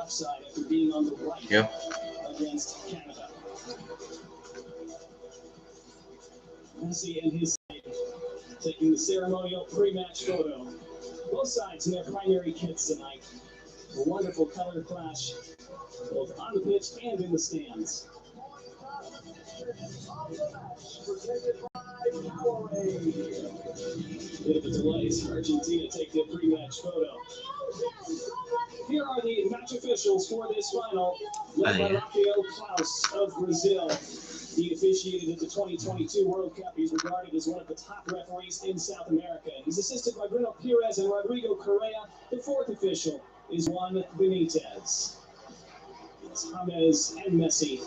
left side after being on the right against Canada. Messi and his side taking the ceremonial pre-match photo. Both sides in their primary kits tonight. A wonderful color clash, both on the pitch and in the stands. Bit of a delay as Argentina take their pre-match photo. Here are the match officials for this final, led by Rafael Klaus of Brazil. He officiated at the 2022 World Cup. He's regarded as one of the top referees in South America. He's assisted by Bruno Pires and Rodrigo Correa. The fourth official is Juan Benitez. It's James and Messi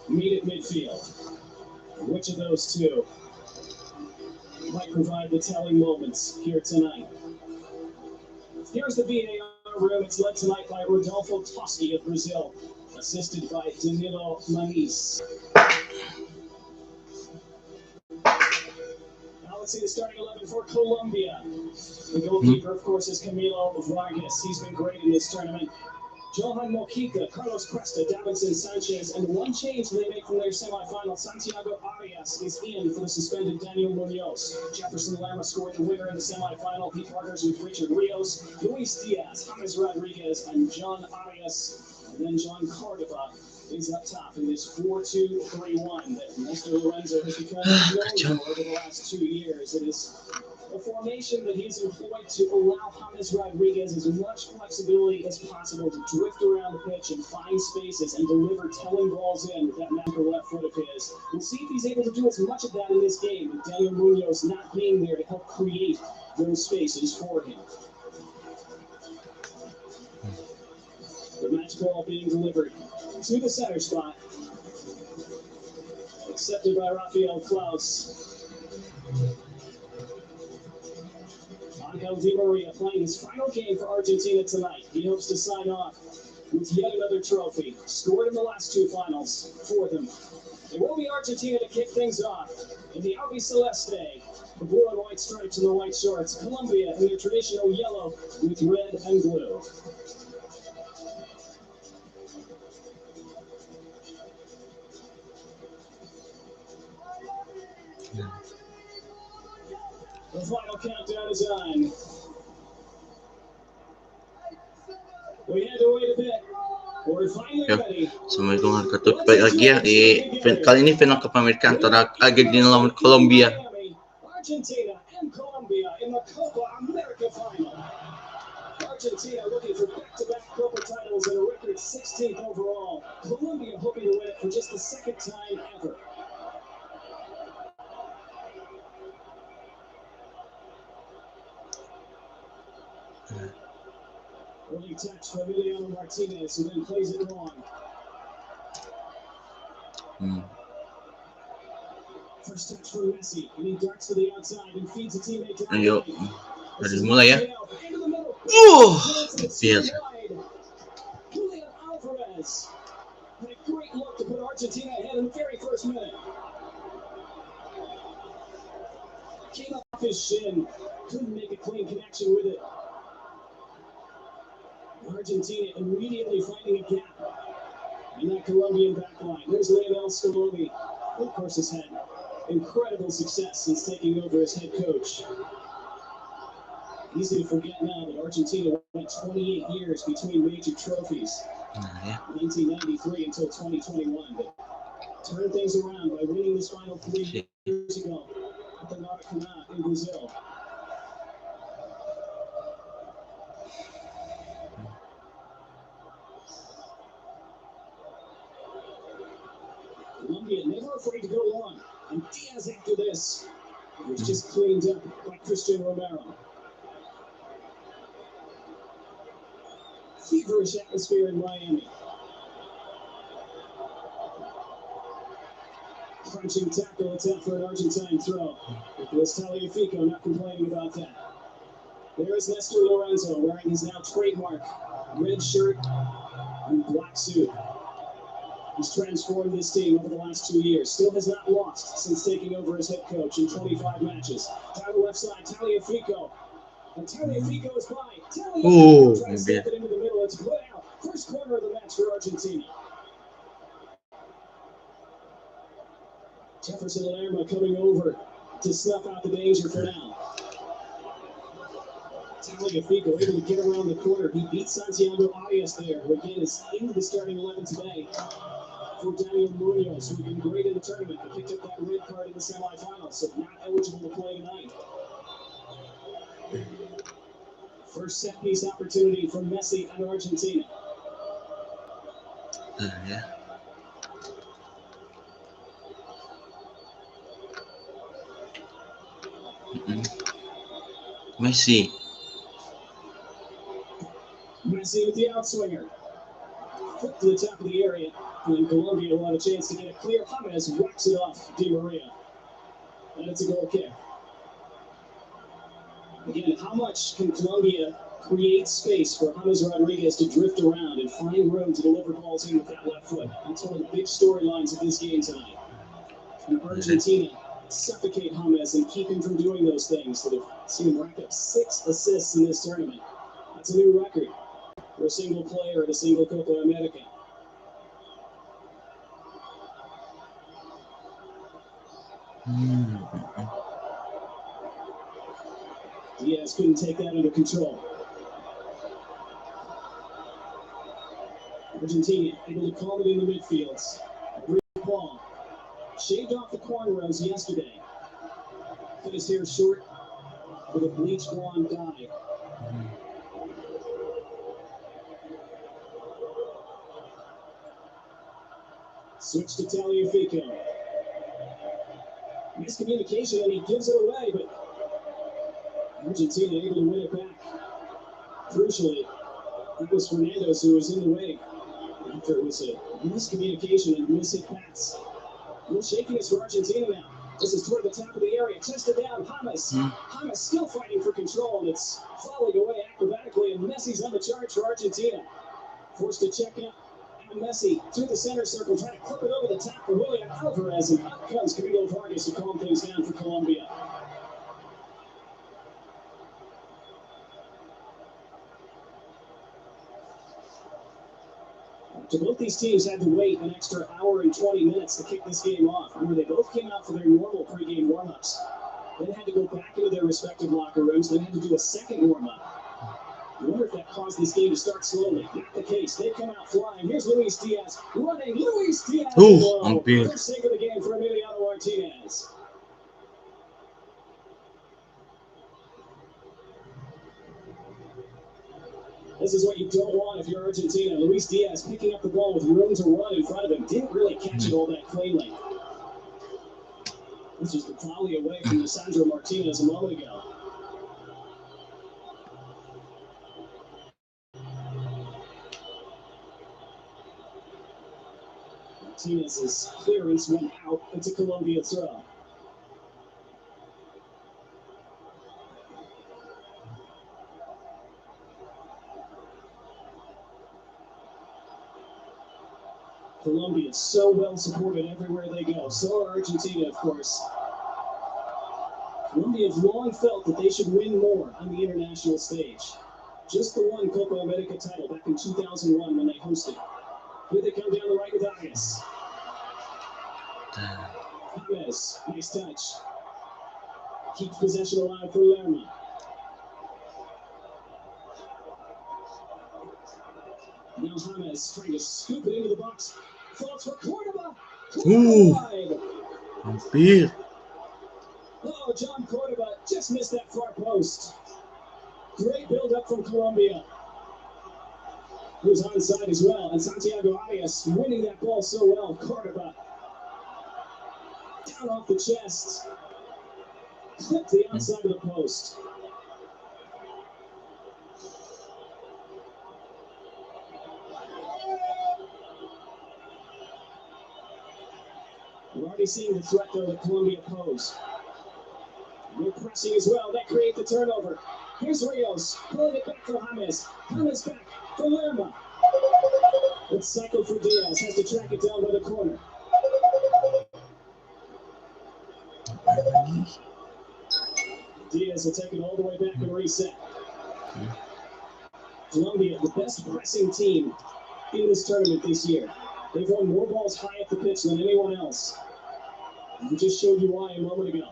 meet at midfield. Which of those two might provide the telling moments here tonight? Here's the VAR room. It's led tonight by Rodolfo Toschi of Brazil, assisted by Danilo Manis. Now let's see the starting 11 for Colombia. The goalkeeper, of course, is Camilo Vargas. He's been great in this tournament. Johan Mojica, Carlos Cuesta, Davinson Sanchez, and one change they make from their semifinal. Santiago Arias is in for the suspended Daniel Munoz. Jefferson Lerma scored the winner in the semifinal. He partners with Richard Rios, Luis Diaz, James Rodriguez, and John Arias. And then John Cordova is up top in this 4-2-3-1 that Mr. Lorenzo has become known for over the last 2 years. It is a formation that he's employed to allow James Rodriguez as much flexibility as possible to drift around the pitch and find spaces and deliver telling balls in with that magical left foot of his. We'll see if he's able to do as much of that in this game, with Daniel Munoz not being there to help create those spaces for him. The match ball being delivered to the center spot, accepted by Rafael Klaus. Angel Di Maria playing his final game for Argentina tonight. He hopes to sign off with yet another trophy, scored in the last two finals for them. It will be Argentina to kick things off in the Albiceleste, the blue and white stripes and the white shorts. Colombia in their traditional yellow with red and blue. The final countdown is on. We had to wait a bit. We're finally ready. Assalamualaikum warahmatullahi wabarakatuh. Kali ini final Copa America antara Argentina lawan Kolombia. Argentina and Colombia in the Copa America final. Argentina looking for back-to-back Copa titles and a record 16th overall. Colombia hoping to win it for just the second time ever. Early touch for Emiliano Martinez, who then plays it long. First touch for Messi, and he darts to the outside and feeds a teammate down. Ayo, dari mulai ya. Biasa. Julian Alvarez had a great look to put Argentina ahead in the very first minute. Came off his shin, couldn't make a clean connection with it. Argentina immediately finding a gap in that Colombian backline. There's Lionel Scaloni, who of course has had incredible success since taking over as head coach. Easy to forget now that Argentina went 28 years between major trophies. 1993 until 2021. But turned things around by winning this final 3 years ago at the Maracanã in Brazil. Colombia never afraid to go long, and Diaz after this was just cleaned up by Christian Romero. Feverish atmosphere in Miami. Crunching tackle attempt for an Argentine throw. It was Tagliafico not complaining about that. There is Nestor Lorenzo wearing his now trademark red shirt and black suit. He's transformed this team over the last 2 years. Still has not lost since taking over as head coach in 25 matches. Down the left side, Tagliafico. And Tagliafico is by. Tagliafico tries to step it into the middle. It's put out. First corner of the match for Argentina. Jefferson Lerma coming over to snuff out the danger for now. Tagliafico able to get around the corner. He beat Santiago Arias there, who again is into the starting 11 today. For Daniel Munoz, who's been great in the tournament, but picked up that red card in the semifinals, so not eligible to play tonight. First set piece opportunity for Messi and Argentina. Yeah. Messi. Messi with the outswinger. Flip to the top of the area, and then Kolombia will have a chance to get it clear. James whacks it off Di Maria. And it's a goal kick. Again, how much can Colombia create space for James Rodriguez to drift around and find room to deliver balls in with that left foot? That's one of the big storylines of this game tonight. And Argentina suffocate James and keep him from doing those things. So they've seen him rack up 6 assists in this tournament. That's a new record for a single player at a single Copa America. Diaz couldn't take that under control. Argentina able to calm it in the midfields. Brief ball. Shaved off the cornrows yesterday. Cut his hair short with a bleach blonde dye. Switch to Tagliafico. Miscommunication, and he gives it away, but Argentina able to win it back. Crucially, it was Fernandez who was in the way after it was a miscommunication and mishit pass. A little shakiness for Argentina now. This is toward the top of the area. Chested down, James. James still fighting for control, and it's falling away acrobatically, and Messi's on the charge for Argentina. Forced to check out. And Messi through the center circle, trying to clip it over the top for William Alvarez, and out comes Camilo Vargas to calm things down for Colombia. So both these teams had to wait an extra hour and 20 minutes to kick this game off. Remember, they both came out for their normal pregame warm-ups. Then had to go back into their respective locker rooms, then had to do a second warm-up. I wonder if that caused this game to start slowly. Not the case. They come out flying. Here's Luis Diaz running. Luis Diaz. First save of the game for Emiliano Martinez. This is what you don't want if you're Argentina. Luis Diaz picking up the ball with room to run in front of him. Didn't really catch it all that cleanly. This was the volley away from Lisandro Martinez a moment ago. Martinez's clearance went out. It's a Colombia throw. Colombia so well supported everywhere they go. So are Argentina, of course. Colombia have long felt that they should win more on the international stage. Just the one Copa America title back in 2001 when they hosted. Here they come down the right with Arias. James, nice touch. Keeps possession alive for Lerma. Now James trying to scoop it into the box. Falls for Cordoba. Vampir. Oh, John Cordoba just missed that far post. Great build-up from Colombia. Who's onside as well. And Santiago Arias winning that ball so well. Cordoba. Down off the chest. Clipped the outside of the post. We're already seeing the threat, though, that Colombia pose. They're pressing as well. That creates the turnover. Here's Rios. Pulling it back for James. James back for Lerma. It's cycled for Diaz. Has to track it down by the corner. Diaz will take it all the way back and reset. Colombia, the best pressing team in this tournament this year. They've won more balls high up the pitch than anyone else. We just showed you why a moment ago.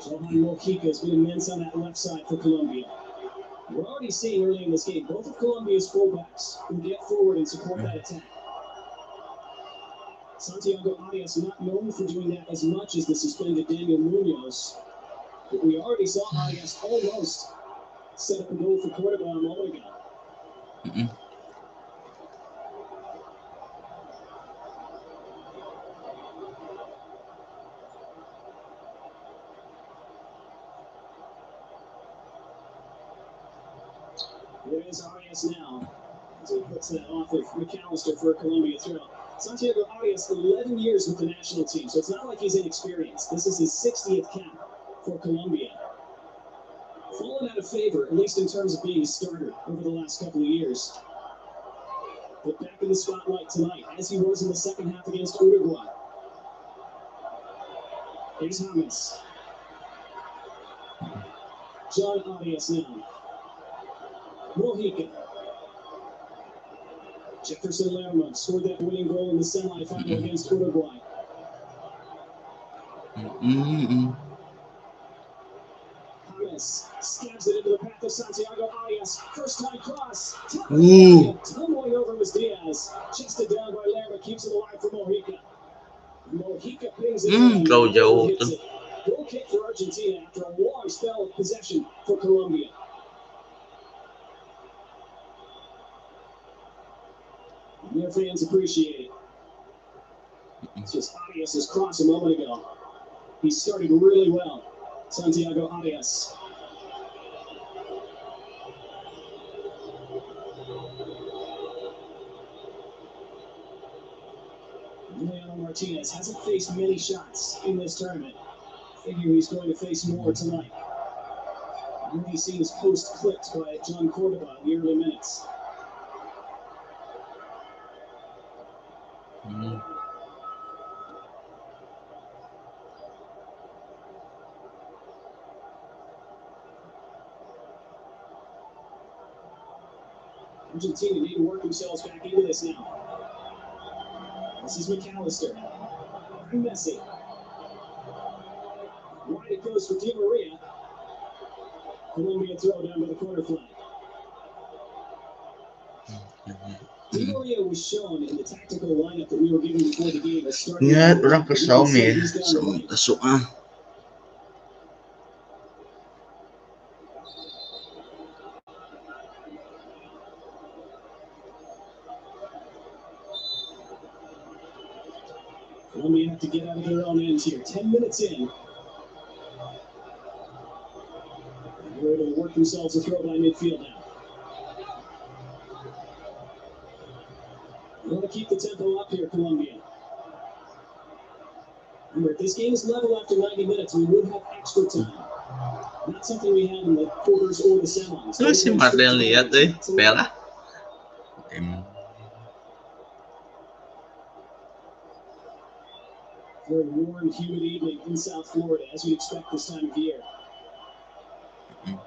Johan Mojica has been immense on that left side for Colombia. We're already seeing early in this game, both of Colombia's fullbacks will get forward and support that attack. Santiago Arias not known for doing that as much as the suspended Daniel Munoz, but we already saw Arias almost set up a goal for Cordoba a moment ago. There's Arias now, as he puts that off of McAllister for a Colombia throw. Santiago Arias, 11 years with the national team, so it's not like he's inexperienced. This is his 60th cap for Colombia. Fallen out of favor, at least in terms of being a starter over the last couple of years. But back in the spotlight tonight, as he was in the second half against Uruguay. Here's James. John Arias now. Mojica. Jefferson Lerma scored that winning goal in the semifinal against Uruguay. James stabs it into the path of Santiago Arias. First time cross. Tumbling over was Diaz. Chested down by Lerma, keeps it alive for Mojica. Mojica pings it in. Hits it. Goal kick for Argentina after a long spell of possession for Colombia. Their fans appreciate it. It's just Arias' cross a moment ago. He started really well. Santiago Arias. Emiliano Martinez hasn't faced many shots in this tournament. Figure he's going to face more tonight. Really seen his post clipped by John Cordoba in the early minutes. Argentina need to work themselves back into this now. This is McAllister. Messi. Wide it goes for Di Maria. Colombia throw down to the corner flag. Di Maria was shown in the tactical lineup that we were given before the game. Ingat, orang kasama sa kasuan. Colombia have to get out of their own ends here. 10 minutes in. They're able to work themselves a throw by midfield now. They want to keep the tempo up here, Colombia. Remember, if this game is level after 90 minutes, we would have extra time. Not something we had in the quarters or the semis. Ano si Marlene lihat pera? Very warm, humid evening in South Florida, as you'd expect this time of year.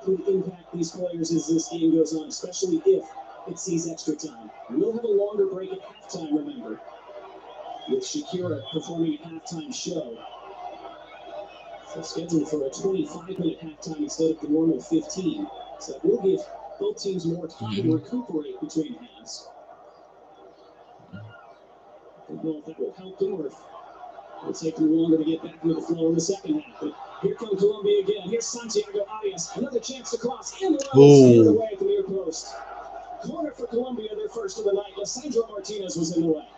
Could impact these players as this game goes on, especially if it sees extra time. We'll have a longer break at halftime, remember, with Shakira performing a halftime show. So scheduled for a 25-minute halftime instead of the normal 15. So that will give both teams more time to recuperate between halves. Don't know if that will help them or if it'll take them longer to get back into the flow in the second half. But here comes Colombia again. Here's Santiago Arias. Another chance to cross in the line. Away at the near post. Corner for Colombia, their first of the night. Lisandro Martinez was in the way.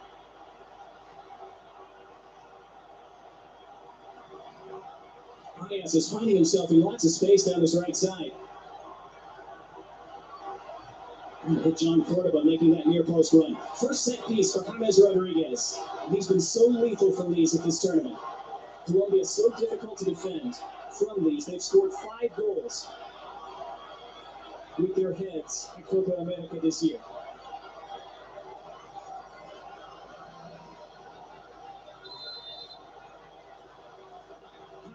Arias is finding himself in lots of space down his right side. Hit John Cordoba making that near post run. First set piece for James Rodriguez. He's been so lethal from these at this tournament. Colombia is so difficult to defend from these. They've scored 5 goals with their heads at Copa America this year.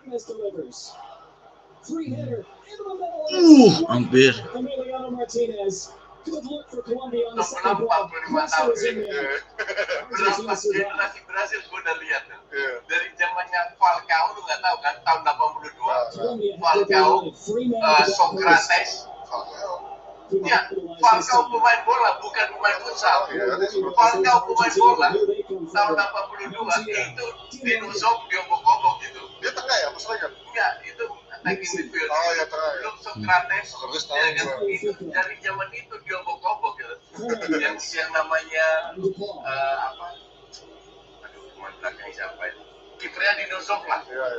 James delivers. Free header in the middle, and it's Hampir. Emiliano Martinez. Good look for Colombia on the second ball. Presto is in there. Argentina Berapa survived. generasi Brasil gue udah lihat tuh. Dari zamannya Falcao lu nggak tahu kan tahun 82. Colombia had Falcao, their free man at the back post. Socrates. Couldn't Ya, capitalize this Falcao time. pemain bola bukan pemain futsal. Falcao Falcao pemain bola Here they come tahun forward. 82 itu dinusuk diobok-obok gitu. Dia tengah ya, apa striker? Enggak, itu attacking midfield. Oh ya tengah ya. Belum Socrates, Socrates tahu ya kan gua. itu dari zaman itu diobok-obok gitu. yang namanya apa? Aduh, pemain belakangnya siapa itu? Kipernya dinusuk lah. Iya.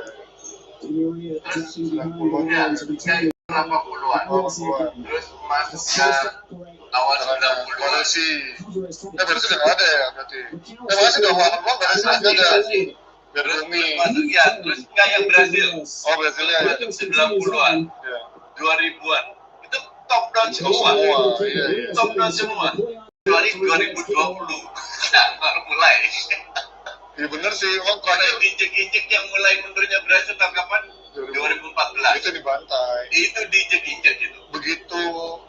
Maria Terus dropping behind the ya, lines of the kayak 80-an. Terus masuk ke awal 90-an. Koleksi. Berarti udah nggak ada ya berarti. Masih udah lama berarti ada. Terus masuk ya, terus nggak yang Brazil. Oh Brasilia ya. Masuk 90-an, Iya. 2000-an. Itu top down semua. Iya. Top down semua. 2020 ya, baru mulai. Iya bener sih, emang Karena terakhir injek-injek yang mulai mundurnya Brazil tahun kapan? 2014. itu dibantai. Itu diinjek-injek itu. Begitu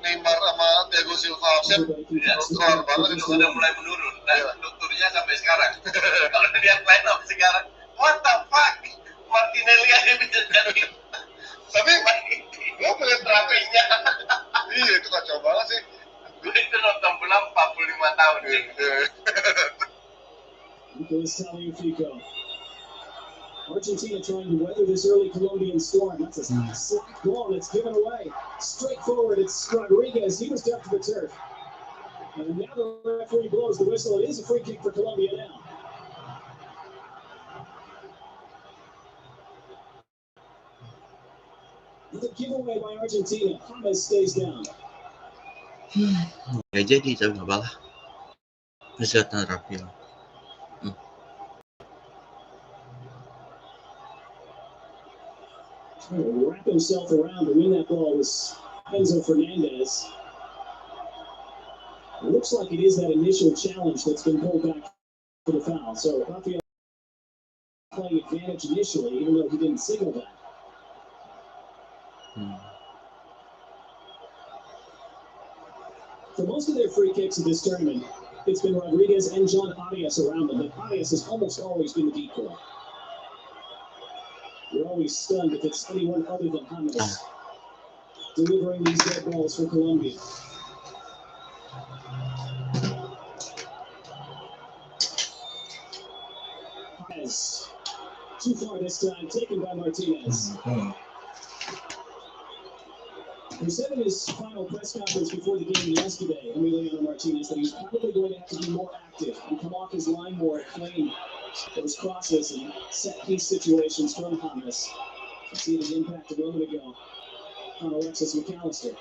Neymar sama Thiago Silva absen, Ya, terus keluar banget itu itu. sudah mulai menurun. Nah, Iya. strukturnya sampai sekarang. Kalau lihat line up sekarang, what the fuck? Martinelli aja bisa jadi. Tapi Gue melihat terapinya. iya itu kacau banget sih. Gue itu nonton bola 45 tahun. Iya. Nicolas Tagliafico. Argentina trying to weather this early Colombian storm. That's a slack ball that's given away. Straight forward, it's Rodriguez. He was ducked to the turf. And now the referee blows the whistle. It is a free kick for Colombia now. Another giveaway by Argentina. James stays down. Nggak jadi tapi nggak apa-apa. Kesehatan rapi lah. Trying to wrap himself around to win that ball was Enzo Fernandez. It looks like it is that initial challenge that's been pulled back for the foul. So Rafael playing advantage initially, even though he didn't signal that. For most of their free kicks in this tournament, it's been Rodriguez and John Arias around them, but Arias has almost always been the decoy. You're always stunned if it's anyone other than James delivering these dead balls for Colombia. James, too far this time, taken by Martinez. He said in his final press conference before the game yesterday, Emiliano Martinez, that he's probably going to have to be more active and come off his line more and claim those crosses and set-piece situations from James. You see the impact a moment ago on Alexis McAllister.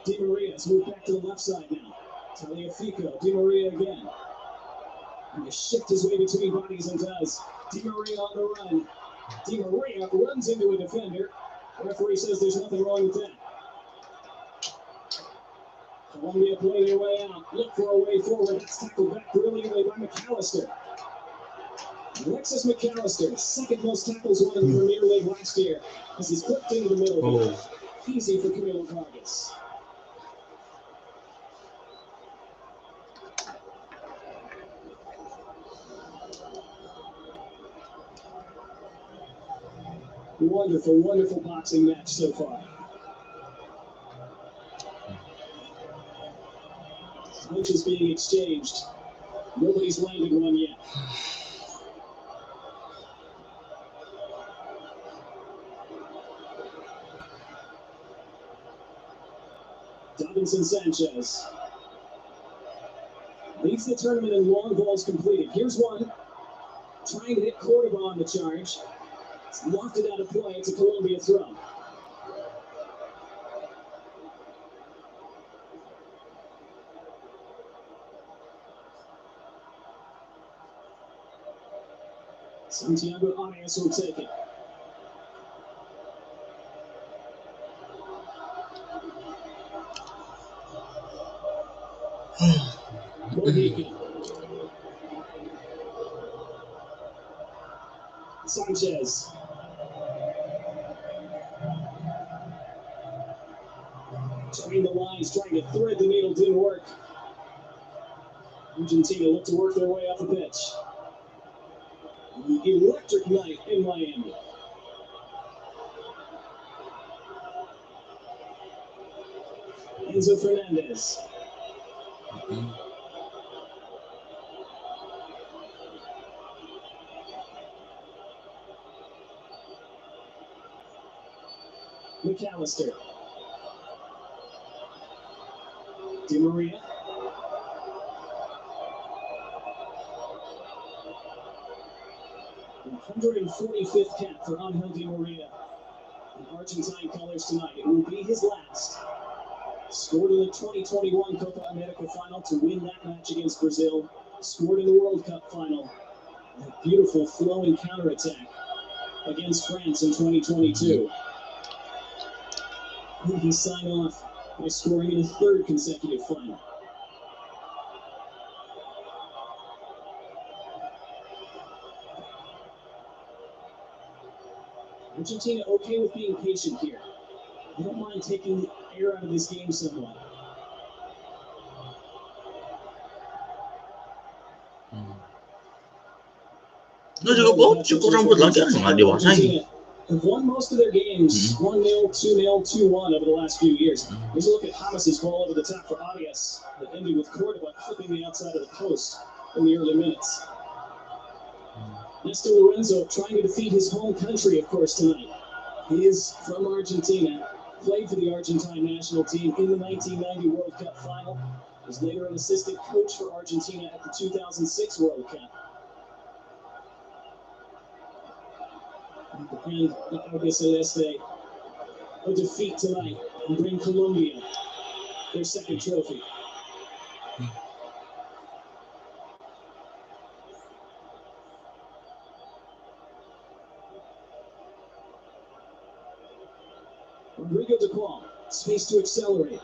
Di Maria's moved back to the left side now. Tagliafico, Di Maria again. And to shift his way between bodies and does. Di Maria on the run. Di Maria runs into a defender. The referee says there's nothing wrong with that. Colombia play their way out. Look for a way forward. That's tackled back brilliantly by McAllister. Alexis McAllister, second most tackles won in the Premier League last year, as he's clipped into the middle. Easy for Camilo Vargas. Wonderful, wonderful boxing match so far. Punches being exchanged. Nobody's landed one yet. Davinson Sanchez leads the tournament in long balls completed. Here's one. Trying to hit Cordoba on the charge. It's lofted out of play. It's a Colombia throw. Santiago Arias will take it. Mojica. Sanchez. Between the lines, trying to thread the needle, didn't work. Argentina looked to work their way up the pitch. Electric night in Miami. Enzo Fernandez. McAllister. Di Maria. The 145th cap for Angel Di Maria. In Argentine colors tonight. It will be his last. Scored in the 2021 Copa America final to win that match against Brazil. Scored in the World Cup final. A beautiful flowing counterattack against France in 2022. He signed off by scoring in a third consecutive final. Argentina okay with being patient here. They don't mind taking the air out of this game somewhat. Nggak juga bau, cukup rambut lagi nggak diwasain. Have won most of their games 1-0, 2-0, 2-1 over the last few years. Here's a look at James' ball over the top for Arias that ended with Cordoba clipping the outside of the post in the early minutes. Nestor Lorenzo trying to defeat his home country, of course, tonight. He is from Argentina, played for the Argentine national team in the 1990 World Cup final, was later an assistant coach for Argentina at the 2006 World Cup. And Auge Celeste a defeat tonight and bring Kolombia their second trophy. Rodrigo de Paul, space to accelerate.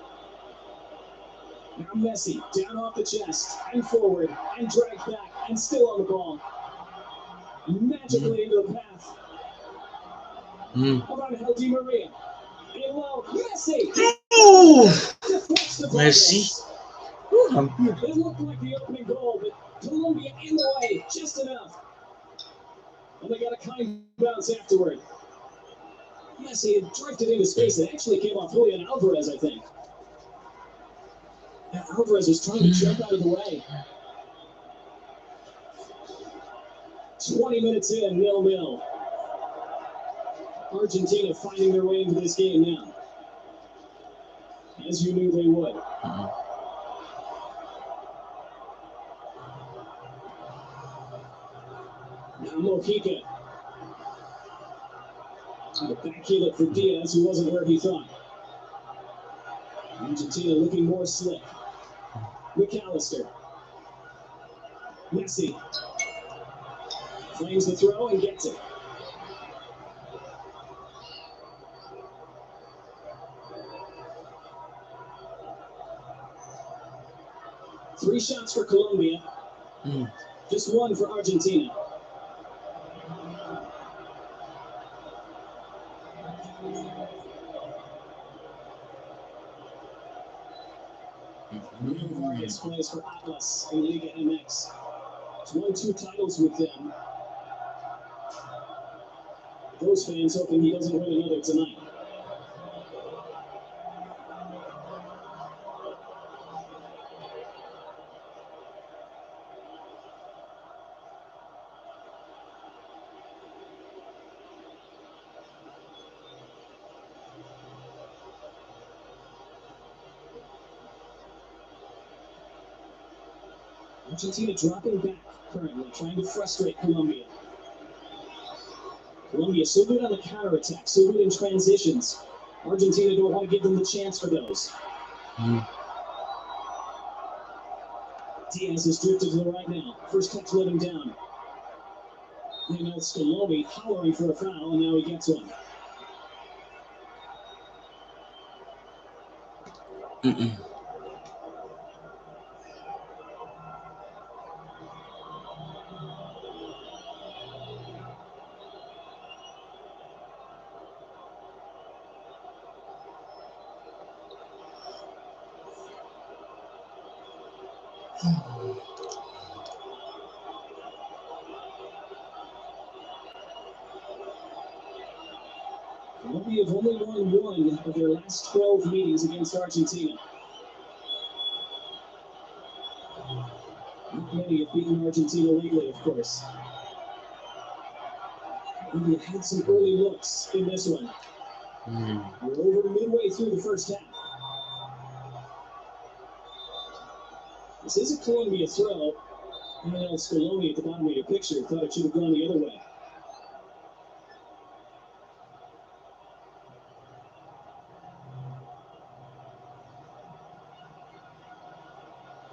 Now Messi, down off the chest, and forward, and dragged back, and still on the ball. Magically into the path. About Angel Di Maria. And low, Messi! Messi. It looked like the opening goal, but Colombia in the way, just enough. And they got a kind bounce afterward. Messi had drifted into space and actually came off Julian Alvarez, I think. And Alvarez was trying to jump out of the way. 20 minutes in, 0-0. Argentina finding their way into this game now. As you knew they would. Now Mojica. The back heel it for Diaz, who wasn't where he thought. Argentina looking more slick. McAllister. Messi. Claims the throw and gets it. Three shots for Colombia. Just one for Argentina. Vargas plays for Atlas in Liga MX. He's won 2 titles with them. Those fans hoping he doesn't win another tonight. Argentina dropping back currently, trying to frustrate Colombia. Colombia so good on the counterattack, so good in transitions. Argentina don't want to give them the chance for those. Diaz is drifted to the right now. First touch let him down. And now Scaloni hollering for a foul, and now he gets one. Colombia have only won one of their last 12 meetings against Argentina. Not many have beaten Argentina lately, of course. Colombia had some early looks in this one. We're over midway through the first half. This is a Colombia throw. And Scaloni at the bottom of your picture thought it should have gone the other way.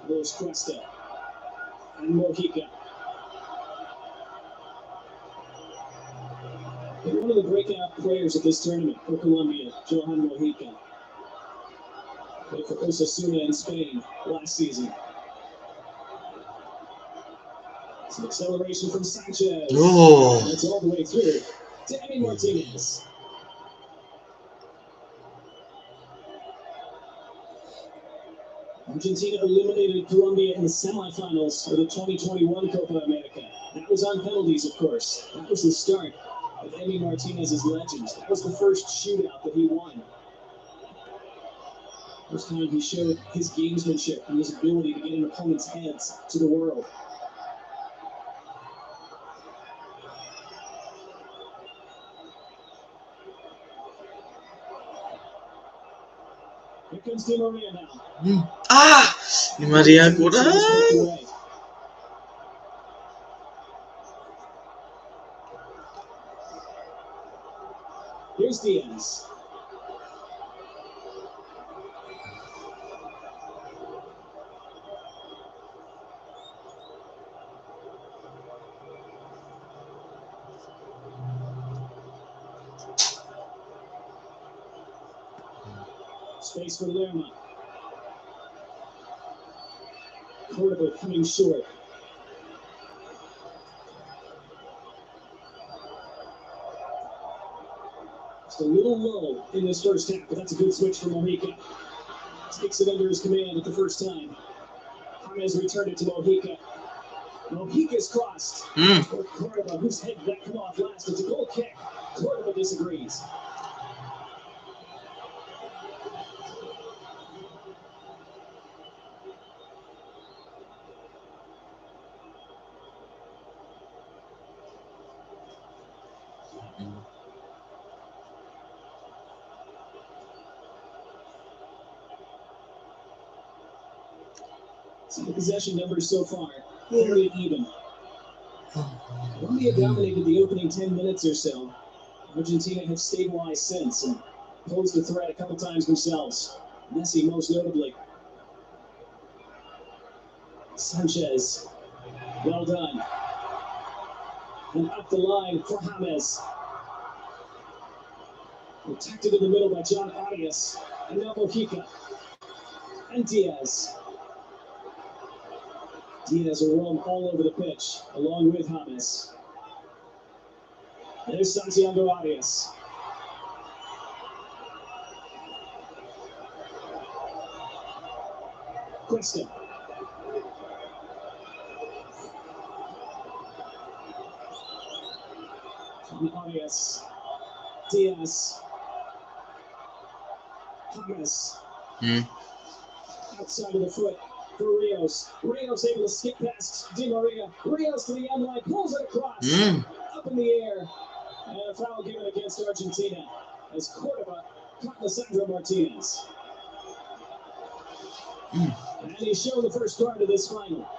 There's Cuesta and Mojica. And one of the breakout players at this tournament for Colombia, Johan Mojica. Played for Osasuna in Spain last season. Some acceleration from Sanchez. Oh. That's all the way through to Emi Martinez. Argentina eliminated Colombia in the semifinals of the 2021 Copa America. That was on penalties, of course. That was the start of Emi Martinez's legend. That was the first shootout that he won. First time he showed his gamesmanship and his ability to get in opponents' heads to the world. Here comes Di Maria now. Di Maria kurang. Here's Diaz. Space for Lerma. Cordoba coming short. Just a little low in this first half, but that's a good switch for Mojica. Takes it under his command at the first time. James returned it to Mojica. Mojica's crossed. For Cordoba, whose head did that come off last? It's a goal kick. Cordoba disagrees. See the possession numbers so far, very even. Colombia dominated the opening 10 minutes or so. Argentina have stabilized since and posed a threat a couple times themselves. Messi most notably. Sanchez, well done. And up the line for James. Protected in the middle by John Arias. And now Mojica. And Diaz. Diaz will roam all over the pitch, along with James. There's Santiago Arias. Cuesta. Arias. Diaz. James. Outside of the foot. For Rios. Rios able to skip past Di Maria. Rios to the end line, pulls it across. Up in the air. And a foul given against Argentina as Cordoba caught Lisandro Martinez. And he's shown the first card of this final.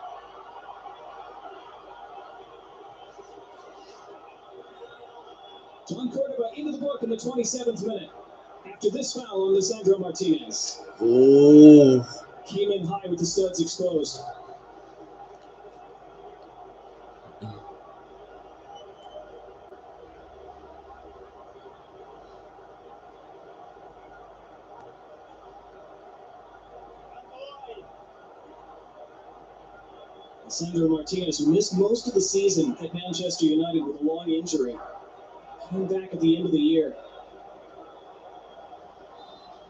John Cordoba into the book in the 27th minute. After this foul on Lisandro Martinez. Came in high with the studs exposed. Lisandro Martinez, who missed most of the season at Manchester United with a long injury, came back at the end of the year.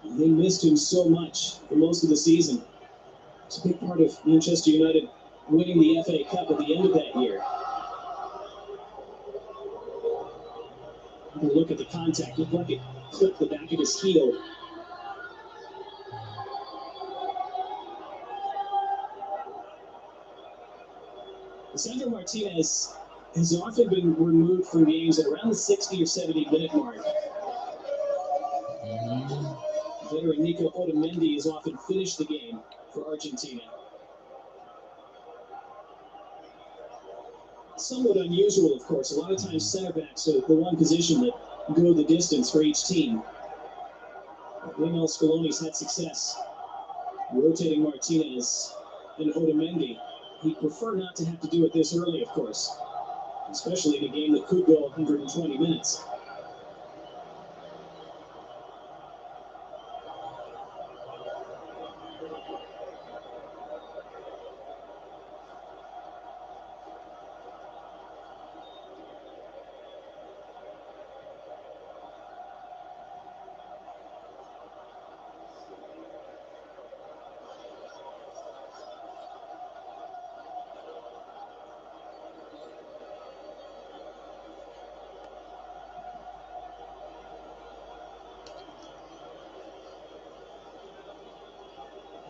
They missed him so much for most of the season. It's a big part of Manchester United winning the FA Cup at the end of that year. Have a look at the contact. Looked like it clipped the back of his heel. Lisandro Martinez has often been removed from games at around the 60 or 70 minute mark. Veteran Nico Otamendi has often finished the game for Argentina. Somewhat unusual, of course. A lot of times center backs are the one position that go the distance for each team. Lionel Scaloni's had success rotating Martinez and Otamendi. He'd prefer not to have to do it this early, of course, especially in a game that could go 120 minutes.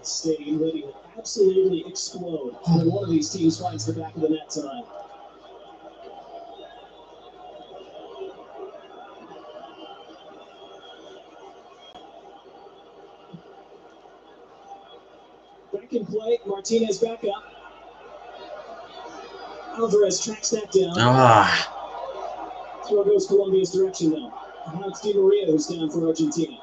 Stadium ready to absolutely explode when one of these teams finds the back of the net tonight. Back in play, Martinez back up. Alvarez tracks that down. Throw goes Colombia's direction though. Now it's Di Maria who's down for Argentina.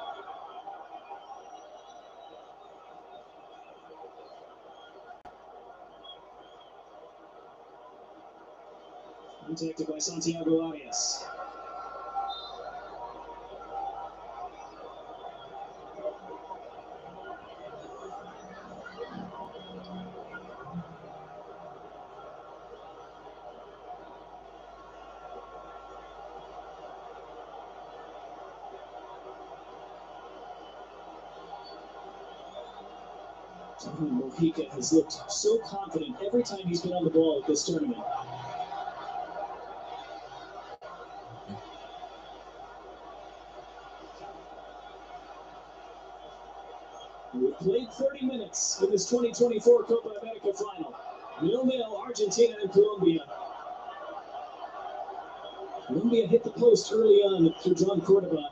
Contacted by Santiago Arias. Mojica has looked so confident every time he's been on the ball at this tournament. We've played 30 minutes in this 2024 Copa America final. 0-0 Argentina and Colombia. Colombia hit the post early on through John Cordoba.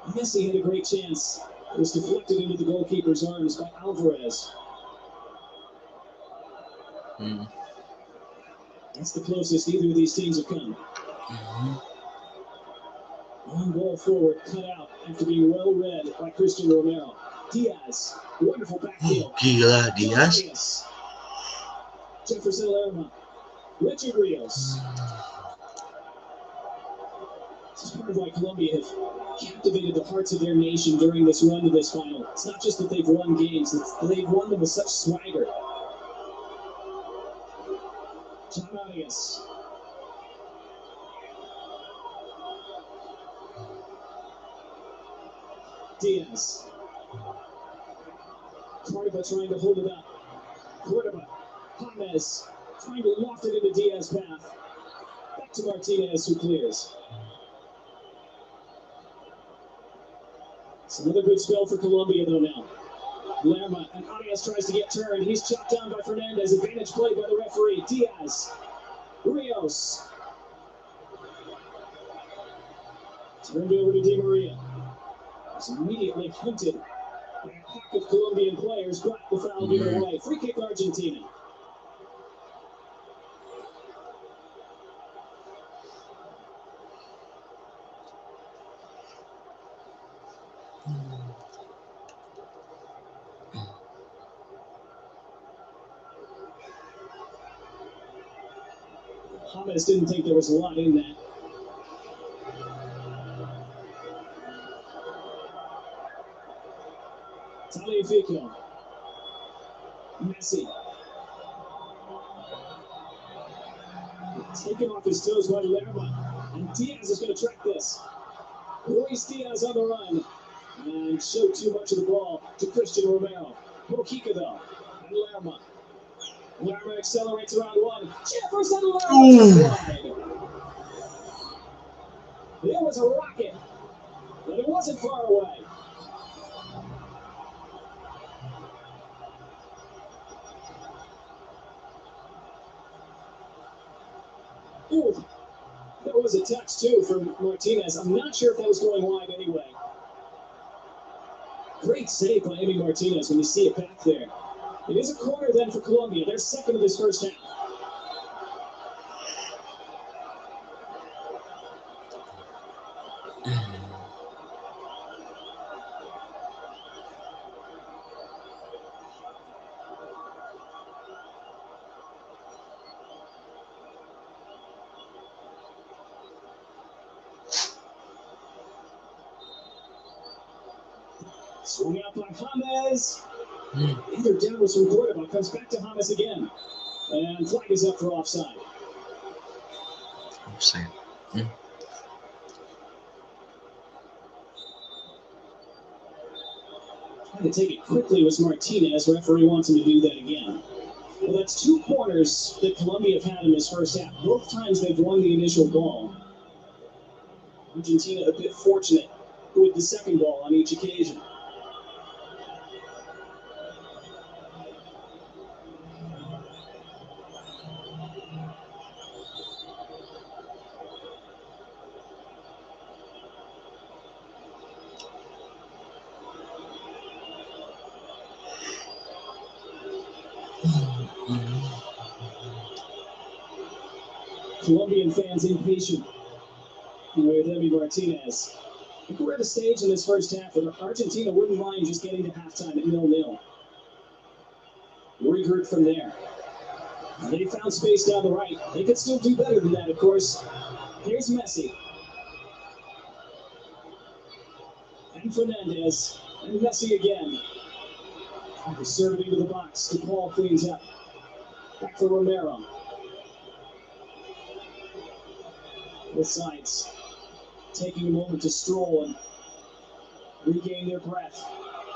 Messi had a great chance. It was deflected into the goalkeeper's arms by Alvarez. That's the closest either of these teams have come. One ball forward, cut out after being well read by Christian Romero. Diaz, wonderful back heel. Gila, Diaz. Jefferson Lerma, Richard Rios. This is part of why Colombia have captivated the hearts of their nation during this run to this final. It's not just that they've won games, it's that they've won them with such swagger. John Arias. Diaz. Cordoba trying to hold it up. Cordoba. James trying to loft it into Diaz's path. Back to Martinez, who clears. It's another good spell for Colombia, though, now. Lerma and Arias tries to get turned. He's chopped down by Fernandez. Advantage play by the referee. Diaz. Rios. Turned over to Di Maria. Was immediately hunted by a pack of Colombian players, but the foul given away. Free kick Argentina. James didn't think there was a lot in that. Taliafico. Messi. Taken off his toes by Lerma. And Diaz is going to track this. Luis Diaz on the run. And showed too much of the ball to Christian Romero. Mojica, though. Lerma. Lerma accelerates around one. Jefferson Lerma wide. There was a rocket, but it wasn't far away. Ooh, there was a touch too from Martinez. I'm not sure if that was going wide anyway. Great save by Emi Martinez when you see it back there. It is a corner then for Colombia. They're second of this first half. Swing out by James. Either down was reported, but comes back to James again. And flag is up for offside. Offside. Trying to take it quickly was Martinez. Referee wants him to do that again. Well, that's two corners that Colombia have had in this first half. Both times they've won the initial ball. Argentina a bit fortunate with the second ball on each occasion. Colombian fans impatient with Emi Martinez. I think we're at a stage in this first half where Argentina wouldn't mind just getting to halftime at 0-0. Regroup from there. They found space down the right. They could still do better than that, of course. Here's Messi. And Fernandez. And Messi again. They serve it into the box. The ball cleans up. Back for Romero. Both sides taking a moment to stroll and regain their breath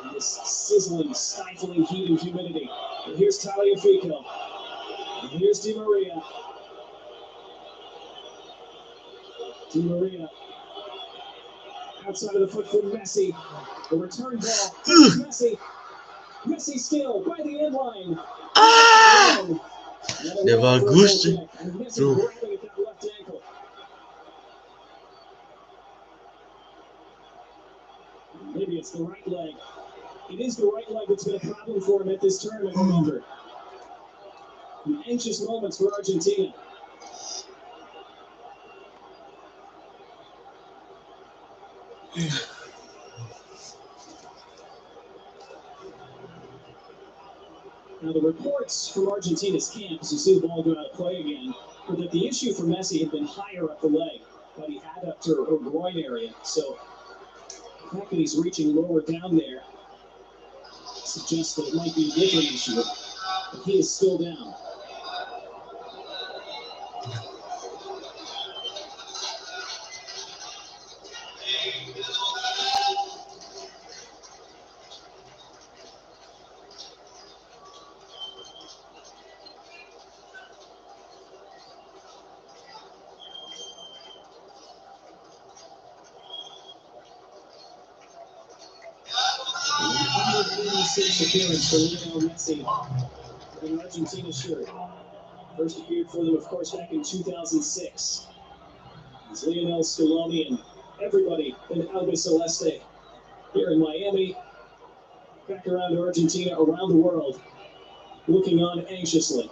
in this sizzling, stifling heat and humidity. And here's Tagliafico. And here's Di Maria. Di Maria. Outside of the foot for Messi. The return ball. Messi. Messi still by the end line. Dia bagus sih. Tuh. Maybe it's the right leg. It is the right leg that's been a problem for him at this tournament, remember. Anxious moments for Argentina. Now, the reports from Argentina's camp, as you see the ball go out of play again, were that the issue for Messi had been higher up the leg, but he had up to a groin area. So, the fact that he's reaching lower down there suggests that it might be a different issue, but he is still down. Appearance for Lionel Messi in an Argentina shirt. First appeared for them, of course, back in 2006. It's Lionel Scaloni and everybody in Alba Celeste here in Miami, back around Argentina, around the world, looking on anxiously.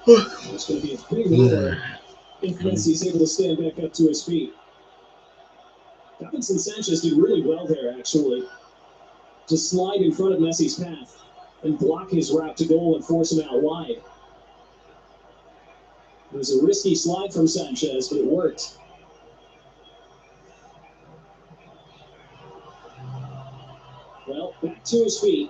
It's going to be a big roar if Messi's able to stand back up to his feet. Davinson Sanchez did really well there, actually, to slide in front of Messi's path and block his route to goal and force him out wide. It was a risky slide from Sanchez, but it worked. to his feet.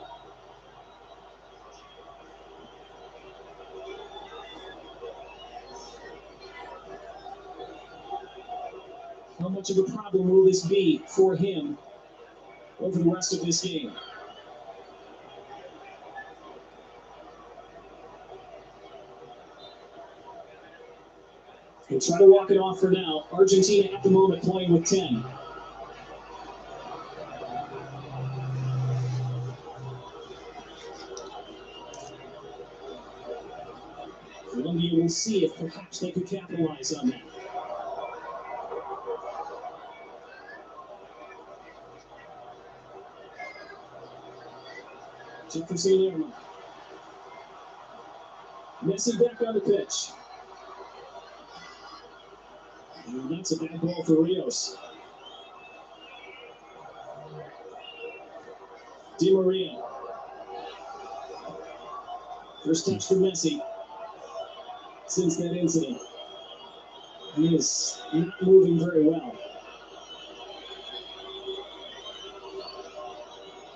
How much of a problem will this be for him over the rest of this game? He'll try to walk it off for now. Argentina at the moment playing with 10. Colombia will see if perhaps they could capitalize on that. Jefferson Lerma. Messi back on the pitch. And that's a bad ball for Rios. Di Maria. First touch for Messi since that incident. He is not moving very well.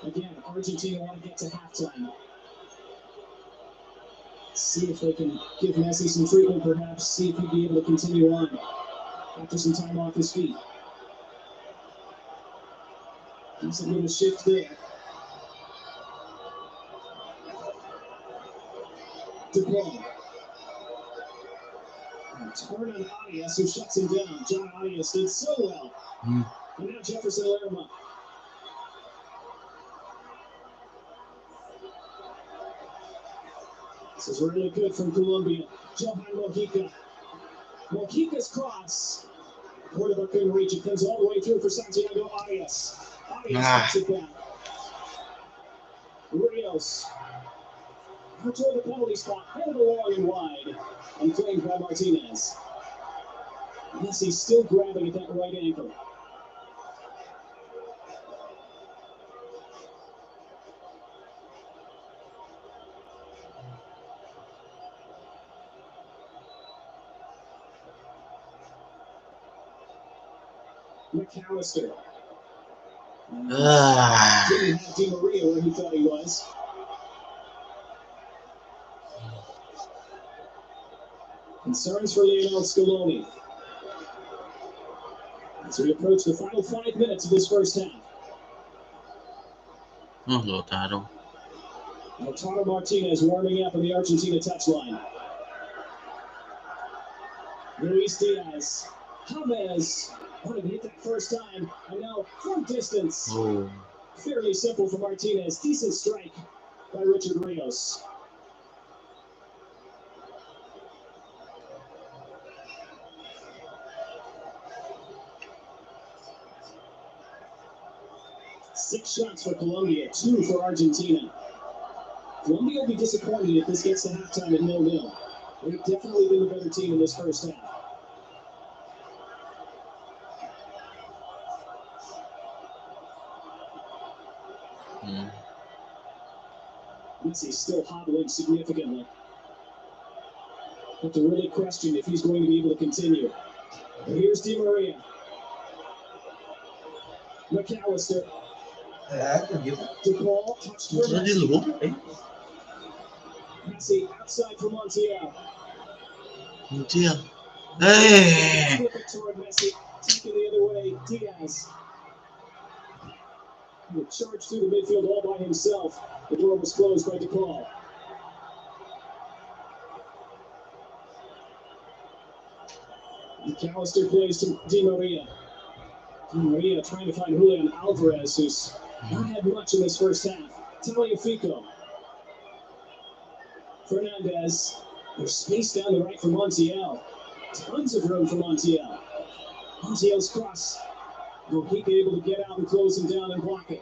Again, Argentina want to get to halftime. See if they can give Messi some treatment, perhaps. See if he'd be able to continue on after some time off his feet. There's a little shift there. DePaul. Turn on Arias, who shuts him down. John Arias did so well. And now Jefferson Lerma. This is really good from Colombia. Johan Mojica. Mojica's cross. Cordoba couldn't reach it. Comes all the way through for Santiago Arias. Arias gets it back. Rios. Out toward the penalty spot. Headed along and wide. And claimed by Martinez. Messi's still grabbing at that right ankle. McAllister. Didn't have Di Maria where he thought he was. Concerns for Lionel Scaloni as we approach the final 5 minutes of this first half. Lautaro. Lautaro Martinez warming up on the Argentina touchline. Luis Diaz. James wanted to hit that first time, and now from distance. Fairly simple for Martinez. Decent strike by Richard Rios. Six shots for Colombia, 2 for Argentina. Colombia will be disappointed if this gets to halftime at 0-0. They've definitely been the better team in this first half. Messi's still hobbling significantly. Have to really question if he's going to be able to continue. But here's Di Maria. McAllister. DePaul touched for Messi. Messi outside for Montiel. Hey! Flip it toward Messi. Taking the other way. Diaz. He charged through the midfield all by himself. The door was closed by DePaul. McAllister plays to Di Maria. Di Maria trying to find Julian Alvarez, who's not had much in this first half. Tagliafico. Fernandez. There's space down the right for Montiel. Tons of room for Montiel. Montiel's cross. Mojica able to get out and close him down and block it.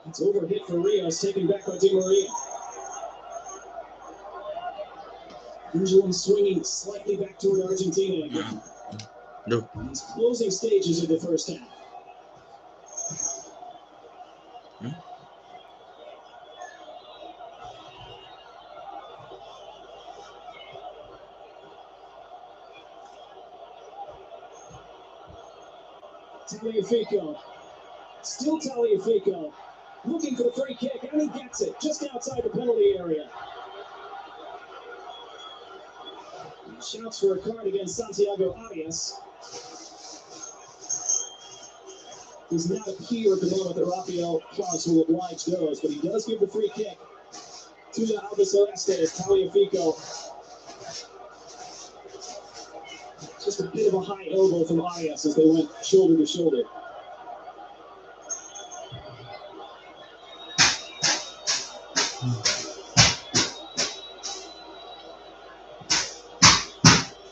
It's overhit for Rios, taken back by Di Maria. Usually swinging slightly back toward Argentina again. These closing stages of the first half. Taliafico. Still Taliafico. Looking for the free kick, and he gets it just outside the penalty area. He shouts for a card against Santiago Arias. Does not appear at the moment that Rafael Claus will oblige those, but he does give the free kick to the Albicelestes, Taliafico. Just a bit of a high elbow from Arias as they went shoulder to shoulder.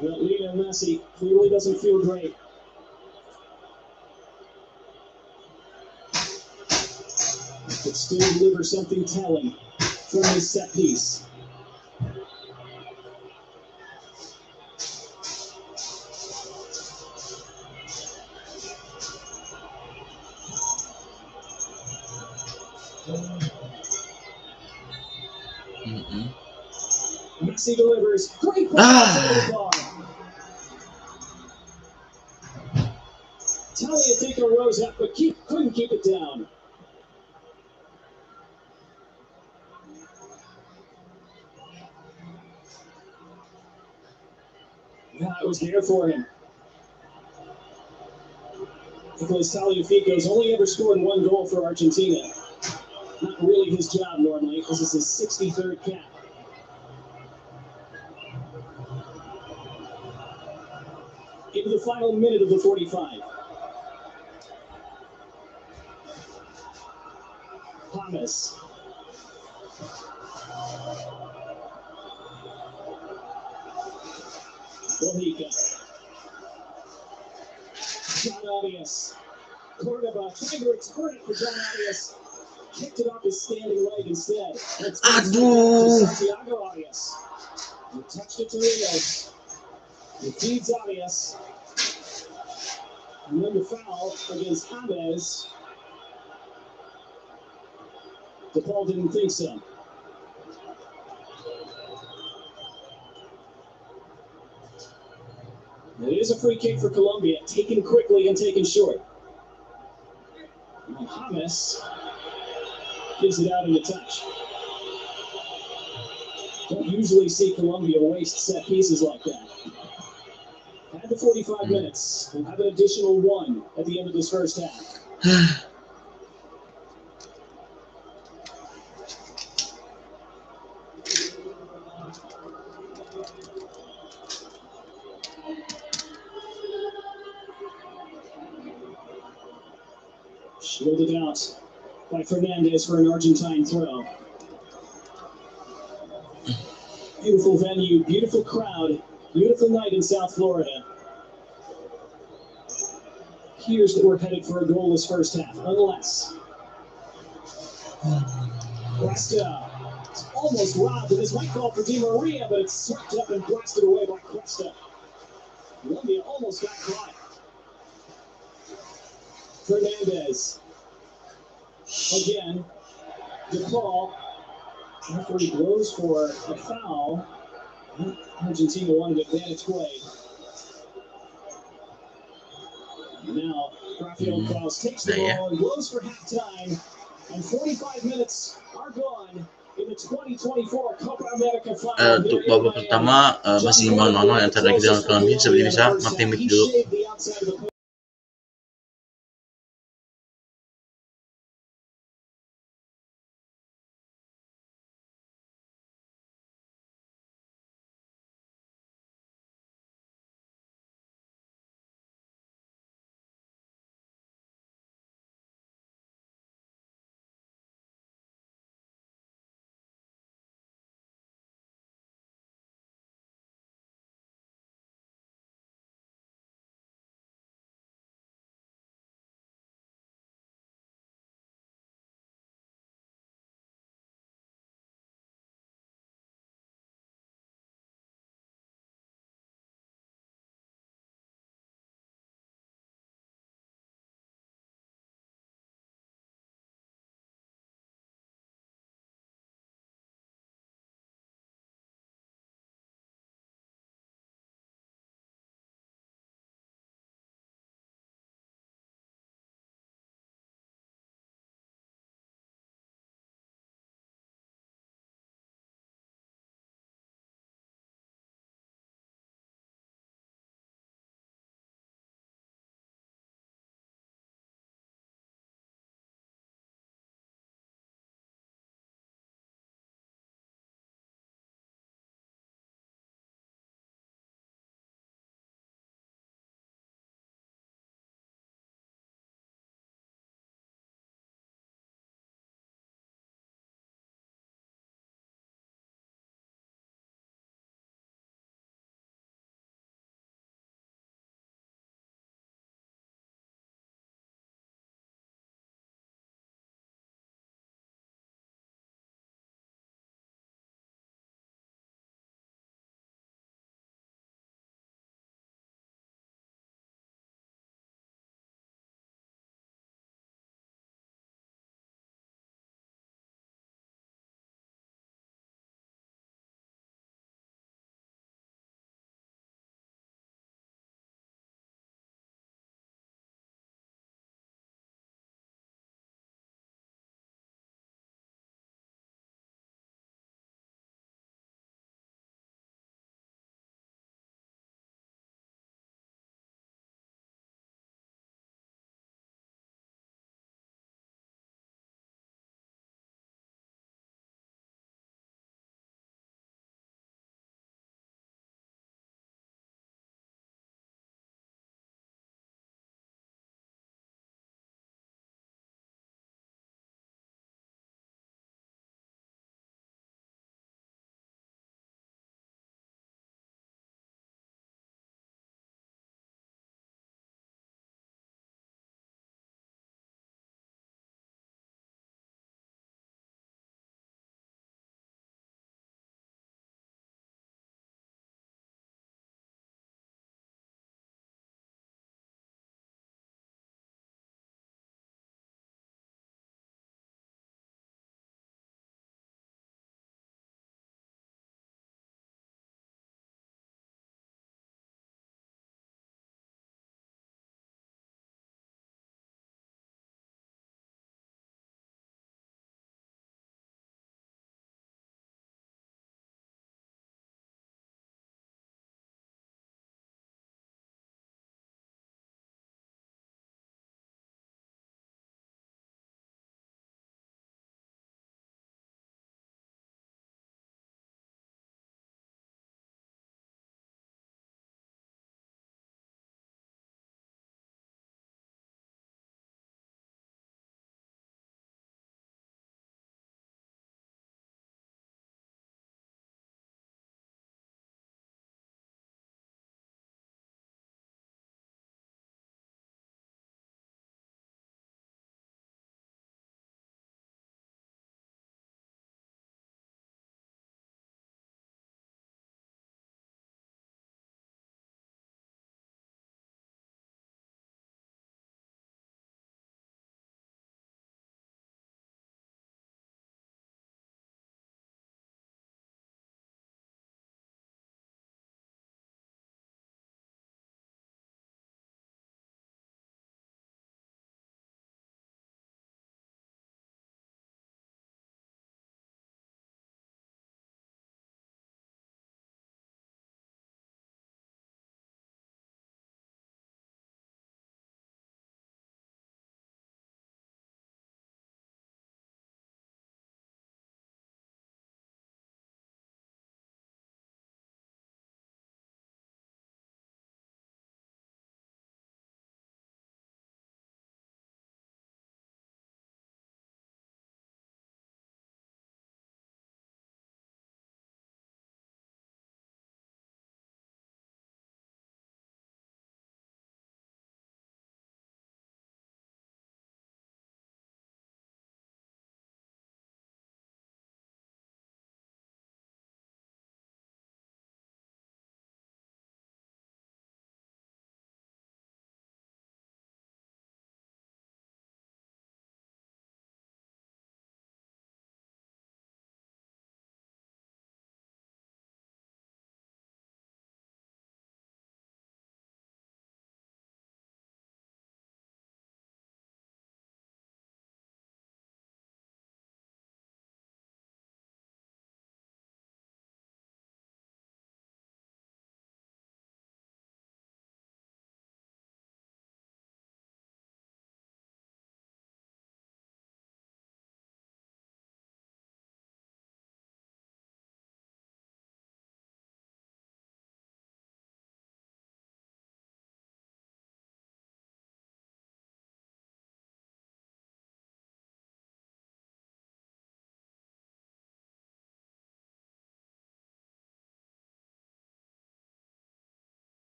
Well, Lionel Messi clearly doesn't feel great. But still delivers something telling from this set piece. Messi delivers. Great pass to the bar. Taliafico rose up, but couldn't keep it down. Yeah, it was there for him. Nicolas Taliafico's only ever scored one goal for Argentina. Not really his job normally. This is his 63rd cap. Into the final minute of the 45. James. Mojica. John Arias. Cordoba trying to return it for John Arias. Kicked it off his standing leg instead. Santiago Arias. He touched it to Rios. He feeds Arias. And then the foul against James. DePaul didn't think so. It is a free kick for Colombia, taken quickly and taken short. James gives it out in a touch. Don't usually see Colombia waste set pieces like that. Had the 45 minutes and have an additional one at the end of this first half. Shielded out by Fernandez for an Argentine throw. Beautiful venue, beautiful crowd, beautiful night in South Florida. Appears that we're headed for a goalless first half, unless Cuesta is almost robbed, and this might call for Di Maria, but it's swept up and blasted away by Cuesta. Colombia almost got caught. Fernandez. Again, DePaul. Referee blows for a foul. Argentina wanted it van its way. Now, Rafael Claus takes the ball and blows for halftime. And 45 minutes are gone in the 2024 Copa America final. Untuk babak pertama masih 0-0 antara kita dan Colombia. Seperti biasa, matiin mic dulu.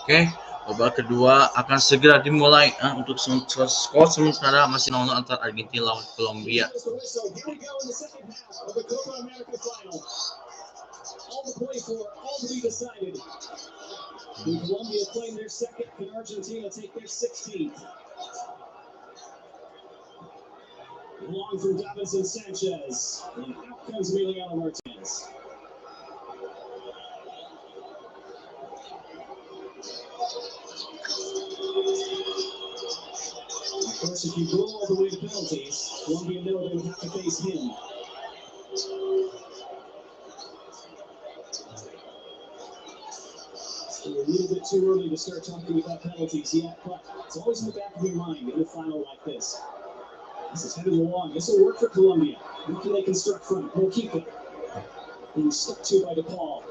Oke, babak kedua akan segera dimulai untuk skor sementara masih 0 antar Argentina lawan Kolombia. Colombia claim their second, and Argentina take their 16th. Long from Davinson Sanchez, and out comes Emiliano Martinez. Of course, if you go all the way to penalties, Colombia know they would have to face him. Still a little bit too early to start talking about penalties yet, but it's always in the back of your mind in a final like this. This is headed along. This will work for Colombia. What can they construct from Mojica? Being stuck to by DePaul.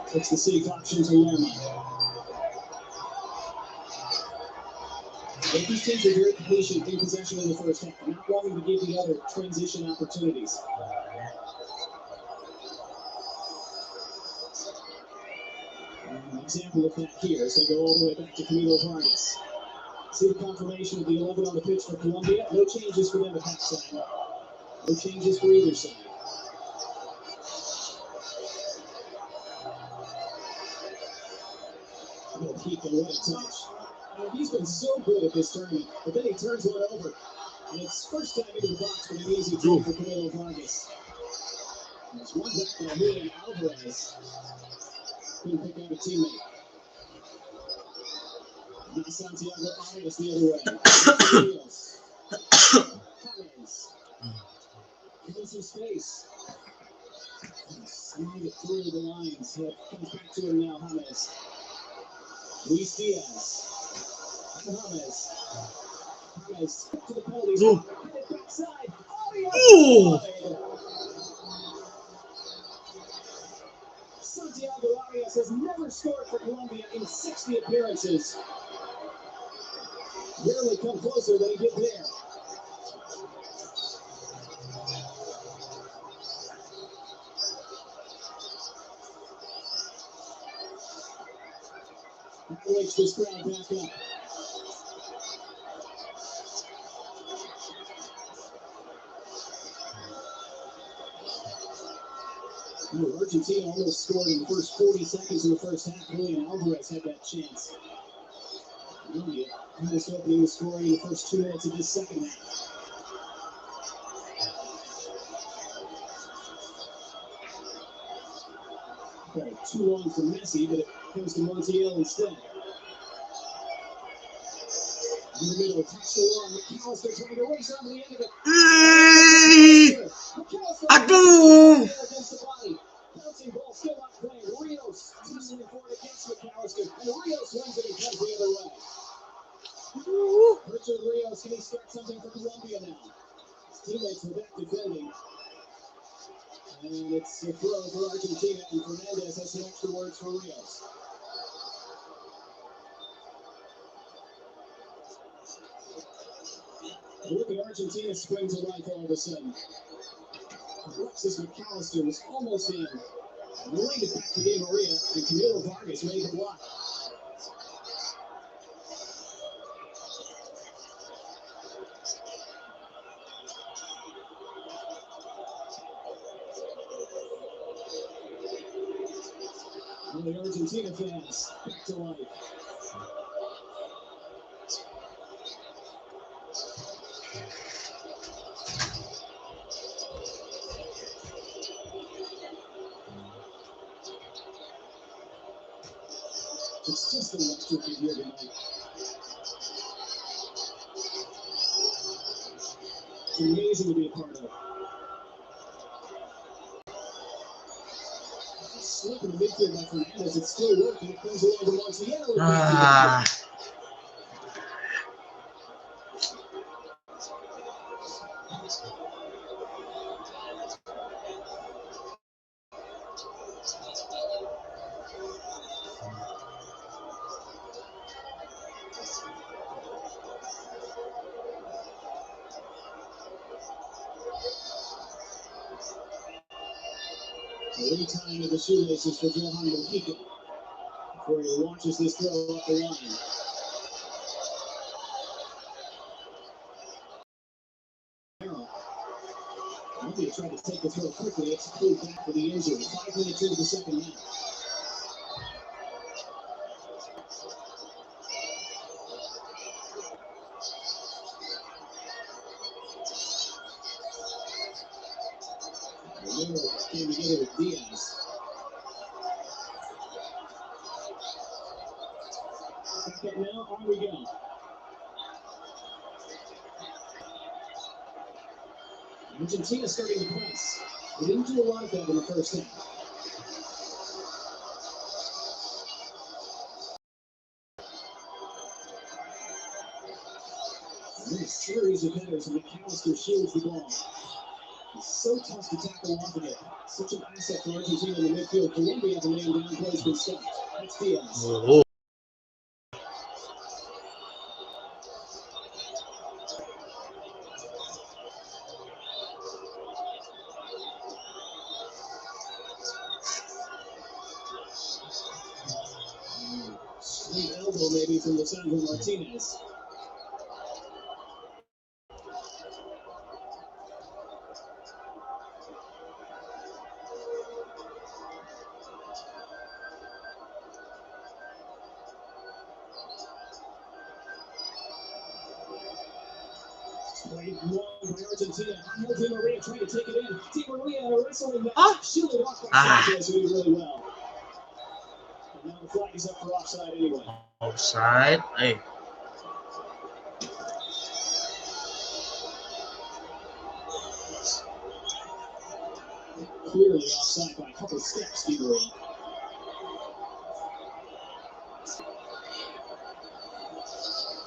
Takes the safe option to Lerma. Both these teams are very patient in possession in the first half, not wanting to give the other transition opportunities. An example of that here as they go all the way back to Camilo Vargas. See the confirmation of the 11 on the pitch for Colombia. No changes for them at halftime. No changes for either side. Keeping what a touch. He's been so good at this tournament, but then he turns one over. And it's first time into the box, but an easy throw for Camilo Vargas. There's one back by Julian Alvarez. Couldn't pick out a teammate. Now Santiago Arias the other way. James. Given some space. Slide it through the lines. Comes back to him now, James. Luis Diaz. James. James to the penalty spot. Backside. Oh, Santiago Arias has never scored for Colombia in 60 appearances. Barely come closer than he did there. That wakes this crowd back up. Argentina almost scored in the first 40 seconds of the first half. Julian Alvarez had that chance. Colombia almost opening the scoring in the first 2 minutes of this second half. Ball too long for Messi, but it comes to Montiel instead. In the middle, touch the one. McAllister trying to race on to the end of it. Aduh! Bouncing ball still not playing. Rios tussling for it against McAllister. And Rios wins it and comes the other way. Richard Rios, can he start something for Colombia now? His teammates were back defending. And it's a throw for Argentina, and Fernandez has some extra words for Rios. Look at Argentina spring to life all of a sudden. Alexis McAllister was almost in. Laid it back to Di Maria, and Camilo Vargas made the block. And the Argentina fans back to life. It's just electric in here tonight. It's amazing to be a part of. Slip in the midfield by Fernandez. It's still working. It comes along to Montiel. Retying of the shoelaces for Johan Mojica before he launches this throw up the line. Colombia tried to take the throw quickly. It's pulled back for the injury. 5 minutes into the second half. Romero came together with Diaz. Back up now, on we go. Argentina starting to press. They didn't do a lot of that in the first half. And a series of headers, and McAllister shields the ball. It's so tough to tackle off of it. Such an asset for Argentina in the midfield. Colombia has a man down, plays been stopped. That's Diaz. Oh. Straight elbow maybe from Lisandro Martinez. Played long by Argentina. Now Di Maria trying to take it in. Di Maria wrestling that. Shielded off by Sanchez, who did really well. And now the flag is up for offside anyway. Offside. Hey. Clearly offside by a couple of steps, Di Maria.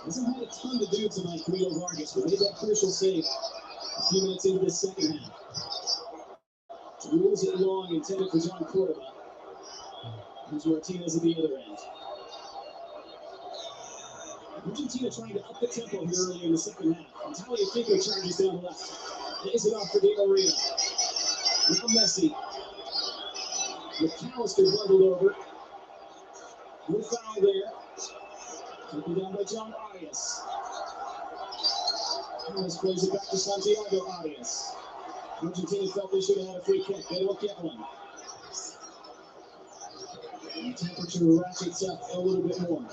Hasn't had a ton to do tonight, Camilo Vargas, but made that crucial save a few minutes into the second half. Drills it long, intended for John Cordova. Here's Martinez at the other end. Argentina trying to up the tempo here early in the second half. And Tagliafico charges down the left. Lays it off for Di Maria. Now Messi. McAllister bundled over. No foul there. Taken down by John Arias. Arias plays it back to Santiago Arias. Argentina felt they should have had a free kick. They don't get one. And the temperature ratchets up a little bit more.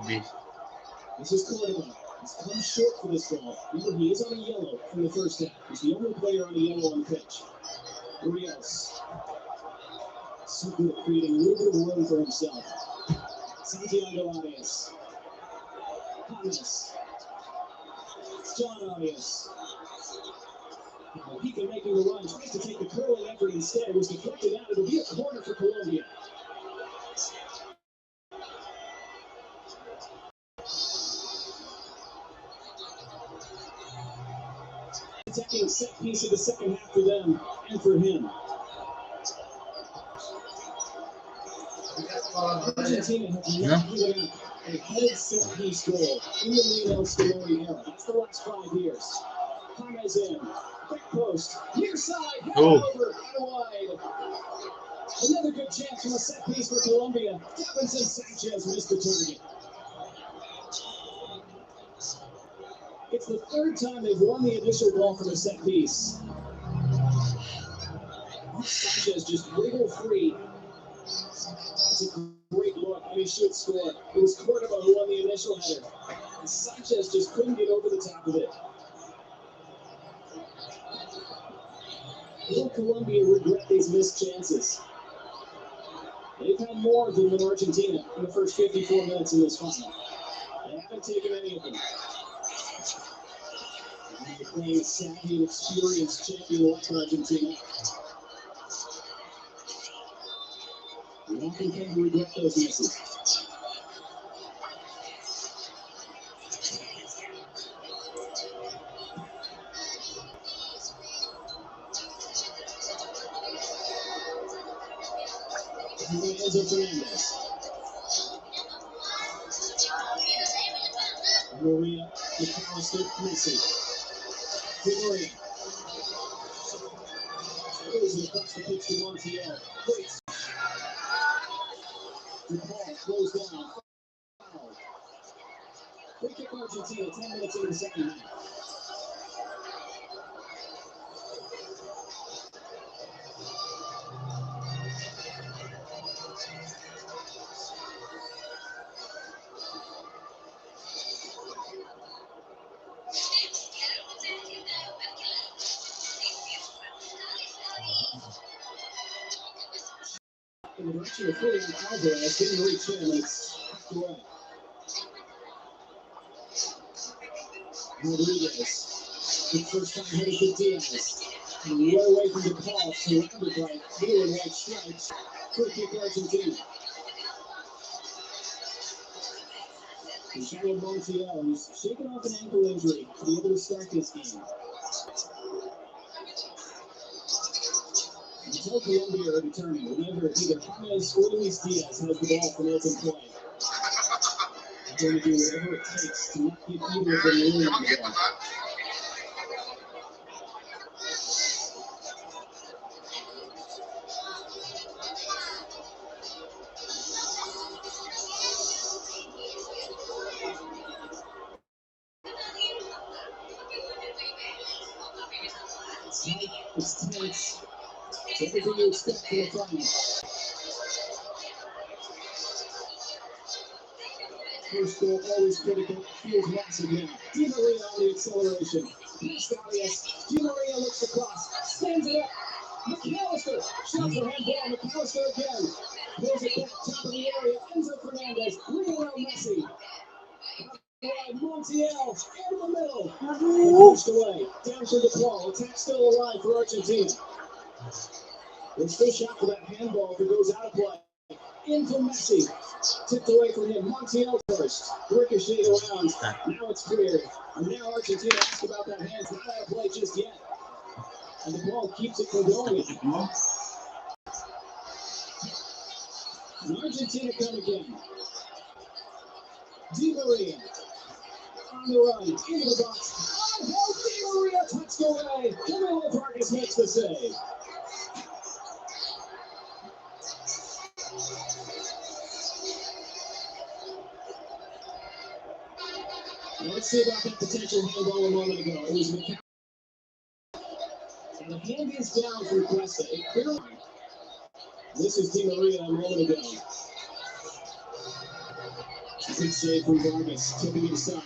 B. This is Cordova. He's come short for this ball. Remember, he is on a yellow from the first half. He's the only player on a yellow on the pitch. Rios. So good at creating a little bit of room for himself. Santiago Arias. James. John Arias. He can making the run. Tries to take the curling effort instead. It was deflected out. It'll be a corner for Colombia. Attacking set piece of the second half for them and for him. Argentina have not given up a headed set piece goal in the Lionel Scaloni era. That's the last 5 years. James in, back post, near side, over and wide. Another good chance from a set piece for Colombia. Davinson Sanchez missed the target. It's the third time they've won the initial ball from a set piece. Sanchez just wiggle free. It's a great look, and he should score. It was Cordova who won the initial header. And Sanchez just couldn't get over the top of it. Will Colombia regret these missed chances? They've had more than Argentina in the first 54 minutes in this final. They haven't taken any of them. They're playing a savvy and experienced champion like Argentina. We often tend to regret those misses. Enzo Fernandez. Maria, McAllister, Messi. Di Maria. Throws it across the pitch to Montiel. Great. The ball goes down. Foul. Free kick Argentina, 10 minutes into the second half. In the direction of Julian Alvarez, didn't reach him, and it's knocked away. Rodriguez, the first time headed to Diaz. And way away from the ball, surrounded by blue and white stripes. Free kick Argentina. Michelle Montiel, who's shaken off an ankle injury, to be able to start this game. Until Kolombia are determined, remember, either James or Luis Diaz has the ball from open play. They're going to do whatever it takes to not give either of them room on the ball. It's tense. It's everything you expect from a final. First goal, always critical, feels massive now. Di Maria on the acceleration. Past Arias. Di Maria looks across. Stands it up. McAllister. Shots for handball. McAllister again. Pulls it back, top of the area. Enzo Fernandez. Ring around Messi. Montiel in the middle. Pushed away. Down for the ball. Attack still alive for Argentina. There's still shot for that handball if it goes out of play. Into Messi. Tipped away from him. Montiel first. Ricocheted around. Now it's cleared. And now Argentina asks about that hand. It's not out of play just yet. And the ball keeps it from going. And Argentina come again. Di Maria. On the run. Into the box. Oh, Di Maria touched away. Camilo Vargas makes the save. Let's see about that potential handball a moment ago. It was McAllister. And the hand is down for Cuesta. A clear line. This is Di Maria a moment ago. Good save from Vargas, tipping it aside.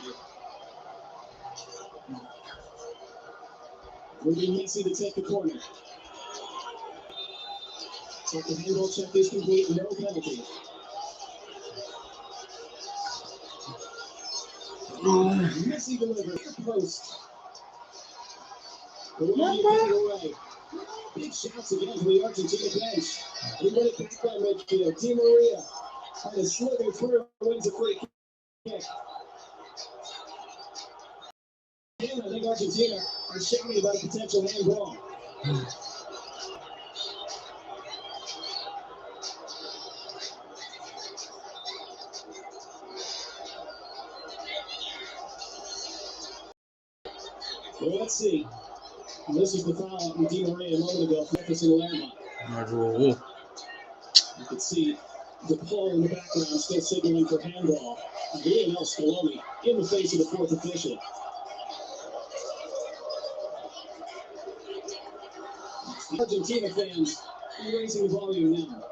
Moving Messi to take the corner. But the handball check is complete, no penalty. Messi delivered. Post. Away. Big shots again from the Argentina bench. We win it back by midfield. Di Maria kind of slithering through, wins a free kick. Again, I think Argentina are shouting about a potential handball. Well, let's see. And this is the foul on Di Maria a moment ago. Jefferson Lerma. Aduh. You can see the pole in the background still signaling for handball. Lionel Scaloni in the face of the fourth official. Argentina fans raising the volume now.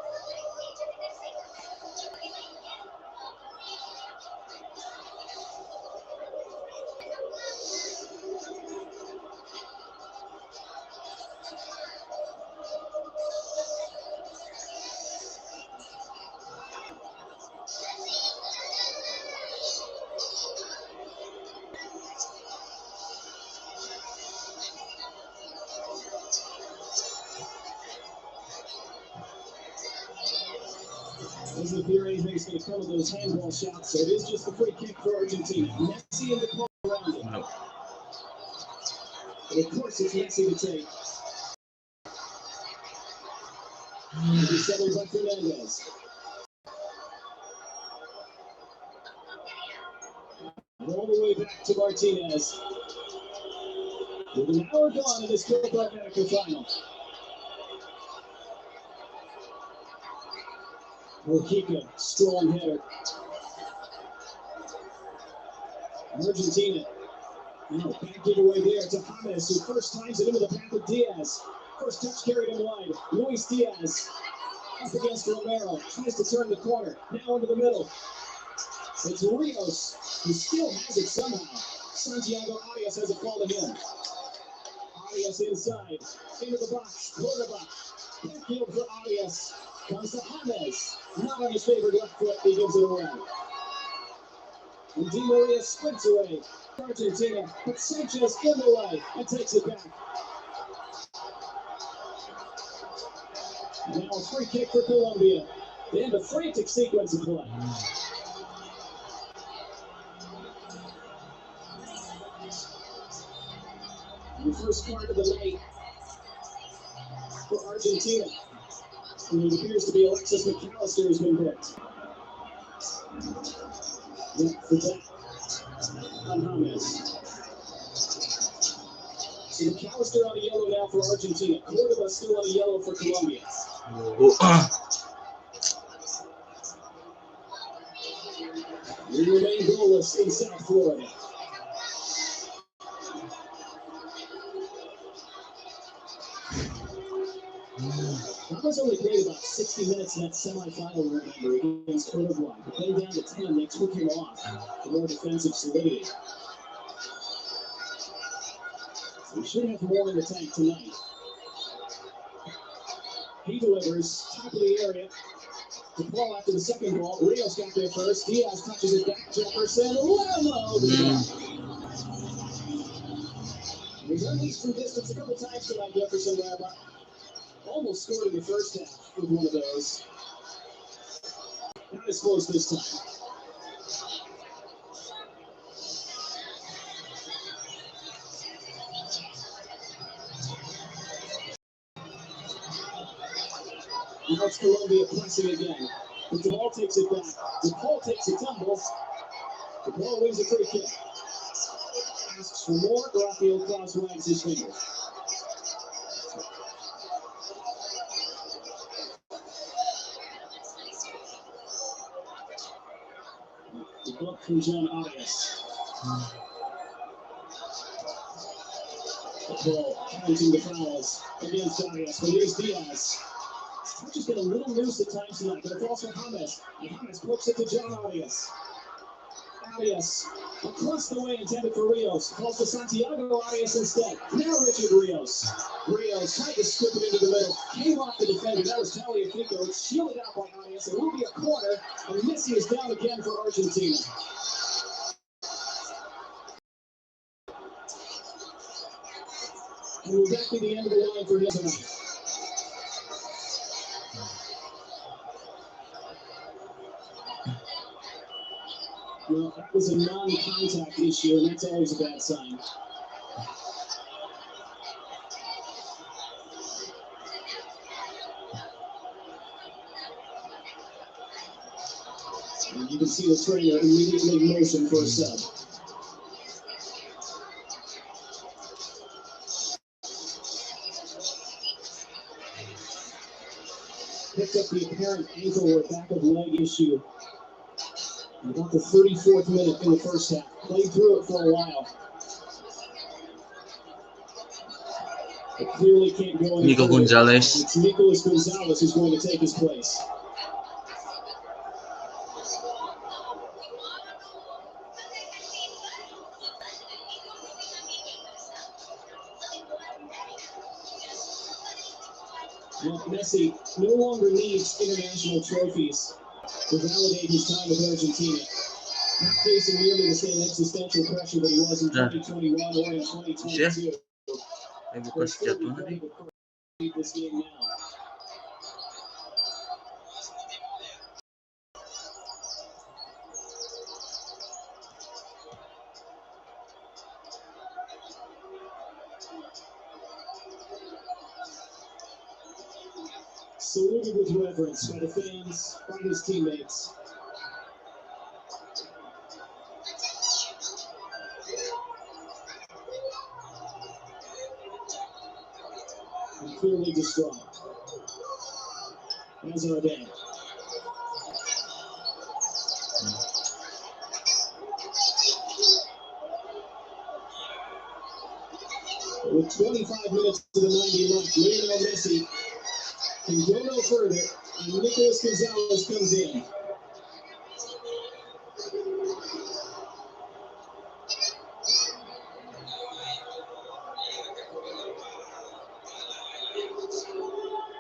Doesn't appear anything's going to come of those handball shots, so it is just a free kick for Argentina. Messi and the ball around it. No. And of course, it's Messi to take. And he's settled by Fernandez. All the way back to Martinez. With an hour gone in this Copa America final. Mojica, strong header. Argentina. Now back giveaway there to James, who first times it into the path of Diaz. First touch carried him wide. Luis Diaz up against Romero. Tries to turn the corner. Now into the middle. It's Rios, who still has it somehow. Santiago Arias has it fall to him. Arias inside. Into the box. Cordoba. Backfield for Arias. Comes to James. Not on his favorite left foot. He gives it away. And Di Maria sprints away. Argentina, but Sanchez in the way and takes it back. Now a free kick for Colombia. They have a frantic sequence of play. The first part of the night for Argentina. And it appears to be Alexis McAllister has been picked. Yeah, for that. On James. So McAllister on a yellow now for Argentina. Cordoba still on a yellow for Colombia. We remain goalless in South Florida. James only played about 60 minutes in that semifinal, remember, against Uruguay. But then down to 10, they took him off for more defensive solidity. So we should have more in the tank tonight. He delivers, top of the area. The ball after the second ball. Rios got there first. Diaz touches it back. Jefferson, Lemo. He's unleashed from distance a couple times tonight, Jefferson Lemo. Almost scored in the first half with one of those. Not as close this time. Now it's Colombia pressing again. But the ball takes it back. The ball takes a tumble. The ball wins a free kick. Asks for more. Rafael Klaus wags his finger. The block from John Arias. The ball counting the fouls against Arias. Luis Diaz. Touch has been a little loose at times tonight, but it's also James. And James pokes it to John Arias. Arias across the way intended for Rios. Calls to Santiago Arias instead. Now Richard Rios. Rios tried to scoop it into the middle. Came off the defender. That was Tagliafico. It's shielded out by Arias. It will be a corner. And Messi is down again for Argentina. And will that be the end of the line for him tonight? Well, that was a non-contact issue, and that's always a bad sign. And you can see the trainer immediately in motion for a sub. Picked up the apparent ankle or back of leg issue. About the 34th minute in the first half. Played through it for a while. But clearly can't go any Nico further. Gonzalez. It's Nicolas Gonzalez who's going to take his place. Well, Messi no longer needs international trophies to validate his time with Argentina. Not facing nearly the same existential pressure that he was in 2021 or in 2022. Ay, bukas jatuh na rin. This game now. Saluted with reverence by the fans, by his teammates. and clearly distraught. As are they. With 25 minutes to the 90 left, Lionel Messi can go no further, and Nicolas Gonzalez comes in.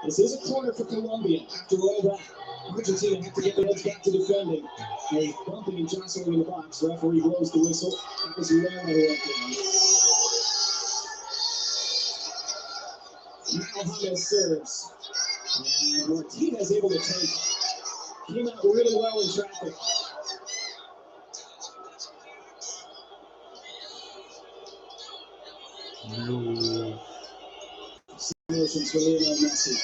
This is a corner for Colombia. After all that, Argentina have to get their heads back to defending. They're bumping and jostling in the box. Referee blows the whistle. That was well out of down. Now James serves. And Martinez able to take. Came out really well in traffic. Motions for Lionel Messi.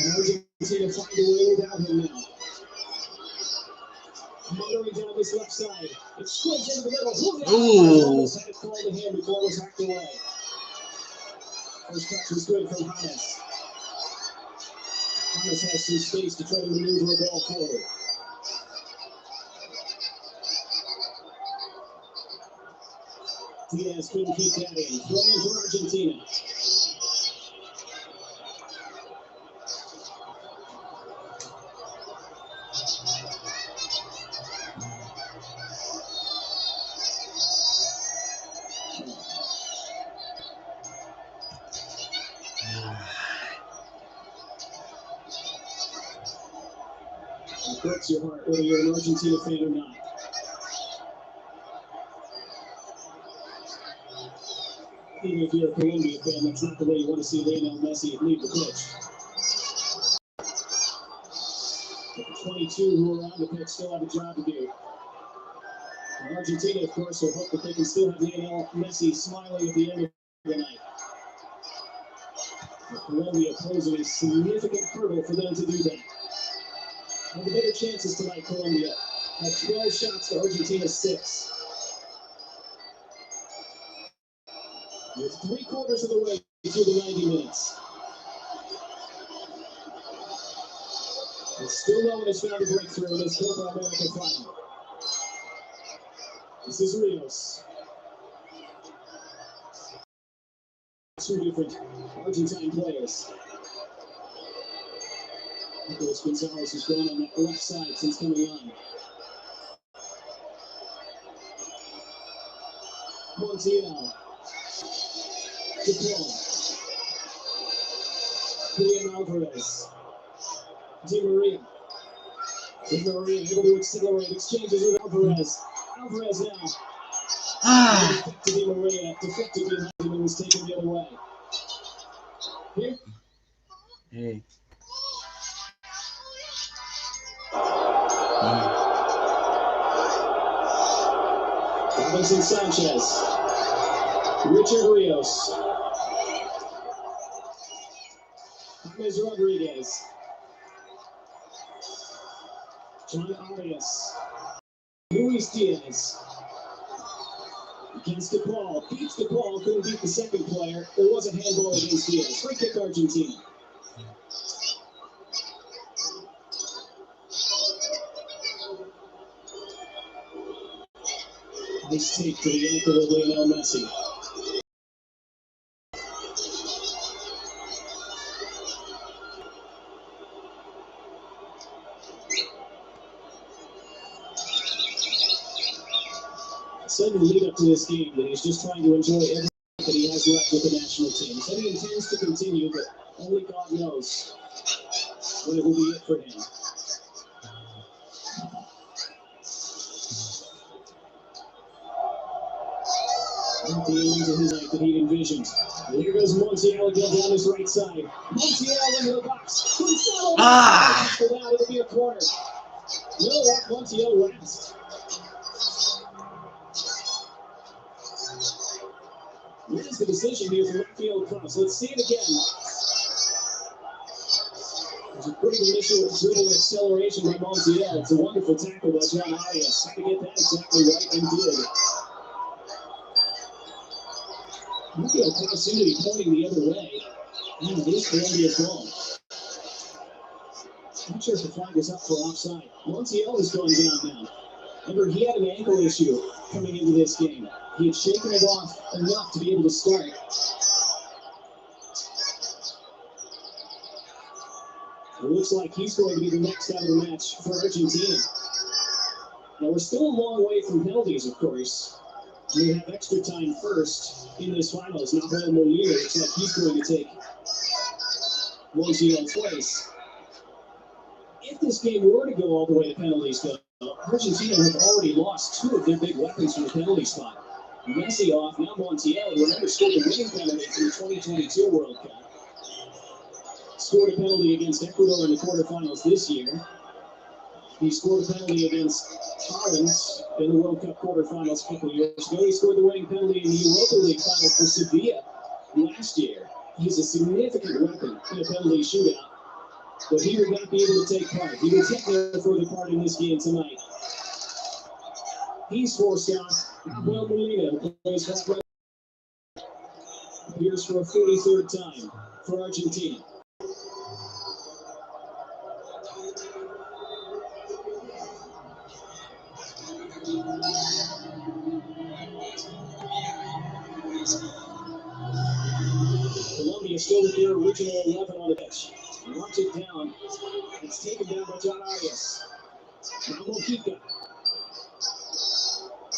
And Argentina find a way without him now. Motoring down this left side. It squibs into the middle. Almost had it called to him before it was hacked away. First touch was good from James. James has some space to try to maneuver a ball forward. Diaz couldn't keep that in. Throwing for Argentina. It breaks your heart whether you're an Argentina fan or not. Even if you're a Colombia fan, that's not the way you want to see Lionel Messi leave the pitch. But the 22 who are on the pitch still have a job to do. And Argentina, of course, will hope that they can still have Lionel Messi smiling at the end of the night. But Colombia posing a significant hurdle for them to do that. And the better chances tonight, Colombia had 12 shots to Argentina's 6. With 3/4 of the way through the 90 minutes. And still no one has found a breakthrough in this Copa America final. This is Rios. Two different Argentine players. Nicolas Gonzalez has gone on that left side since coming on. Montiel. DePaul. Julian Alvarez. Di Maria. Di Maria able to accelerate exchanges with Alvarez. Alvarez now. To Di Maria, deflected behind him and was taken the other way. Here. Hey. Robinson Sanchez. Richard Rios. James Rodriguez. John Arias. Luis Diaz. Against DePaul. Beats DePaul. Couldn't beat the second player. There was a handball against Diaz. Free kick Argentina. Nice take to the ankle of Lionel Messi. Said in the lead up to this game that he's just trying to enjoy everything that he has left with the national team. He said he intends to continue, but only God knows when it will be it for him. Not the ending to his night that he'd envisioned. And here goes Montiel again down his right side. Montiel into the box. Gonzalo for that, it'll be a corner. You know what? Montiel rest. Here's the decision here for Rafael Cross. Let's see it again. There's a great initial dribble acceleration by Montiel. It's a wonderful tackle by John Arias. Had to get that exactly right and did. Rafael Klaus seemed to be pointing the other way. And it is Colombia's ball. Not sure if the flag is up for offside. Montiel is going down now. Remember, he had an ankle issue coming into this game. He had shaken it off enough to be able to start. It looks like he's going to be the next out of the match for Argentina. Now, we're still a long way from penalties, of course. We have extra time first in this finals. Now, Molina looks like he's going to take Montiel's place. If this game were to go all the way to penalties, though, Argentina have already lost two of their big weapons from the penalty spot. Messi off, now Montiel, who remember scored the winning penalty in the 2022 World Cup. Scored a penalty against Ecuador in the quarterfinals this year. He scored a penalty against Holland in the World Cup quarterfinals a couple of years ago. He scored the winning penalty in the Europa League final for Sevilla last year. He's a significant weapon in a penalty shootout, but he would not be able to take part. He would take no further part in this game tonight. He's forced off. Rafael Molina plays halfway. Appears for a 43rd time for Argentina. Colombia still with their original 11 on the pitch. Watch it down. It's taken down by John Arias. Now Mojica.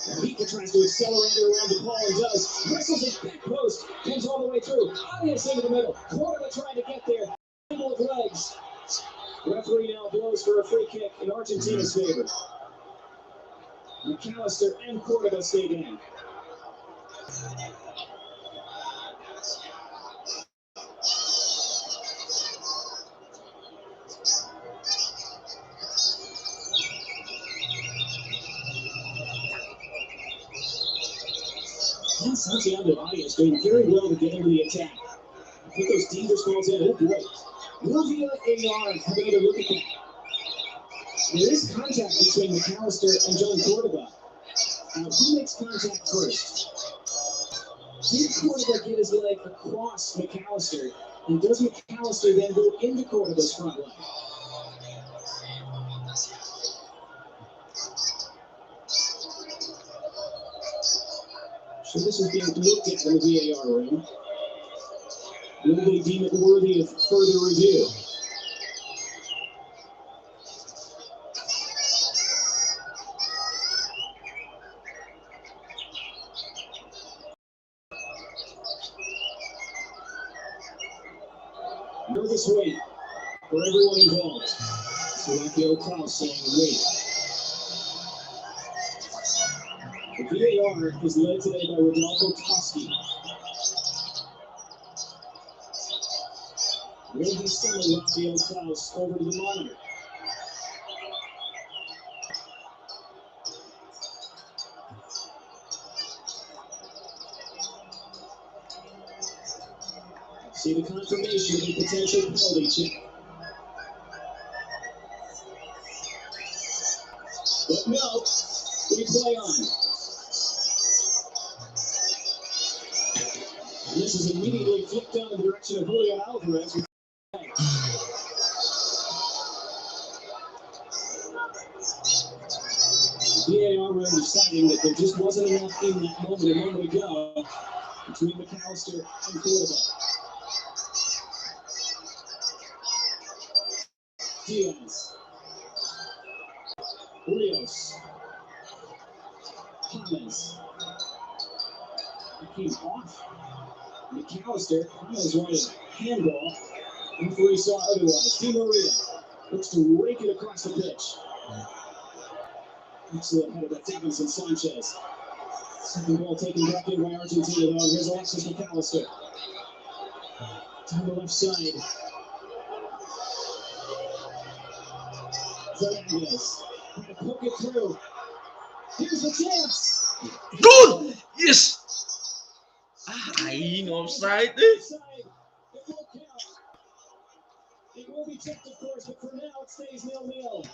Mojica tries to accelerate it around the ball and does. Wrestles it back post. Comes all the way through. Arias into the middle. Córdoba trying to get there. With legs. Referee now blows for a free kick in Argentina's favor. McAllister and Córdoba stay down. Santiago Arias doing very well to get into the attack. Put those dangerous balls in. Oh boy. Will the AR have another look at that? There is contact between McAllister and John Córdoba. Now, who makes contact first? Did Córdoba get his leg across McAllister? And does McAllister then go into Córdoba's front leg? So this is being looked at in the VAR room. Will they deem it worthy of further review? Nervous wait for everyone involved. So Rafael Klaus saying wait. The VAR is led today by Rodolfo Toski. Will he summon Rafael Klaus over to the monitor? See the confirmation of a potential penalty check. But no, we play on. And this is immediately flipped down in the direction of Julian Alvarez. VAR room deciding that there just wasn't enough in that moment a moment ago between McAllister and Córdoba. Diaz. Rios. James. He came off. McAllister. James wanted a handball. Referee saw otherwise. Di Maria looks to rake it across the pitch. Excellent header by Davinson Sanchez. Second ball taken back in by Argentina, though. Here's Alexis McAllister. Down the left side. Fernandez. Trying to poke it through. Here's the chance. Good! Yes! Ay, no offside eh. It will count. It will be checked, of course, but for now it stays 0-0.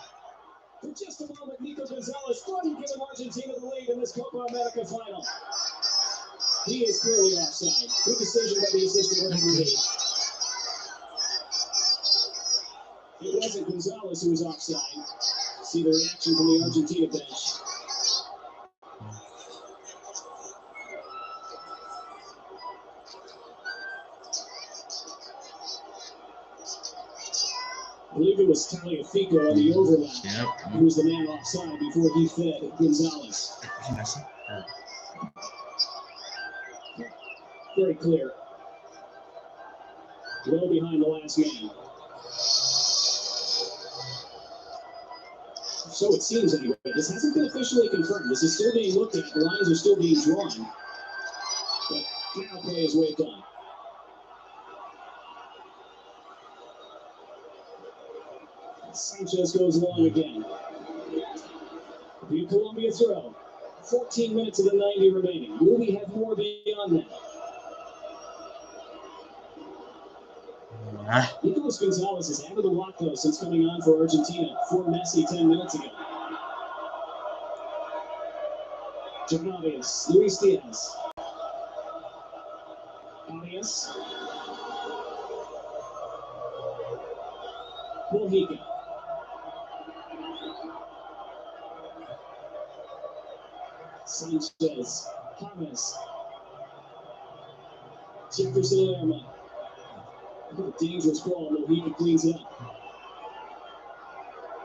For just a moment, Nico Gonzalez thought he'd given Argentina the lead in this Copa America final. He is clearly offside. Good decision by the assistant referee. It wasn't Gonzalez who was offside. See the reaction from the Argentina bench. I believe it was Taliafico on the overlap. Yep. Who was the man offside before he fed Gonzalez. Very clear. Well behind the last man. So it seems anyway. This hasn't been officially confirmed. This is still being looked at. The lines are still being drawn. But now play is waved on. Sanchez goes long again. The Colombia throw. 14 minutes of the 90 remaining. Will we have more beyond that? Nicolas Gonzalez has added a lot, though, since coming on for Argentina for Messi 10 minutes ago. Javius, Luis Diaz. Arias. Mojica. Sanchez. James. Jefferson Lerma. What a dangerous ball. Mojica cleans it up.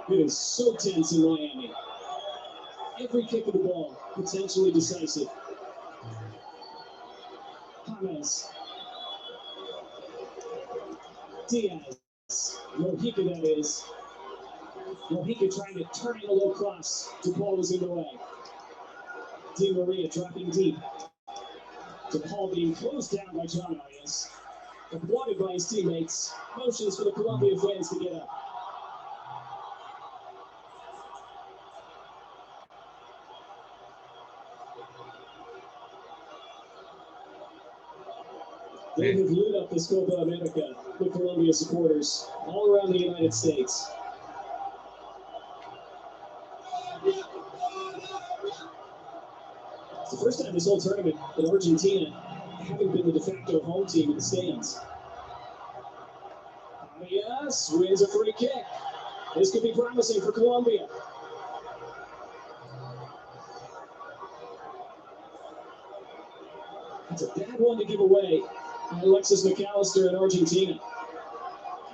It is so tense in Miami. Every kick of the ball, potentially decisive. James. Diaz. Mojica, that is. Mojica trying to turn in a low cross. DePaul was in the way. Di Maria dropping deep. DePaul being closed down by John Arias. Applauded by his teammates. Motions for the Colombia fans to get up. They have lit up this Copa America with Colombia supporters all around the United States. It's the first time this whole tournament that Argentina haven't been the de facto home team in the stands. Arias wins a free kick. This could be promising for Colombia. It's a bad one to give away by Alexis McAllister in Argentina.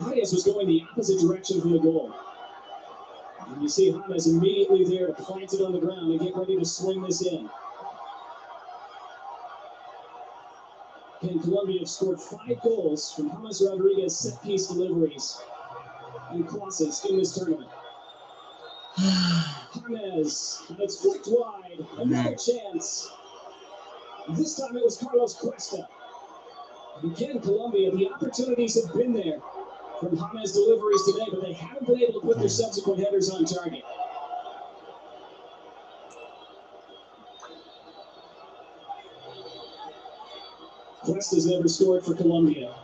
Arias was going the opposite direction from the goal. And you see James immediately there to plant it on the ground and get ready to swing this in. And Colombia have scored 5 goals from James Rodriguez set-piece deliveries and crosses in this tournament. James, it's flicked wide, another chance. This time it was Carlos Cuesta. Again, Colombia, the opportunities have been there from James deliveries today, but they haven't been able to put their subsequent headers on target. Cuesta's never scored for Colombia.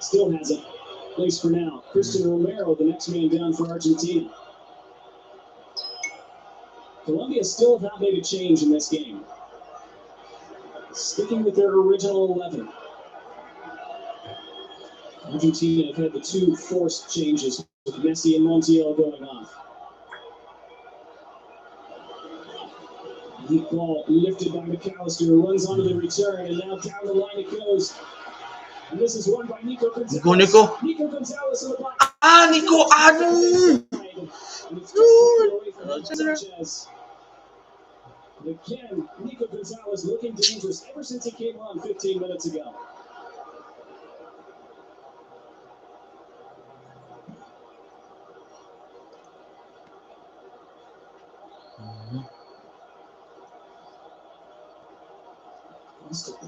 Still hasn't, at least for now. Christian Romero, the next man down for Argentina. Colombia still have not made a change in this game. Sticking with their original 11. Argentina have had the 2 forced changes with Messi and Montiel going off. Deep ball lifted by McAllister, runs onto the return, and now down the line it goes. And this is won by Nico Gonzalez. Nico Gonzalez in the box. Nico, aduh. And it's just away from Sanchez. Again, Nico Gonzalez looking dangerous ever since he came on 15 minutes ago.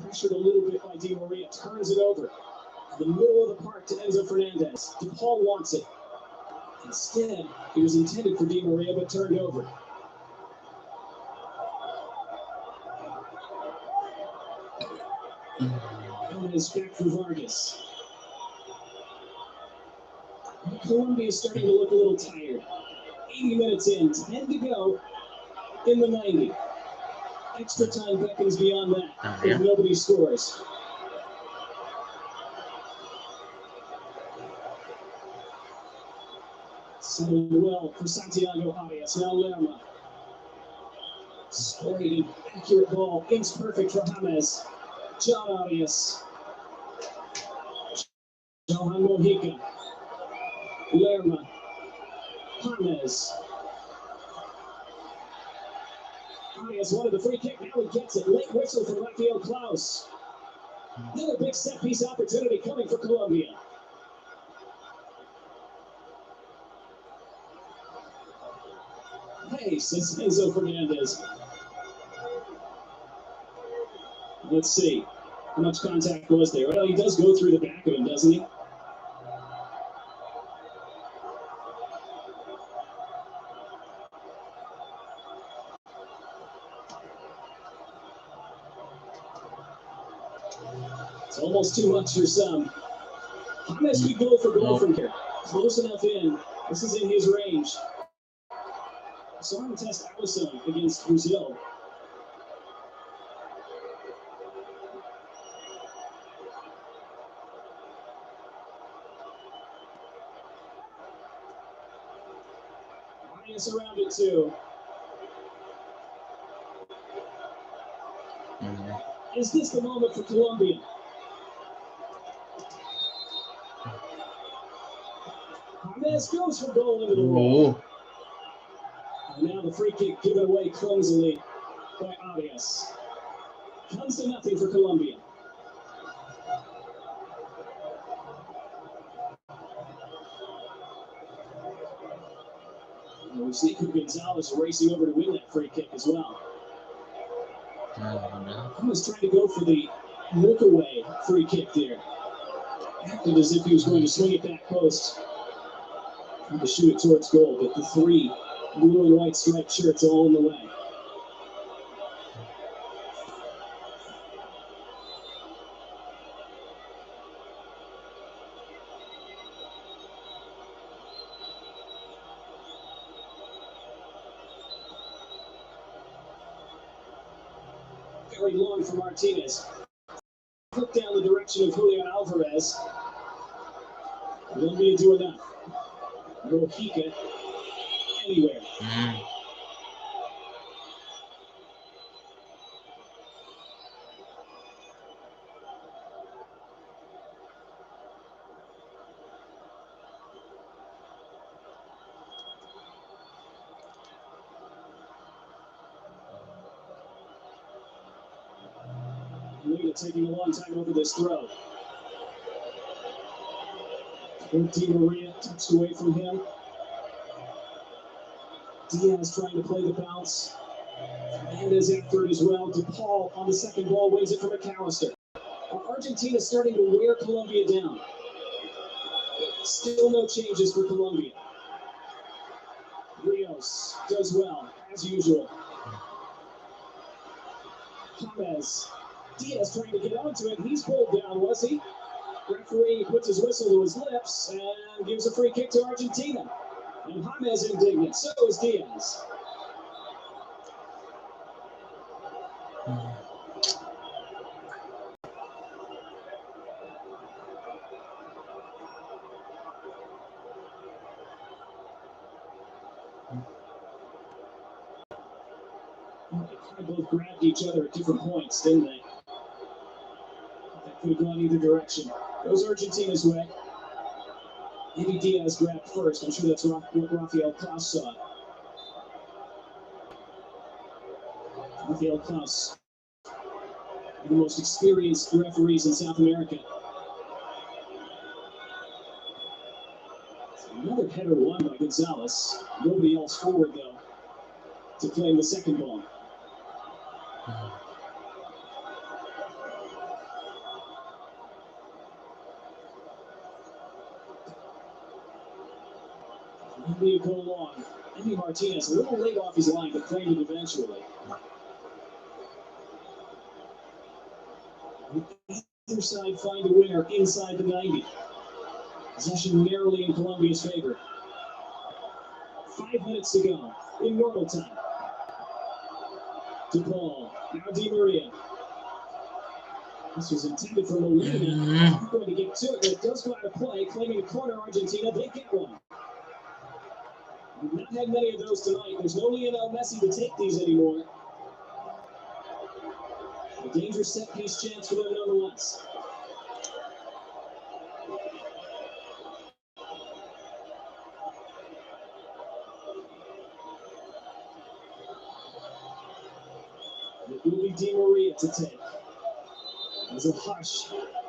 Pressured a little bit by Di Maria, turns it over. The middle of the park to Enzo Fernandez. DePaul wants it. Instead, it was intended for Di Maria, but turned over. And it's back for Vargas. Colombia is starting to look a little tired. 80 minutes in, 10 to go in the 90. Extra time beckons beyond that. Ya. If nobody scores. Settled well for Santiago Arias. Now Lerma. Straight and accurate ball. Inch perfect for James. John Arias. Johan Mojica. Lerma. James. Arias wanted the free kick. Now he gets it. Late whistle from Rafael Klaus. Another big set piece opportunity coming for Colombia. Hey, says Enzo Fernandez. Let's see. How much contact was there? Well, he does go through the back of him, doesn't he? It's almost too much for some. James could go for goal from here. Close enough in. This is in his range. I saw him test Alisson against Brazil. Arias around it too. Is this the moment for Colombia? James goes for goal into the wall. And now the free kick given away clumsily by Arias. Comes to nothing for Colombia. And we see Gonzalez racing over to win that free kick as well. He was trying to go for the look away free kick there. Acted as if he was going to swing it back post. Trying to shoot it towards goal, but the three blue and white striped shirts all in the way. Very long for Martinez. Flick down the direction of Julian Alvarez. Colombia do enough. Mojica anywhere. Luna taking a long time over this throw. Di Maria touched away from him. Diaz trying to play the bounce. Fernandez after it as well. DePaul on the second ball wins it for McAllister. Argentina starting to wear Colombia down. Still no changes for Colombia. Rios does well, as usual. James. Diaz trying to get onto it. He's pulled down, was he? Referee puts his whistle to his lips and gives a free kick to Argentina. And James indignant. So is Diaz. They both grabbed each other at different points, didn't they? That could have gone either direction. Goes Argentina's way. Maybe Diaz grabbed first. I'm sure that's what Rafael Klaus saw. Rafael Klaus, the most experienced referees in South America. Another header won by Gonzalez. Nobody else forward, though, to claim the second ball. Colombia go along. Andy Martinez a little late off his line, but claimed it eventually. Either side find a winner inside the 90. Possession narrowly in Colombia's favor. 5 minutes to go in normal time. DePaul. Now Di Maria. This was intended for Molina. He's going to get to it. It does go out of play, claiming a corner. Argentina. They get one. We've not had many of those tonight. There's no Lionel Messi to take these anymore. A dangerous set-piece chance for them nonetheless. It will be Di Maria to take. As a hush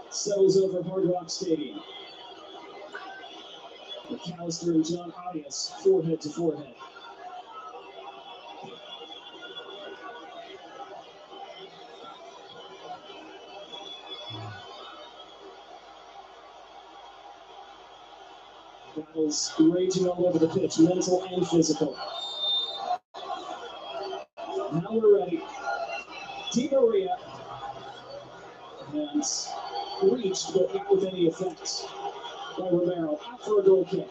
settles over Hard Rock Stadium. McAllister and John Arias, forehead to forehead. Battles raging all over the pitch, mental and physical. Now we're ready. Di Maria has reached, but not with any effect. By Romero, out for a goal kick.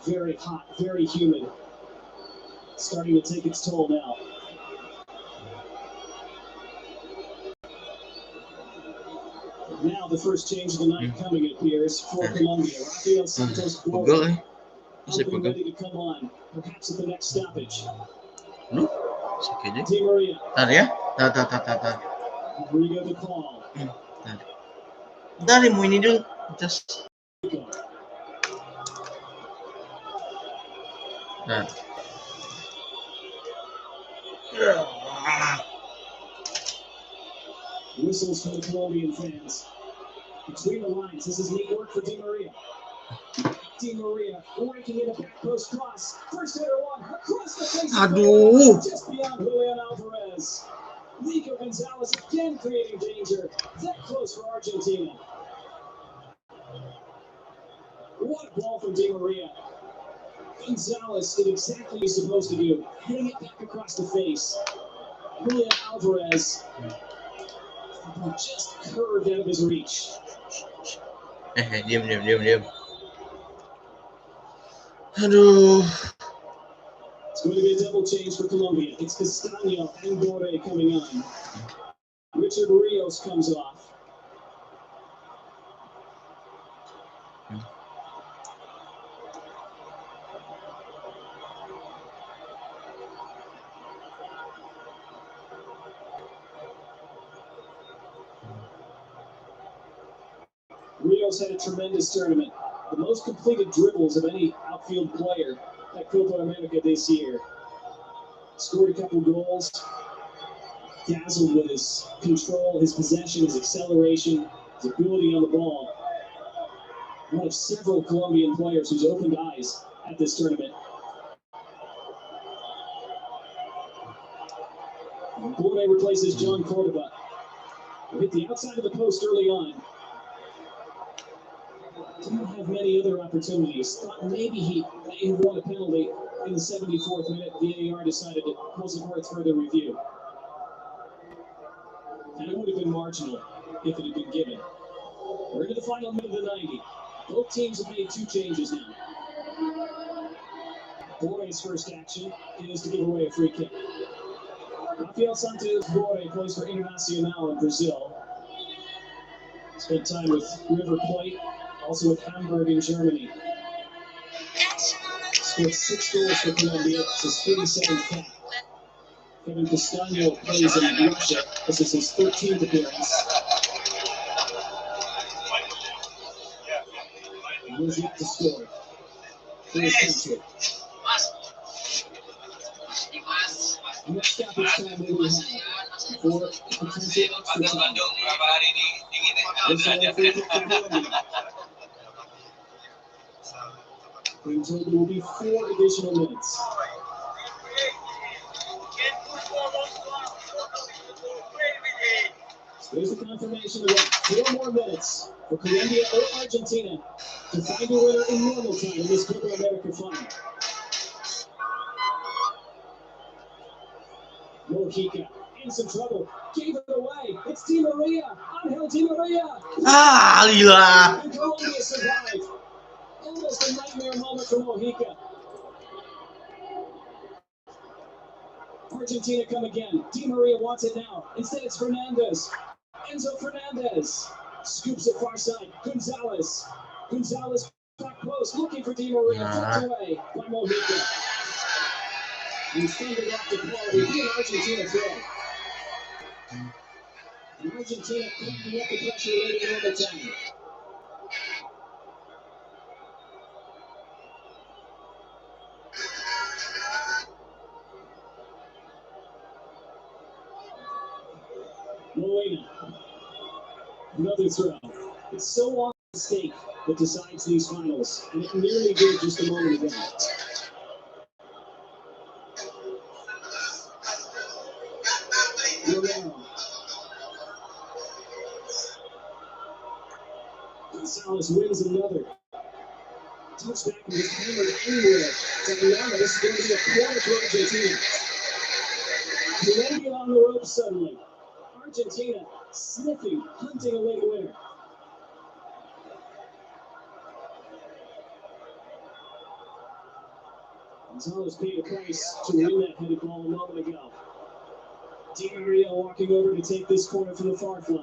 Very hot, very humid. Starting to take its toll now. Now the first change of the night coming, it appears, for Kolombia. Rafael Santos Borja, ready to come on, perhaps at the next stoppage. No? Sige deh. Di Maria. Tar ya? Tar. Rodrigo de Paul. Dari mo ini dulu. Just. Nah. Whistles from the Colombian fans. Between the lines, this is neat work for Di Maria. Di Maria raking in a back post cross. First header one across the face of Aduh. just beyond Julian Alvarez. Nico Gonzalez again creating danger. That close for Argentina. What a ball from Di Maria. Gonzalez did exactly what he's supposed to do, hitting it back across the face. Julian Alvarez just curved out of his reach. Diam. Aduh. It's going to be a double change for Colombia. It's Castaño and Borre coming on. Richard Rios comes off. Rios had a tremendous tournament. The most completed dribbles of any outfield player at Copa America this year. Scored a couple goals. Dazzled with his control, his possession, his acceleration, his ability on the ball. One of several Colombian players who's opened eyes at this tournament. Borre replaces John Cordoba. Hit the outside of the post early on. Didn't have many other opportunities. Thought maybe he won a penalty in the 74th minute. VAR decided it wasn't worth further review. And it would have been marginal if it had been given. We're into the final minute of the 90. Both teams have made two changes now. Borre's first action is to give away a free kick. Rafael Santos Borre plays for Internacional in Brazil. Spent time with River Plate, also with Hamburg in Germany. Scored 6 goals for Colombia. It's his 37th cap. Kevin Castaño plays in Russia. This is his 13th appearance. He was yet to score for his country. Next stoppage time we will have for potential extra time. This is free kick for Colombia. In total, there will be 4 additional minutes. There's the confirmation of that. 4 more minutes for Colombia or Argentina to find a winner in normal time in this Copa America final. Mojica in some trouble. Gave it away. It's Di Maria. Angel Di Maria. Gila. And Colombia survived. Almost a nightmare moment for Mojica. Argentina come again. Di Maria wants it now. Instead, it's Fernandez. Enzo Fernandez scoops it far side. Gonzalez. Gonzalez back post looking for Di Maria. Flipped away by Mojica. And fended off the ball. We get Argentina throw. And Argentina picking up the pressure late in overtime. Molina. Another throw. It's so on the stake that decides these finals, and it nearly did just a moment ago. Romero. Gonzalez wins another. Touchback and just hammered anywhere. Zamorano, this is going to be a corner for Argentina. Colombia on the ropes suddenly. Argentina sniffing, hunting a late winner. Gonzalez paid a price to win that headed ball a moment ago. Di Maria walking over to take this corner from the far flag.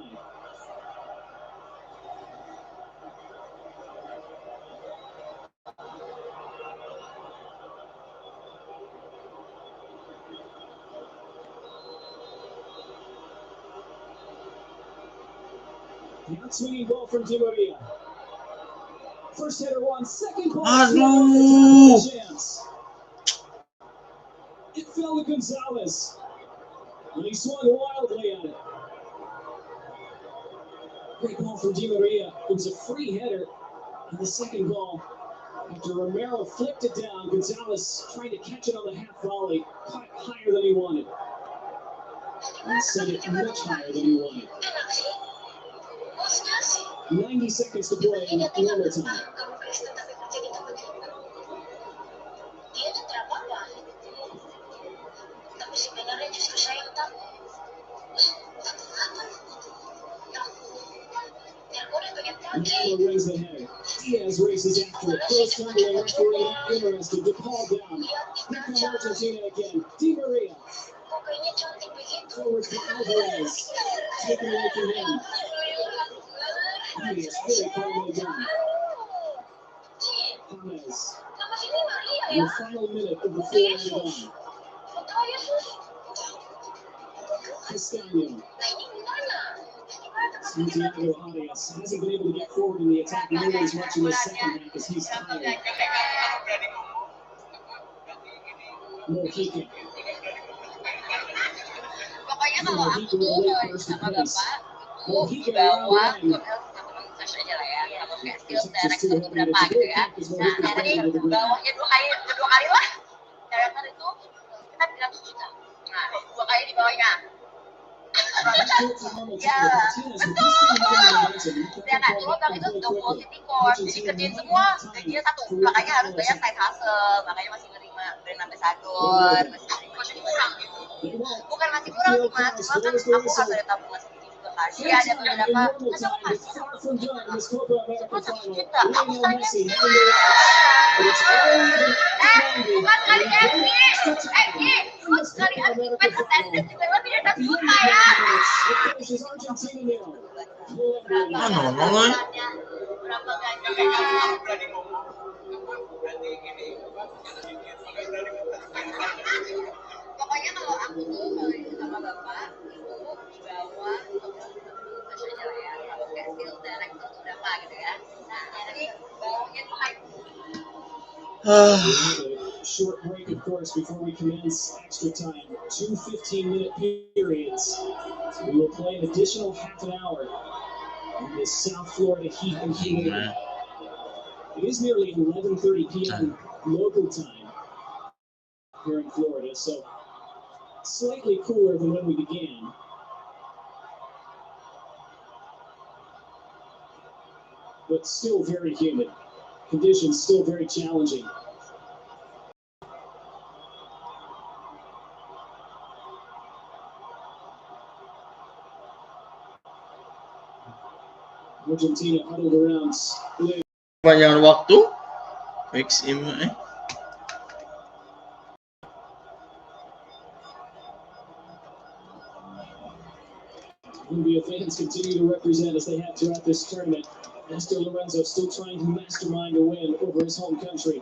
The outswinging ball from Di Maria. First hitter won, second ball. Aduh. Chance. It fell to Gonzalez. And he swung wildly at it. Great ball from Di Maria. It was a free header. And the second ball, after Romero flipped it down, Gonzalez trying to catch it on the half volley, caught higher than he wanted. And sent it much higher than he wanted. 90 seconds to play in normal time. Romero rings the header. Diaz races after it. Goes tumbling, referee not interested. DePaul down. Here comes Argentina again. Di Maria. Forward to Alvarez. Taken away from him. He is very firmly down. James. In the final minute of the 4-minute on. Castaño. Santiago Arias hasn't been able to get forward in the attack nearly as much in the second half as he's tired. Mojica. Mojica with a late burst of pace. Mojica around the line. Texas too happy that it's a good kick as Mojica's down to the ground. Kedua kali lah. Dalam itu kita bilang juta. Nah, 2 kali di bawahnya. Ya, betul. Dan nah, cuma bang itu udah positif course, jadi kerjain semua, gajinya 1, makanya harus bayar side hustle, makanya masih nerima brand ambassador, masih kurang gitu. Bukan masih kurang sih mas, cuma kan aku harus ada tabungan sendiri juga kan. Jadi ada beberapa, masa aku masih 1 juta, aku tanya bukan kali lu sekali aktifkan attendance juga lo tidak dapat juta ya. Berapa gaji? Pokoknya kalau aku tuh kalau ini sama bapak itu di bawah aja lah ya, kalau kasih director sudah apa gitu ya. Nah jadi bawahnya tuh Short break, of course, before we commence extra time. 2 15-minute periods. So we will play an additional half an hour in this South Florida heat and humidity. It is nearly 11:30 p.m. local time here in Florida, so slightly cooler than when we began. but still very humid. Conditions still very challenging. Argentina huddled around. Panjang waktu FahrieM Colombia fans continue to represent as they have throughout this tournament. Master Lorenzo still trying to mastermind a win over his home country.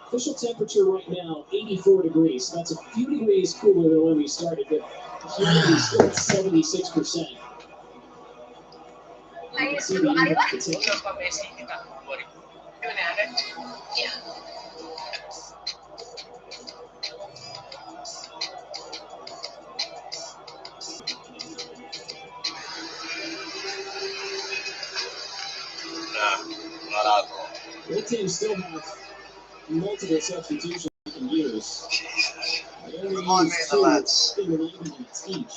Official temperature right now, 84 degrees. That's a few degrees cooler than when we started, but humidity is still at 76%. You can see the impact it's taking. Both teams still have multiple substitutions they can use. They only use 2 in the 90 minutes each.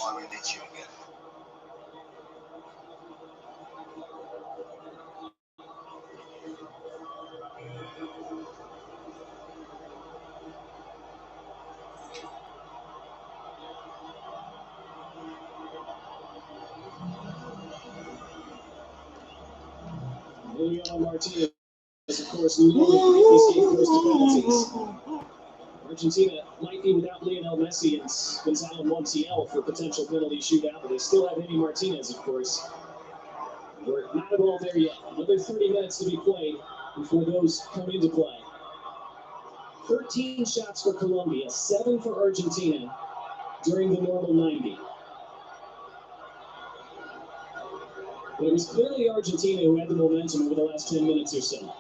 Emiliano Martinez, of course, normally if this game goes to penalties. Argentina might be without Lionel Messi and Gonzalo Montiel for potential penalty shootout, but they still have Emi Martinez, of course. We're not at all there yet. Another 30 minutes to be played before those come into play. 13 shots for Colombia, 7 for Argentina during the normal 90. But it was clearly Argentina who had the momentum over the last 10 minutes or so.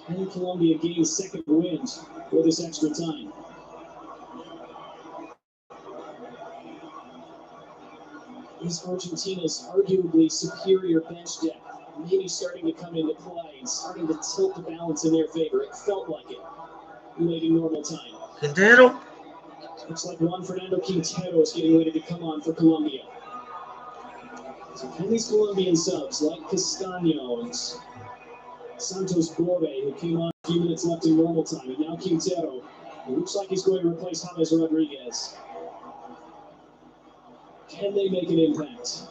And Colombia gained second wind for this extra time. Is Argentina's arguably superior bench depth maybe starting to come into play and starting to tilt the balance in their favor? It felt like it late in normal time. Quintero. Looks like Juan Fernando Quintero is getting ready to come on for Colombia. So can these Colombian subs like Castaño and Santos Borbe, who came on a few minutes left in normal time, and now Quintero, it looks like he's going to replace James Rodriguez. Can they make an impact?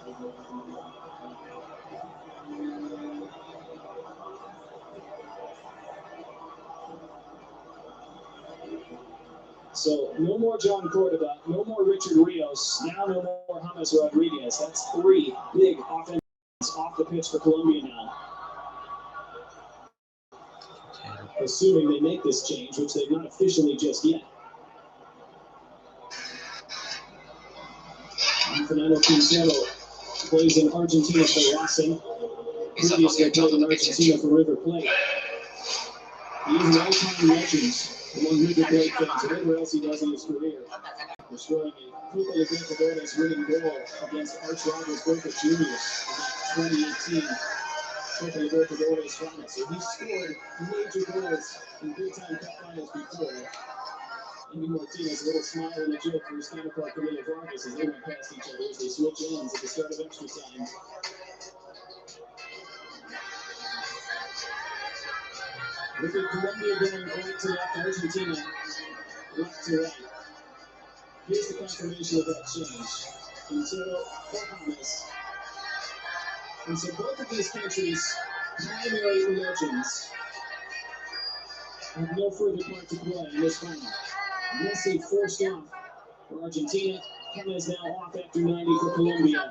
So no more John Cordova, no more Richard Rios, now no more James Rodriguez. That's 3 big offenses off the pitch for Colombia now. Assuming they make this change, which they've not officially just yet. Fernando Quintero plays in Argentina for Racing. Previously played in Argentina for River Plate. He is an all-time legend among River Plate fans, whatever else he does in his career. They're scoring a Copa Libertadores winning goal against arch rivals Boca Juniors in that 2018 Copa Libertadores final. So he scored major goals in big-time cup finals before. Emi Martinez, a little smile and a joke for his counterpart Camilo Vargas as they went past each other as they switch ends at the start of extra time. Look at Colombia going right to left, Argentina left to right. Here's the confirmation of that change. Quintero for James. And so both of these countries' primary legends have no further part to play in this final. Messi forced off for Argentina. James now off after 90 for Colombia.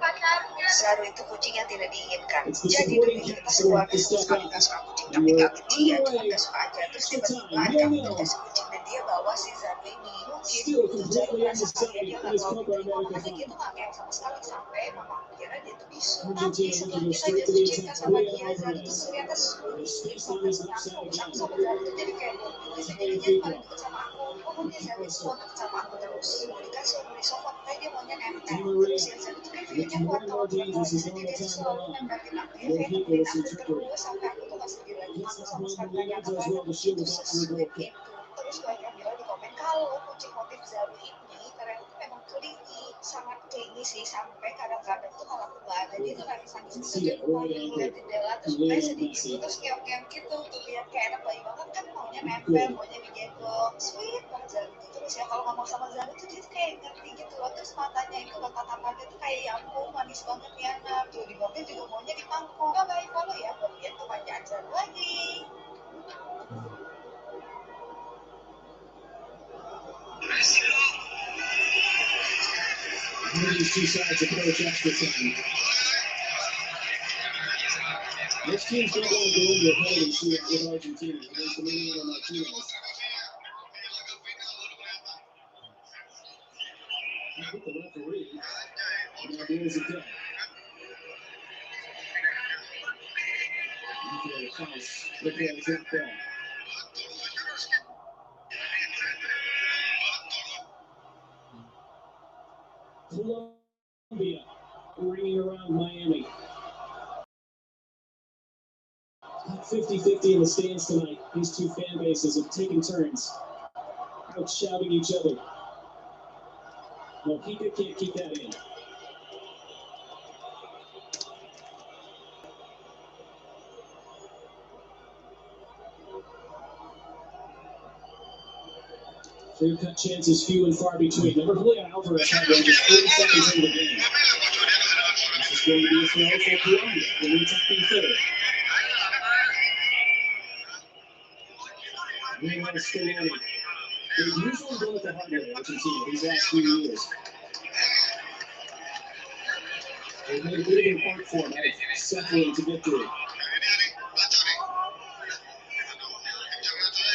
Selalu itu kucing yang tidak diinginkan. It's the Jadi supporting dulu cast keluar to step suka up. minta suka kucing, And tapi we're kami dia cuma underway. minta suka aja. Terus Extra tiba-tiba time, ada 0-0. minta si kucing dan dia bawa si Zarlini. Mungkin Still Zarlini completely merasa kaget, undecided dia in nggak this tahu Copa terima, America makanya dia final. tuh nggak kayak sama sekali sampai mama kira dia tuh bisu. Tapi Argentina setelah looking to go kita straight to jatuh the cinta attack. sama Julian dia, Zari tuh Alvarez. ternyata There's space on sampai his left side nyambung again. sama Zari tuh jadi kayak dia It's jadi Jaime dia paling Pico. dekat sama aku. Pokoknya Zari tuh mau deket sama aku terus. Mau dikasih, mau disokot, kayak dia maunya nempel. Di Maria, Terus yang Zari tuh kayak looking kayaknya more kuat and kalau more dia dangerous as jadi normal dia tuh time selalu went on. nembakin aku. Dia No kayak Pico nemenin was aku trajectory. terus sampai aku tuh gak sedih lagi. Gets Aku off sama one, sekali Molina gak nyangka does ternyata well to kucing shield itu it out for a se-sweet goal kick. itu. Terus banyak yang bilang di komen kalau kucing motif Zaru ini karena itu memang sangat tinggi sih, sampai kadang-kadang tuh kalau aku nggak ada dia tuh nangis-nangis gitu di rumah, ngeliat jendela terus kayak sedih gitu, terus keok-keok gitu tuh, lihat kayak anak bayi banget kan, maunya nempel, maunya digendong, sweet banget Zara itu. Terus ya kalau ngomong sama Zara tuh dia tuh kayak ngerti gitu loh, terus matanya itu loh, tatapannya tuh kayak ya ampun manis banget nih anak tuh, di mobil juga maunya dipangku. Nggak baik kalau ya buat dia tuh manjaan Zara lagi. These two sides approach extra time. This team's going to go into a penalty shootout with Argentina against Emiliano Martinez. With the referee, now there's a dead. Klaus, the ball drop ball. Kolombia ringing around Miami. 50-50 in the stands tonight. These two fan bases have taken turns out shouting each other. Mojica can't keep that in. Clear-cut chances few and far between. Number Julian Alvarez had one just 40 seconds into the game. This is going to be a throw for Colombia, the new attacking third. Meanwhile, Scaloni. They've usually gone at the hard way, Argentina, these last few years. They've made a bit of an art form out of suffering to get through.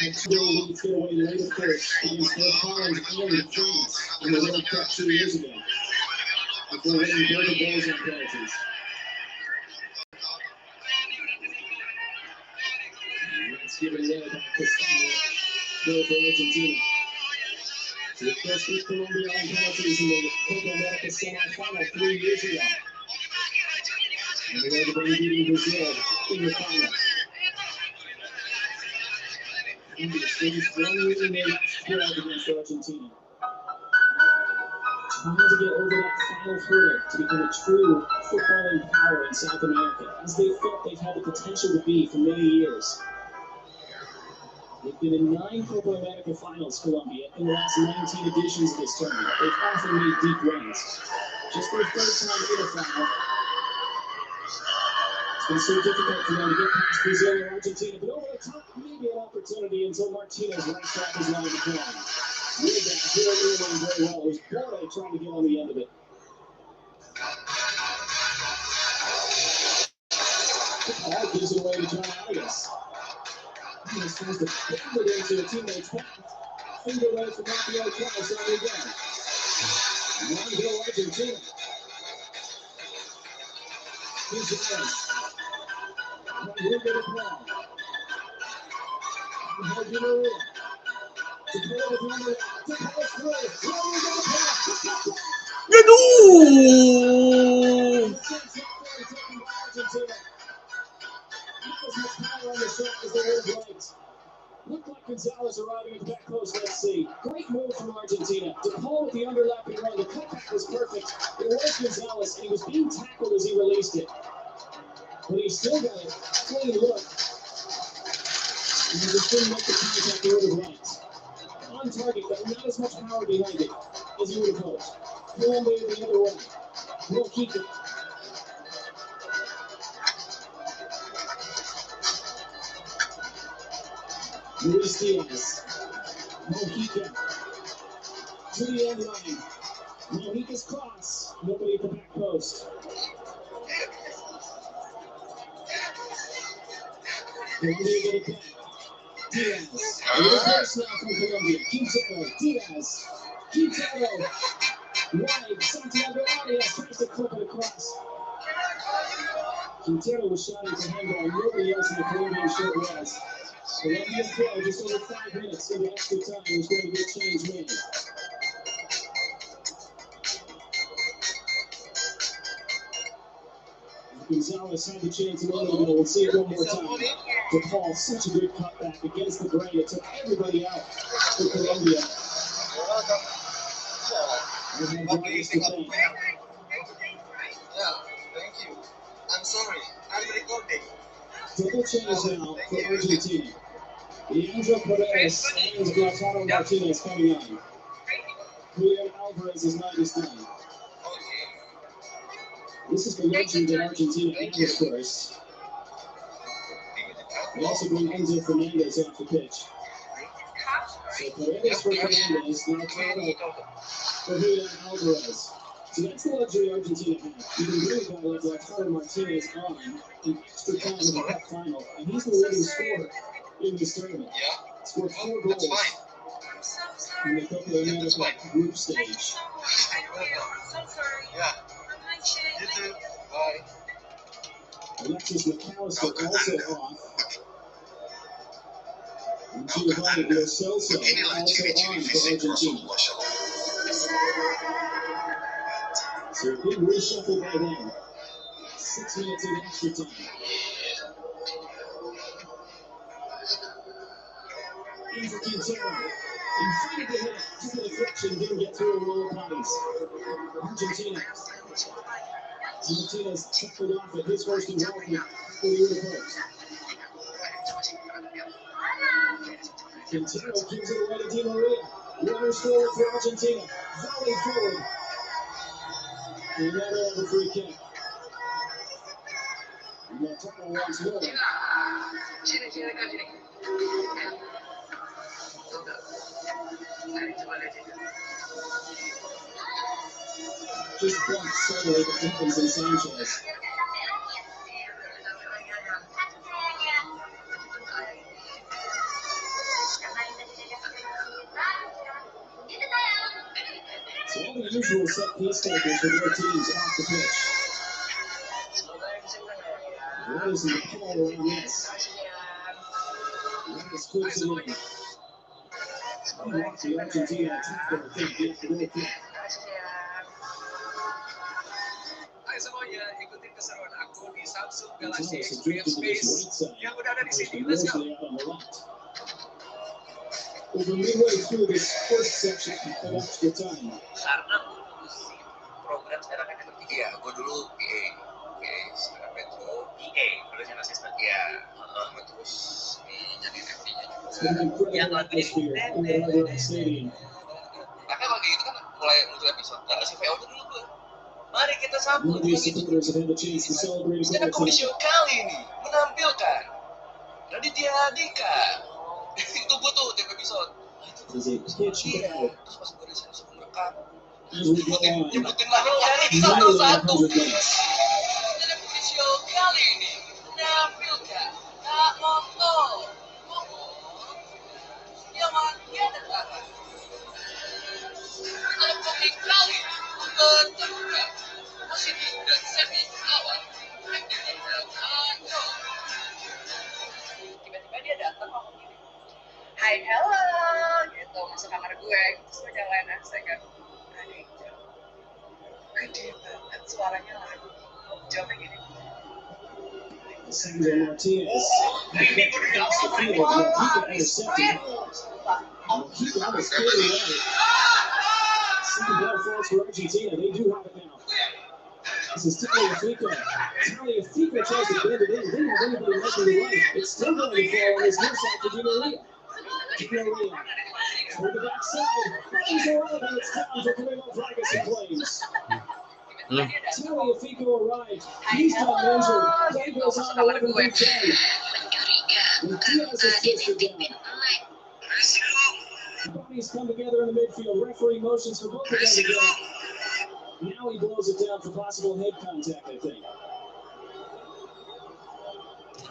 Portugal leads get away late, of course, against both Holland and France in the World Cup 2 years ago. Before winning both of those on penalties. Let's give it away by Castano. Goal for Argentina. They first beat Colombia on penalties in the Copa America semi-final 3 years ago. And they're going to be beating Brazil in the final. Colombia finished 1-0 in their last 12 against Argentina. Trying to get over that final hurdle to become a true footballing power in South America, as they felt they've had the potential to be for many years. They've been in 9 Copa America finals, Colombia, in the last 19 editions of this tournament. They've often made deep runs. Just their third time in a final. It's been so difficult for them to get past Brazil or Argentina, but over the top, maybe an opportunity until Martinez right back his line of crime. Read that 0-0 line very well. It was Borre trying to get on the end of it. The ball gives it away to John Arias. Arias tries to bend it into a teammate's back. Finger away from Rafael Klaus on the again. 1-0 Argentina. Here's Arias. Rodrigo the ball. Rodrigo. To play with number, to pass through. Rodrigo the pass. Aduh. Looked like Gonzalez arriving at the back post. Let's see. Great move from Argentina. DePaul with the underlapping run. The cutback was perfect. It was Gonzalez, and he was being tackled as he released it. But he still got a clean look. And he just didn't make the contact he would have liked. On target, but not as much power behind it as he would have hoped. Colombia the other way. We'll keep it. Luis Diaz. Mojica. To the end line. Mojica's cross. Nobody at the back post. Colombia get it back. Diaz. A little close now from Colombia. Quintero. Diaz. Quintero. Wide. Santiago Arias tries to clip it across. Quintero was shouting for handball. Nobody else in the Colombian shirt was. Colombian throw just over 5 minutes into extra time. There's going to be a change made. Gonzalez had the chance a moment ago. We'll see it one more time. DePaul, such a good cutback against the grain. It took everybody out for Colombia. What do you think of me? Yeah, thank you. I'm sorry. I'm recording. Double change now for Argentina. Leandro Perez and Lautaro Martinez coming on. Julian Alvarez's night is done. This is the luxury that Argentina has, of course. They also bring Enzo Fernandez off the pitch. So Perez for Fernandez, Lautaro for Julian Alvarez. So that's the luxury Argentina has. You can bring a guy like Lautaro Martinez on in extra time in the cup final, and he's the leading scorer in this tournament. Yeah, Scored 4 that's goals fine. in the Copa America group stage. Yeah, you too. Bye. Alexis McAllister also off. And Giovanni Lo Celso also on for Argentina. So a big reshuffle by them. 6 minutes in extra time. In for Quintero. And finally to hit it. Took a deflection, didn't get through a roll of bodies. Argentina. Martinez tackled off at his first involvement for the Unipost. Quintero gives it away to Di Maria. Runner forward for Argentina. Volley forward. And another over free kick. And Lautaro once more. Just bumps suddenly what happens in Sanchez. So all the usual set piece takers for their teams off the pitch. What is the call around this? What is puts it in? He walks the Argentina attacker, I think, get the goal kick. Hai semuanya, ikuti keseruan aku di Samsung Thomas Galaxy is Experience drifted to this Space right side. yang udah ada di There's sini. the Let's go. Mosley out on the left. Over midway through this first section of extra time. Karena ngurusin program sekarang kan ada tiga. Gue dulu PA sekarang Metro PA, production assistant ya. Terus jadi FD-nya It's juga. been an Yang incredible lagu ini. atmosphere in the Hard Rock Stadium. Makanya lagi itu kan mulai muncul episode. Dan ngasih VO dulu gue. Mari kita None sambut of these begitu. supporters have had the chance to celebrate a Stand up goal comedy show tonight. kali ini menampilkan Raditya Dika. Itu gue tuh tiap episode. As they pitch back Terus pas gue disini langsung rekam. as we go on. Nyebutin nama dari Nearly satu-satu. 100 minutes. Stand up comedy show kali ini menampilkan Kak Moto, Momo, Yaman, dan Tata. Stand up comedy kali ini bertemu positif dan semi awal. Tiba-tiba dia datang ngomong gini, "Hai, hello," gitu, masuk kamar gue, terus gue nyalain AC kan, ada yang jauh, gede banget suaranya lagu, jawabnya gini, Sandro Martinez. Across the field. Mojica intercepted. Mojica almost cleared away. Second ball falls for Argentina. They do have it now. This is Tagliafico. Tagliafico tries to bend it in. Didn't have anybody making the run. It's still going to fall on his near side for Di Maria. Di Maria. Toward the backside. Flames are out, and it's time for Camilo Vargas and Flames. Tagliafico arrived. He's not injured. Play goes on 11 v 10. And Diaz is twisted down. The bodies come together in the midfield. Referee motions for both of them to go. Now he blows it down for possible head contact, I think.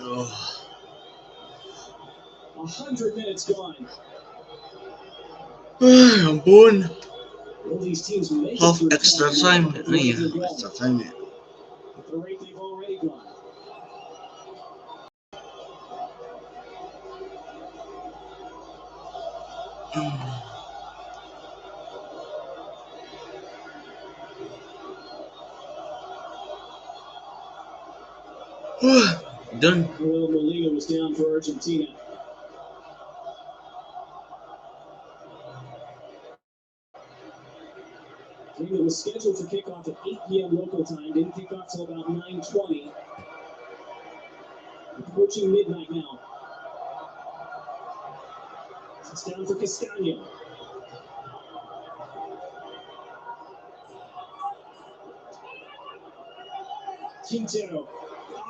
Oh, 100 minutes gone. ampun. Will these teams make it Half through extra time. Iya, extra time ya. At the rate they've already gone. Done. Joel Molina was down for Argentina. Game that was scheduled for kickoff at 8 p.m. local time. Didn't kick off till about 9:20. Approaching midnight now. It's down for Castano. Quintero.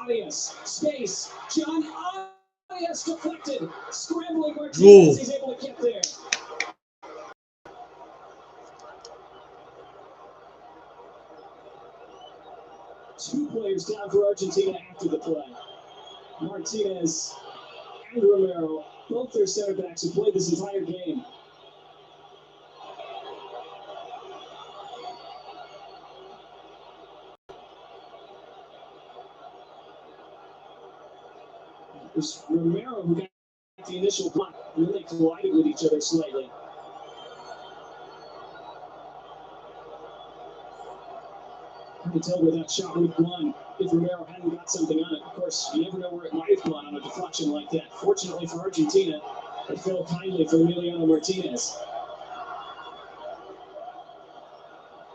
Arias. Space. John Arias deflected. Scrambling Martinez. He's able to get there. Two players down for Argentina after the play. Martinez and Romero, both their center backs who played this entire game. It was Romero who got the initial block, and then they collided with each other slightly. I could tell where that shot would have gone if Romero hadn't got something on it. Of course, you never know where it might have gone on a deflection like that. Fortunately for Argentina, it fell kindly for Emiliano Martinez.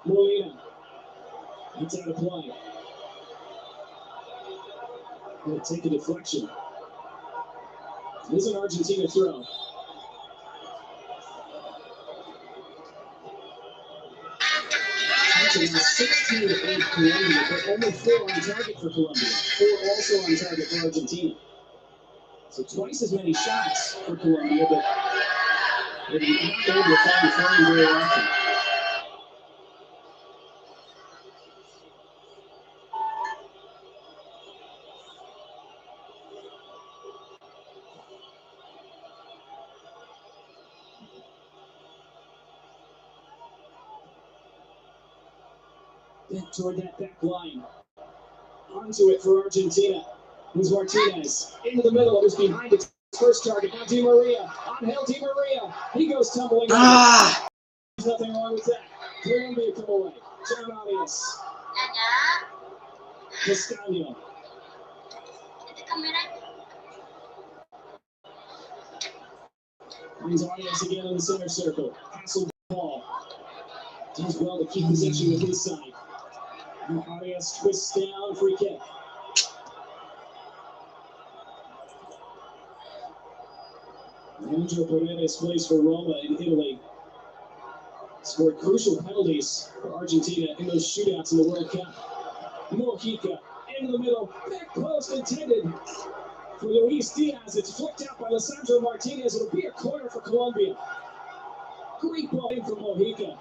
Molina. It's out of play. He'll take a deflection. This is an Argentina throw. Now 16-8 Colombia, but only 4 on target for Colombia. 4 also on target for Argentina. So twice as many shots for Colombia, but they're not able to find FahrieM very often. Back toward that back line. Onto it for Argentina. Here's Martinez. Into the middle. It was behind its first target. Now Di Maria. On Hill, Di Maria. He goes tumbling. There's nothing wrong with that. Colombia come away. John Arias. Castano. Brings Arias again in the center circle. Hassled ball. Does well to keep possession with his side. Arias twists down, free kick. Angel Paredes plays for Roma in Italy. Scored crucial penalties for Argentina in those shootouts in the World Cup. Mojica into the middle, back post intended for Luis Diaz. It's flicked out by Lisandro Martinez. It'll be a corner for Colombia. Great ball in from Mojica.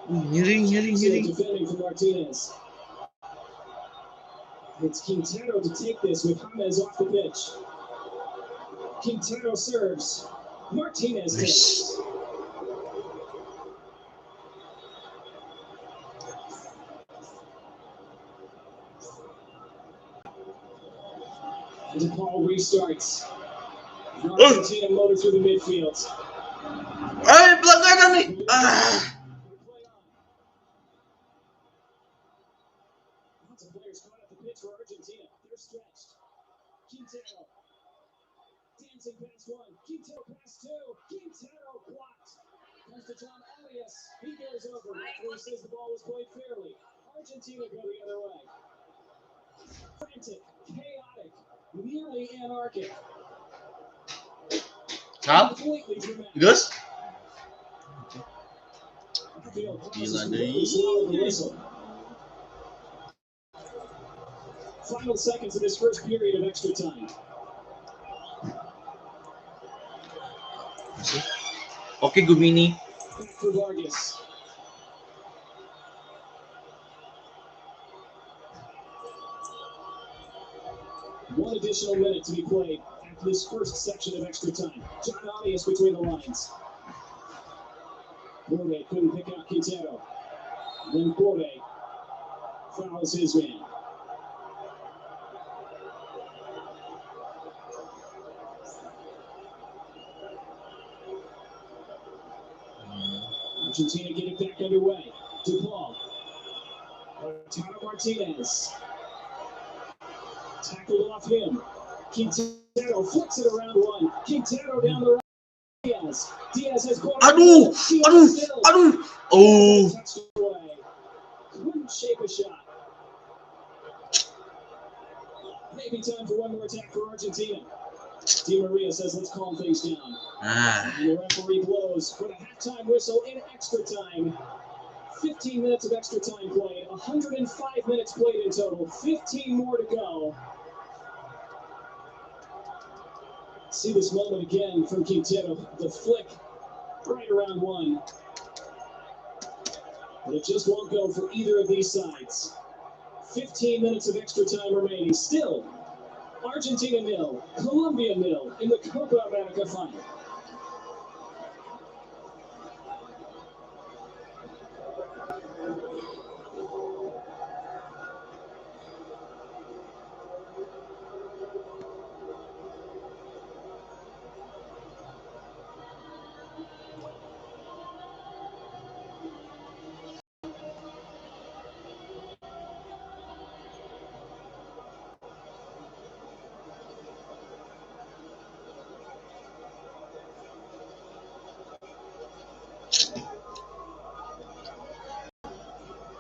Nyeri. Defending for Martinez. It's Quintero to take this with James off the pitch. Quintero serves. Martinez takes. And Paul restarts. Argentina motor through the midfield. Ay, pelanggaran nih. Lots of players caught at the pitch for Argentina. They're stretched. Quintero. Dancing past one. Quintero past 2. Quintero blocked. Comes to John Arias. He goes over. Referee says the ball was played fairly. Argentina go the other way. Frantic, chaotic, nearly anarchic. Cap? Completely dramatic. Gus? Gila deh. Final seconds of this first period of extra time. Oke, Gumini. Back for Vargas. One additional minute to be played after this first section of extra time. John Arias between the lines. Borde couldn't pick out Quintero. Then Borde fouls his man. Argentina get it back underway. DePaul. Tano Martinez. Tackled off him. Quintero flicks it around one. Quintero down the right. Diaz. Diaz has caught. Aduh, aduh. Oh. Touched away. Couldn't shape a shot. Maybe time for one more attack for Argentina. Di Maria says, let's calm things down. And the referee blows for the halftime whistle in extra time. 15 minutes of extra time played. 105 minutes played in total. 15 more to go. See this moment again from Quintero. The flick right around one. But it just won't go for either of these sides. 15 minutes of extra time remaining. Still, Argentina 0, Colombia 0 in the Copa America final.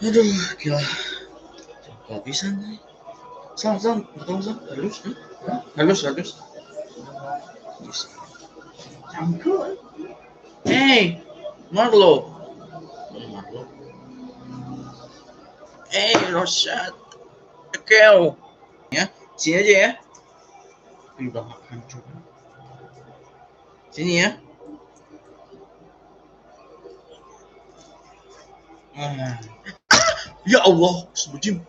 Aduh, gila. Gak bisa nih. Sam, betul Sam. Halus. Campur. Hey, Marlo. Hey, Roshat. Akel. Ya, sini aja ya. Udah hancur. Sini ya. Ya Allah, sebujim.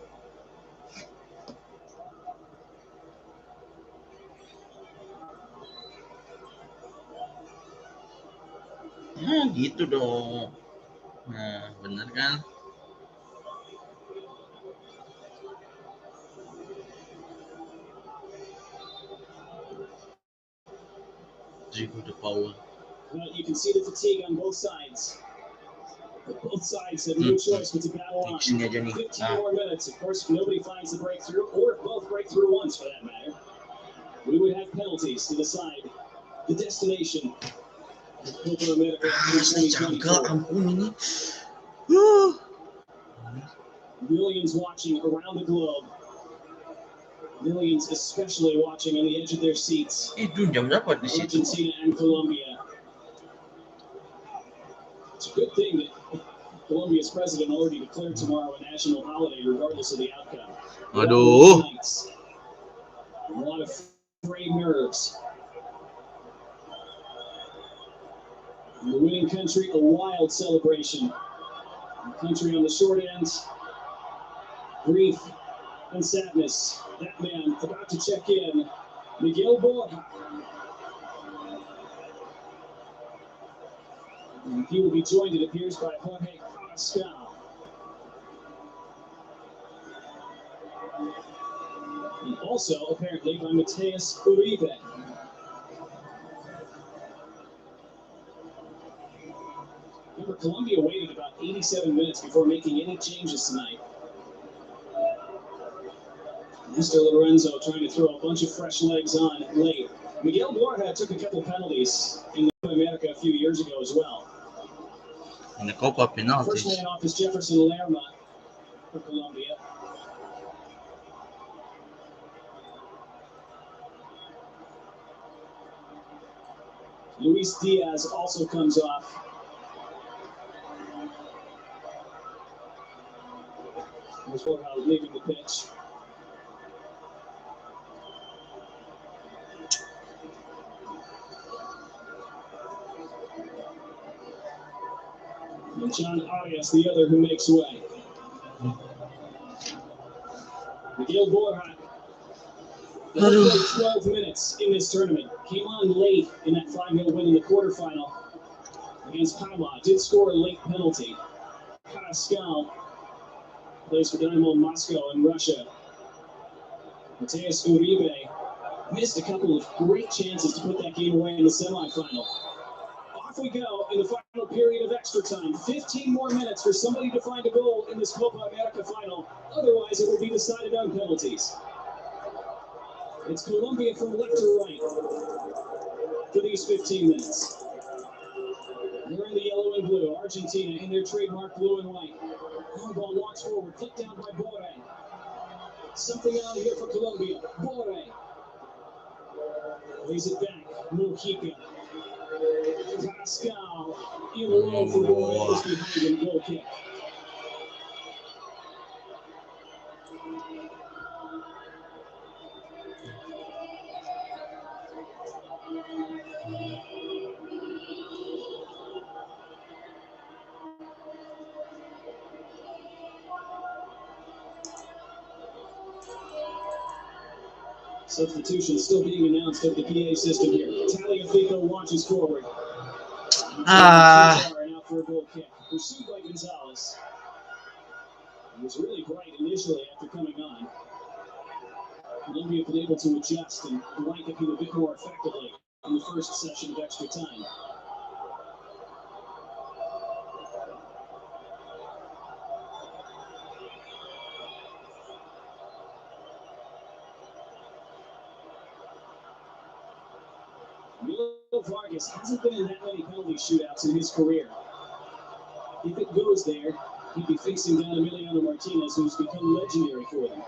Nah, gitu dong. Nah, bener kan? Jigo the power. Well, you can see the fatigue on both sides. Both sides have no choice but to battle on. 15 more minutes. Of course, if nobody finds the breakthrough, or if both break through once for that matter, we would have penalties to decide the destination of Copa America in 2024. Millions watching around the globe. Millions especially watching on the edge of their seats. Jam berapa di situ? Argentina and Colombia. It's a good thing that Colombia's president already declared tomorrow a national holiday, regardless of the outcome. Aduh. A lot of frayed nerves. In the winning country, a wild celebration. The country on the short end, grief and sadness. That man about to check in, Miguel Borja. And he will be joined, it appears, by Jorge Carrascal. And also, apparently, by Mateus Uribe. Remember, Colombia waited about 87 minutes before making any changes tonight. Mr. Lorenzo trying to throw a bunch of fresh legs on late. Miguel Borja took a couple penalties in the Copa America a few years ago as well. In the Copa penalties. First man off is Jefferson Lerma for Colombia. Luis Diaz also comes off. Here's Borja leaving the pitch. And John Arias, the other who makes way. Miguel Borja, played 12 minutes in this tournament. Came on late in that 5-0 win in the quarterfinal against Panama. Did score a late penalty. Carrascal plays for Dynamo Moscow in Russia. Mateus Uribe missed a couple of great chances to put that game away in the semifinal. Off we go in the final period of extra time. 15 more minutes for somebody to find a goal in this Copa America final. Otherwise, it will be decided on penalties. It's Kolombia from left to right for these 15 minutes. They're in the yellow and blue. Argentina in their trademark blue and white. Long ball launched forward, clipped down by Bore. Something out of here for Colombia. Bore lays it back. Mojica. Pascal in low for Bore. Just behind him. Goal kick. Substitution still being announced at the PA system here. Taliafico launches forward. And out for a goal kick. Pursued by Gonzalez. He was really bright initially after coming on. Colombia been able to adjust and blanket him a bit more effectively in the first session of extra time. Vargas hasn't been in that many penalty shootouts in his career. If it goes there, he'd be facing down Emiliano Martinez, who's become legendary for them.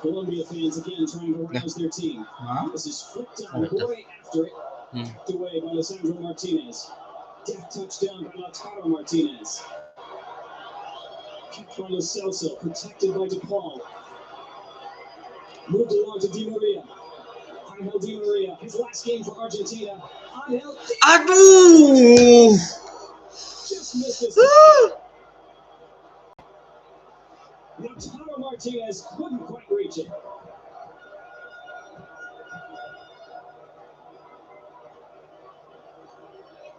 Colombia fans again trying to rouse their team. This is flipped on. Bore after it. Tucked away by Lisandro Martinez. Deft touchdown by Lautaro Martinez. Kept by Lo Celso, protected by DePaul. Moved along to Di Maria. Angel Di Maria, his last game for Argentina. Angel. Aduh. Just missed his. Lautaro Martinez couldn't quite reach it.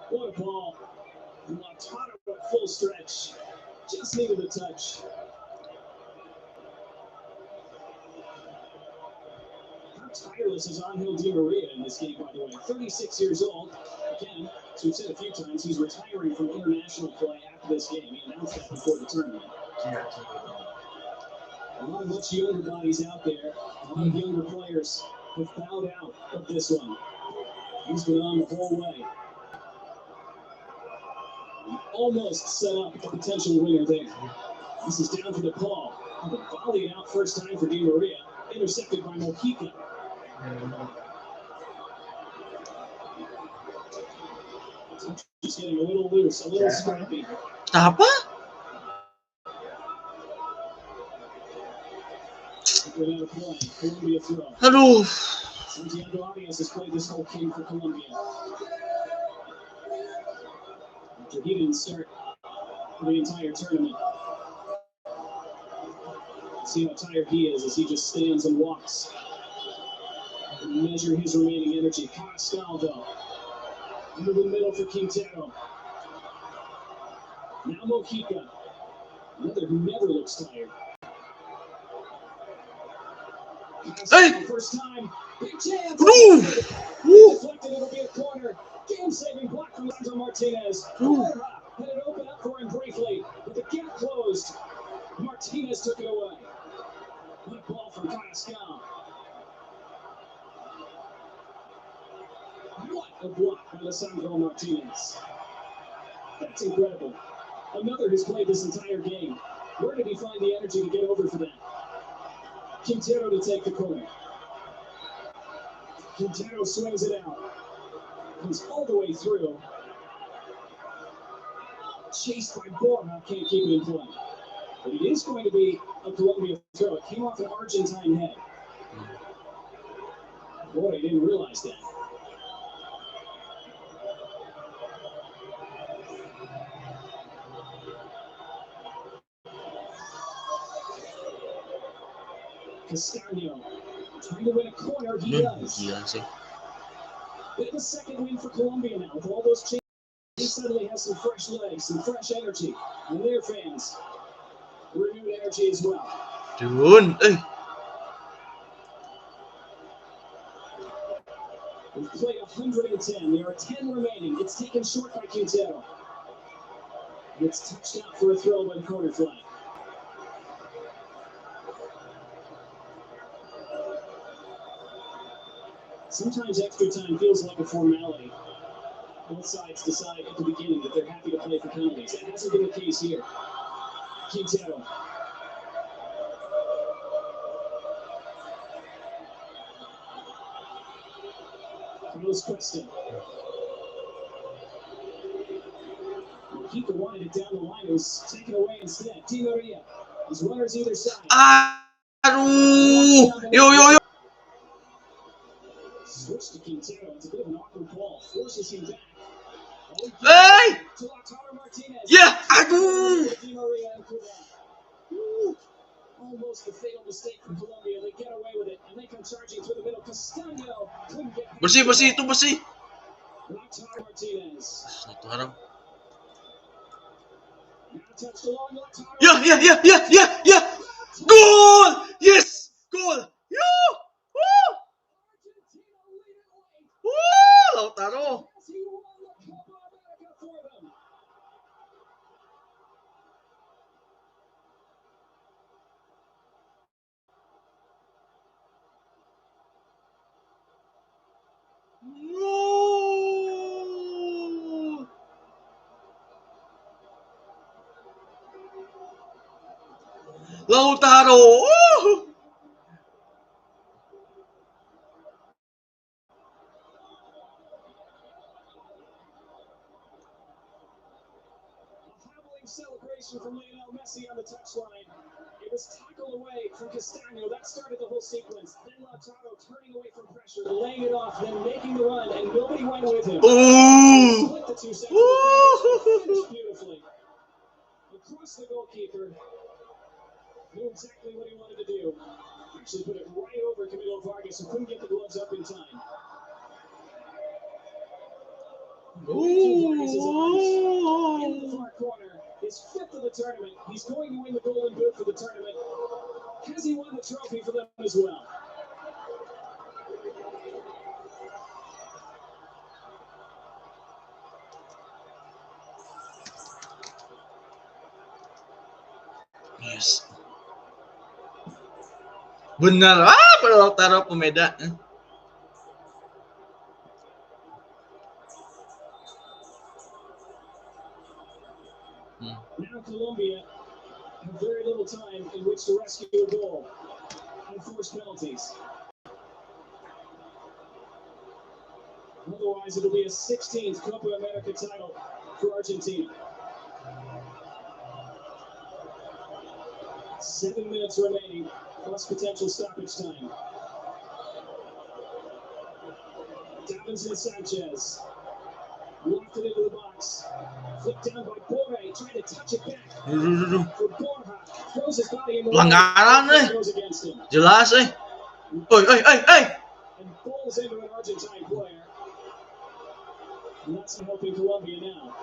What a ball. Lautaro at full stretch. Just needed a touch. How tireless is Angel Di Maria in this game, by the way? 36 years old. Again, as we've said a few times, he's retiring from international play after this game. He announced that before the tournament. A lot of much younger bodies out there. A lot of younger players have bowed out of this one. He's been on the whole way. Almost set up a potential winner there. This is down to DePaul. Volleyed out first time for Di Maria. Intercepted by Mojica. Just getting a little loose, a little scrappy. Apa? Colombia throw. Aduh. Santiago Arias has played this whole game for Colombia. After he didn't start for the entire tournament. See how tired he is as he just stands and walks. Measure his remaining energy. Castaldo. Into the middle for Quintero. Now Mojica. Another who never looks tired. Hey! First time. Big chance. Deflected, it'll be a corner. Game-saving block from Lisandro Martinez. Had it open up for him briefly, but the gap closed. Martinez took it away. What a ball from Pascal. What a block by Lisandro Martinez. That's incredible. Another who's played this entire game. Where did he find the energy to get over for that? Quintero to take the corner. Quintero swings it out. Comes all the way through. Chased by Borja, can't keep it in play. But it is going to be a Colombia throw. It came off an Argentine head. Boy, I didn't realize that. Castaño trying to win a corner. He does. Gila sih. Bit of a second win for Colombia now. With all those changes, he suddenly has some fresh legs, some fresh energy. And their fans, renewed energy as well. Dun, We've played 110. There are 10 remaining. It's taken short by Quintero. It's touched out for a throw by the corner flag. Sometimes extra time feels like a formality. Both sides decide at the beginning that they're happy to play for penalties. That hasn't been the case here. Quintero. Carlos Cuesta. Kika wanted it down the line. It was taken away instead. Di Maria. His runners either side. Aduh. Yo. Switch to Quintero. It's a bit of an awkward ball. Forces him back. Hey! To Lautaro Martinez. Yeah, aduh. Di Maria and Cuba. Almost a fatal mistake from Colombia. They get away with it, and they come charging through the middle. Castaño couldn't get past Bersih the itu ball. bersih. Lautaro Martinez. Satu haram. Now touched along Lautaro. Ya. Goal! Yes! Goal! Yo! Woo! Argentina lead it away Woo! Lautaro. as he won the Copa America for them. No! Lautaro. Woo! A howling celebration from Lionel Messi on the touchline. It was tackled away from Castaño. That started the whole sequence. Then Lautaro turning away from pressure, laying it off, then making the run, and nobody went with him. Ooh! Split the two sides of the Woo! field, finished beautifully. Across the goalkeeper. Knew exactly what he wanted to do. Actually put it right over Camilo Vargas, who couldn't get the gloves up in time. Vargas is on in the far corner. His fifth of the tournament. He's going to win the Golden Boot for the tournament. Has he won the trophy for them as well? Yes. Benar. Pada Lautaro pembeda. Now Colombia have very little time in which to rescue a goal and force penalties. Otherwise, it'll be a 16th Copa America title for Argentina. 7 minutes remaining, plus potential stoppage time. Davinson Sanchez lofted into the box. Flipped down by Borre, trying to touch it back. For Borja, throws his body in the Pelanggaran way. nih. Goes against him. Jelas eh. And falls into an Argentine player. And that's helping Colombia now.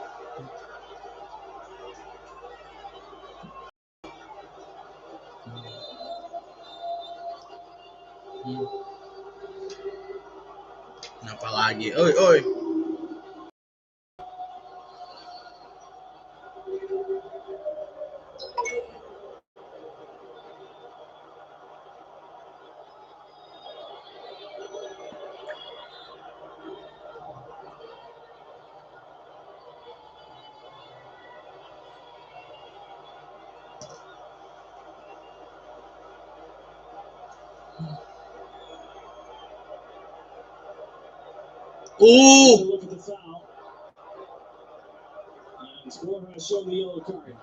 Kenapa lagi? Oi. Look at the foul. And Borja showed the yellow card.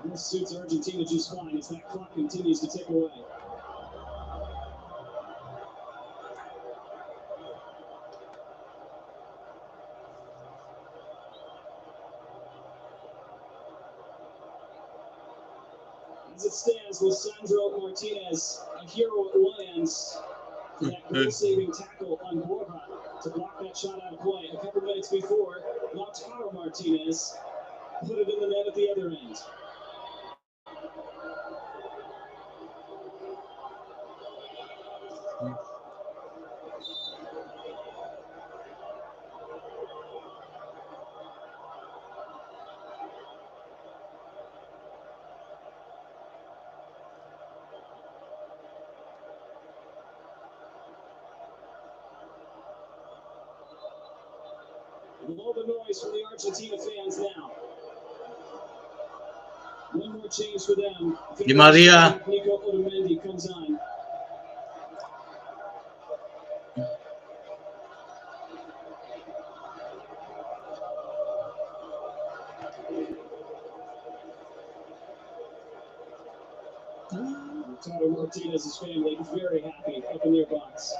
This suits Argentina just fine as that clock continues to tick away. As it stands, Lisandro Martinez, a hero at one end, for that goal-saving tackle on Borja to block that shot out of play. A couple minutes before, Lautaro Martinez put it in the net at the other end. With all the noise from the Argentina fans now. One more change for them. Di Maria. Nico Otamendi comes on. Lautaro Martinez's family is very happy up in their box.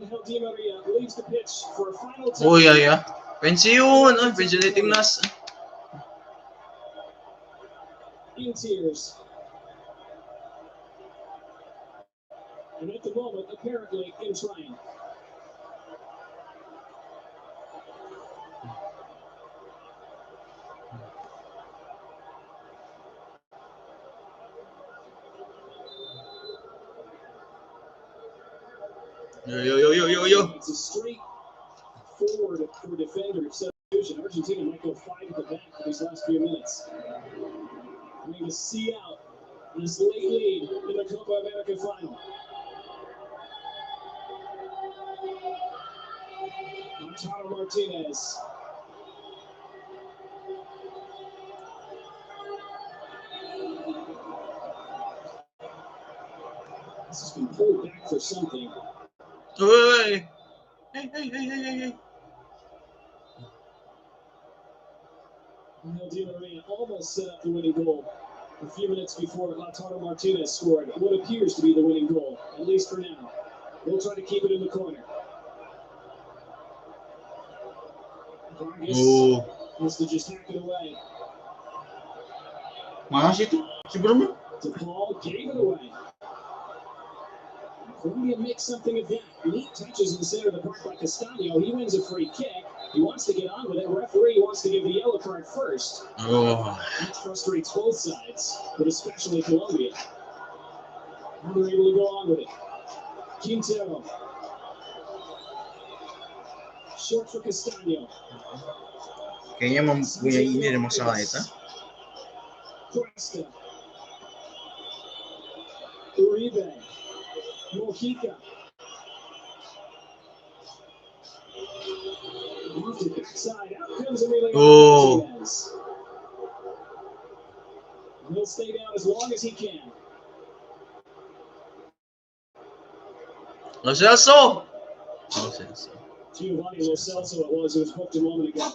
Angel Di Maria leaves the pitch for a final time. Oh ya. Pensiun, pensiun di timnas. In tears. And at the moment, apparently in triumph. Yo. It's a straight forward for defender substitution. Argentina might go 5 at the back for these last few minutes. Trying to see out this late lead in the Copa America final. Lautaro Martinez. This has been pulled back for something. Hey. Hey. Angel Di Maria almost set up the winning goal a few minutes before Lautaro Martinez scored what appears to be the winning goal, at least for now. They'll try to keep it in the corner. Vargas has to just hack it away. Mana sih itu? Si Bruno? DePaul gave it away. Kolombia makes something of that. Neat touches in the center of the park by Castano. He wins a free kick. He wants to get on with it. Referee wants to give the yellow card first. That frustrates both sides, but especially Kolombia. And they're able to go on with it. Quintero. Short for Castano. Kayaknya mempunyai ini ada masalah itu. Cuesta. Uribe. Mojica. Off the backside. Out comes Emilio Martinez. He'll stay down as long as he can. Lo Celso. Giovanni Lo Celso it was who was hooked a moment ago.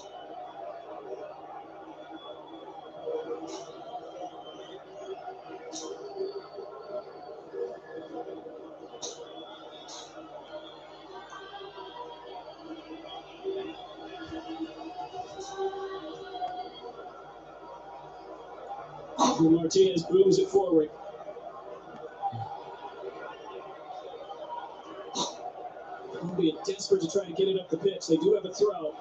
Martinez booms it forward. Colombia desperate to try to get it up the pitch. They do have a throw.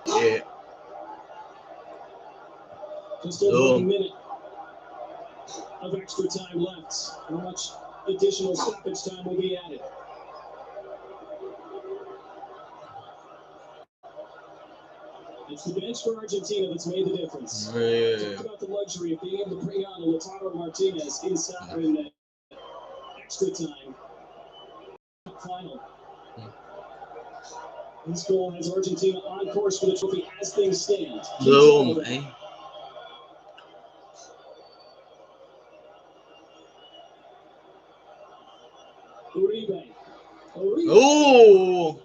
Yeah. Just over a minute of extra time left. How much additional stoppage time will be added? It's the bench for Argentina that's made the difference. Yeah. Talk about the luxury of being able to bring on Lautaro Martinez inside in the extra time. Final. This goal has Argentina on course for the trophy as things stand. Boom, Uribe. Oh!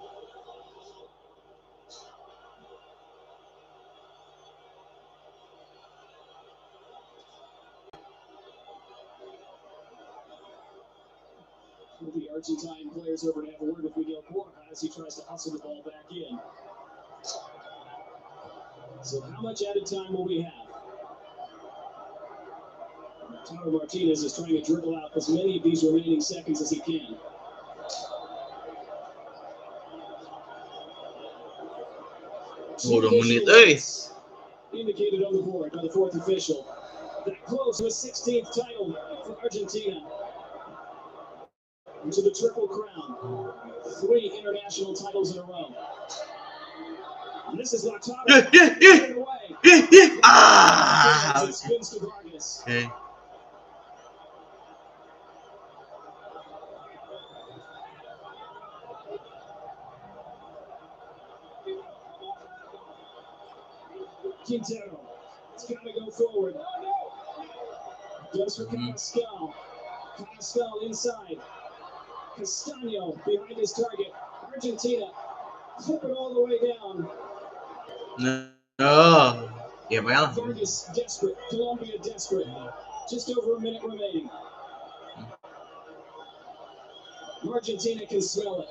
The Argentine players over to have a word with Miguel Borja as he tries to hustle the ball back in. So how much added time will we have? Lautaro Martinez is trying to dribble out as many of these remaining seconds as he can. Hold a minute, Indicated on the board by the fourth official. That close to a 16th title for Argentina. Into the Triple Crown. 3 international titles in a row. And this is Lautaro. Yeah. Ah! Spins to Vargas. Okay. Quintero. It's got to go forward. Goes for Carrascal. Carrascal inside. Castano behind his target. Argentina flip it all the way down. No. Yeah, well. Vargas desperate. Colombia desperate. Just over a minute remaining. Argentina can smell it.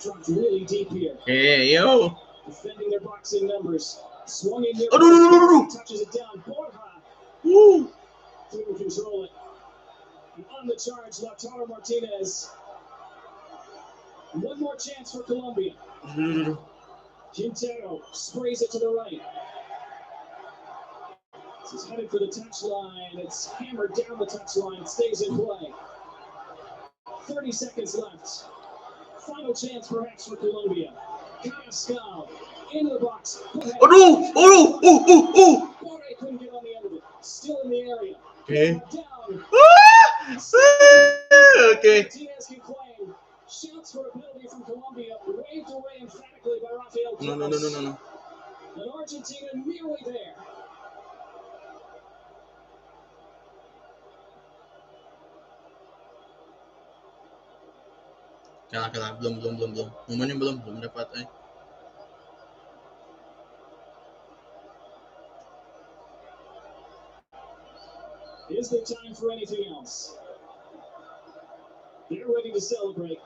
Dropped really deep here. Hey, yo. Defending their boxing numbers. Swung in there. Oh, no. Touches it down. Borja. Woo. Couldn't control it. And on the charge, Lautaro Martinez. One more chance for Colombia. Quintero sprays it to the right. This is headed for the touchline. It's hammered down the touchline. Stays in play. 30 seconds left. Final chance perhaps for Colombia. Carrascal into the box. Oh no! Oh! Borja couldn't get on the end of it. Still in the area. Okay. Down. Okay. Martinez can claim. Shouts for a penalty from Colombia. Waved away emphatically by Rafael. No. And Argentina nearly there. Kalah. Belum. Momennya belum dapat. Is there time for anything else? They're ready to celebrate.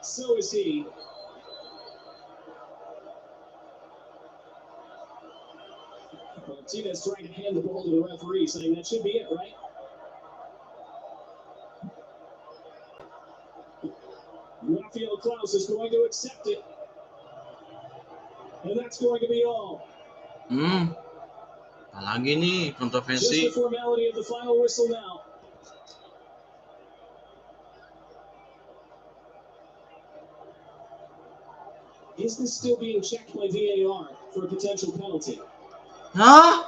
So is he. Martinez trying to hand the ball to the referee, saying that should be it, right? Rafael Klaus is going to accept it. And that's going to be all. Lagi nih Just kontroversi. the formality of the final whistle now. Is this still being checked by VAR for a potential penalty? Hah?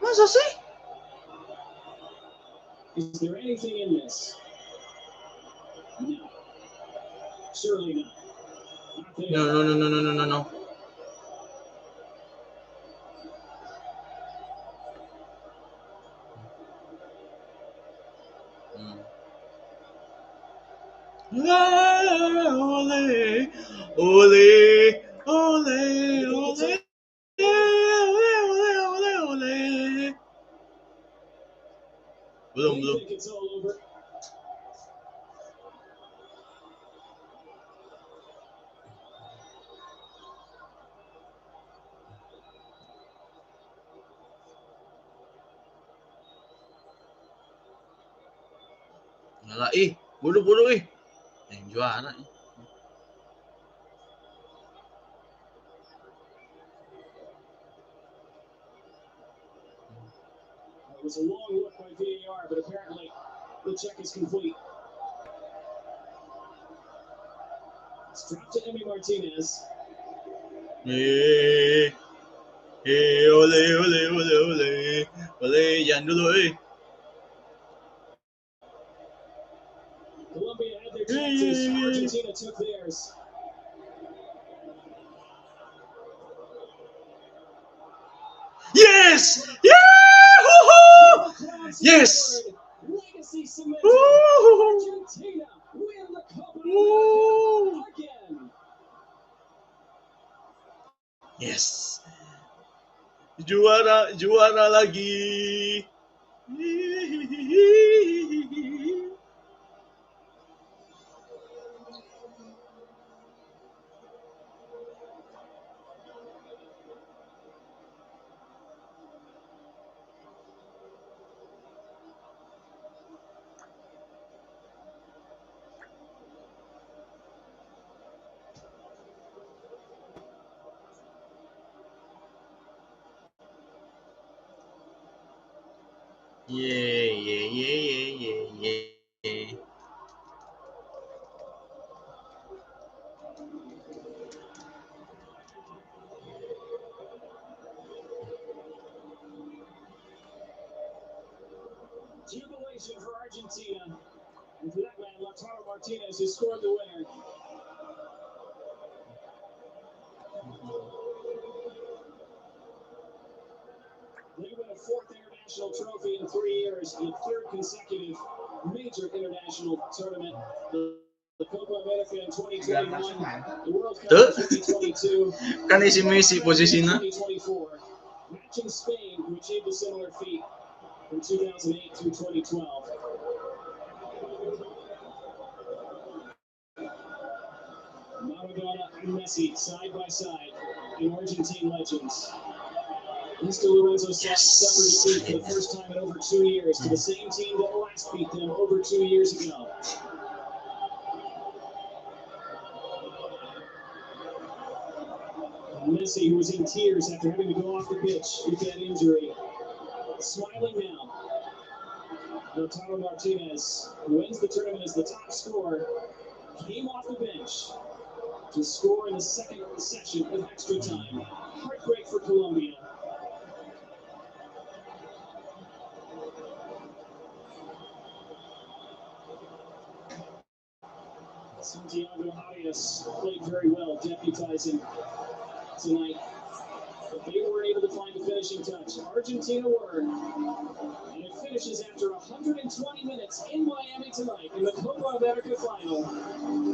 Masa sih? Is there anything in this? No. Surely not. Not there. No. Ole. Belum. We think it's all over. Ngalah buru yang juara nih. It was a long look by VAR, but apparently the check is complete. It's dropped to Emi Martinez. Ole, jangan dulu Colombia had their chances. Argentina took theirs. Yes! Yeah! Yes! Legacy cemented. Argentina win the Copa America again. Yes. Juara lagi. Yeah. Jubilation for Argentina. And for that man, Lautaro Martinez, who scored the winner. They win a fourth international trophy in 3 years, and third consecutive major international tournament. The Copa America in 2021, the World Cup in 2022, Kan isi Messi posisinya. 2024, matching Spain, who achieved a similar feat from 2008 through 2012. Maradona and Messi side by side in Argentine legends. Mr. Lorenzo's side suffered defeat for the first time in over 2 years to the same team that last beat them over 2 years ago. Messi, who was in tears after having to go off the pitch with that injury, smiling now. Lautaro Martinez wins the tournament as the top scorer, came off the bench to score in the second session of extra time. Heartbreak for Colombia. Santiago Arias played very well, deputizing tonight. But they weren't able to find the finishing touch. Argentina were. And it finishes after 120 minutes in Miami tonight in the Copa America final.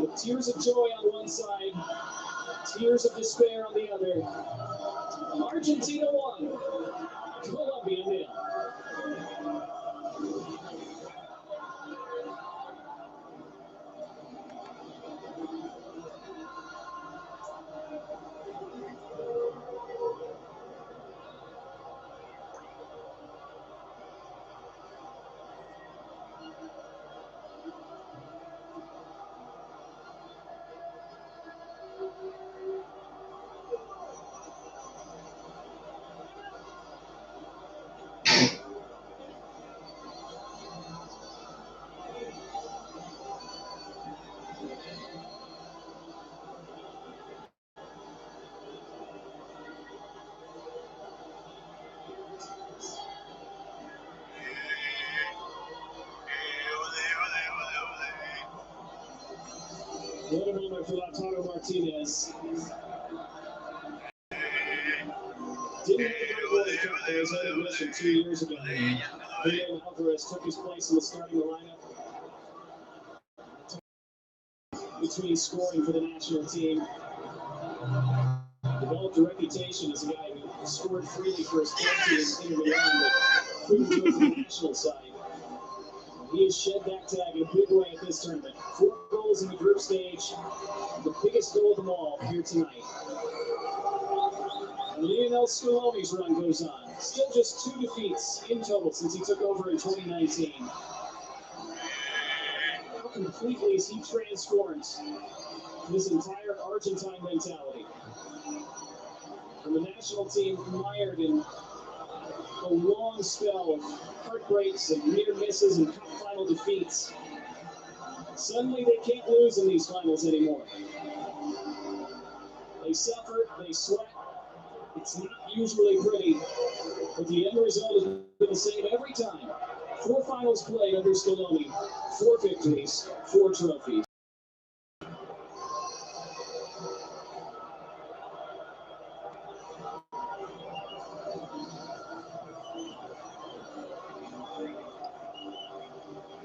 With tears of joy on one side, tears of despair on the other. Argentina won. Colombia nil. What a moment for Lautaro Martinez. Didn't have a great World Cup for his own admission 2 years ago. Julian Alvarez took his place in the starting lineup between scoring for the national team. Developed a reputation as a guy who scored freely for his club team in Milan, but couldn't do it for the national side. He has shed that tag in a big way at this tournament. 4 goals in the group stage, the biggest goal of them all here tonight. And Lionel Scaloni's run goes on. Still just 2 defeats in total since he took over in 2019. How completely is he transformed this entire Argentine mentality? From the national team mired in a long spell of heartbreaks and near misses and cup final defeats. Suddenly they can't lose in these finals anymore. They suffer, they sweat. It's not usually pretty, but the end result has been the same every time. 4 finals played under Scaloni, 4 victories, 4 trophies.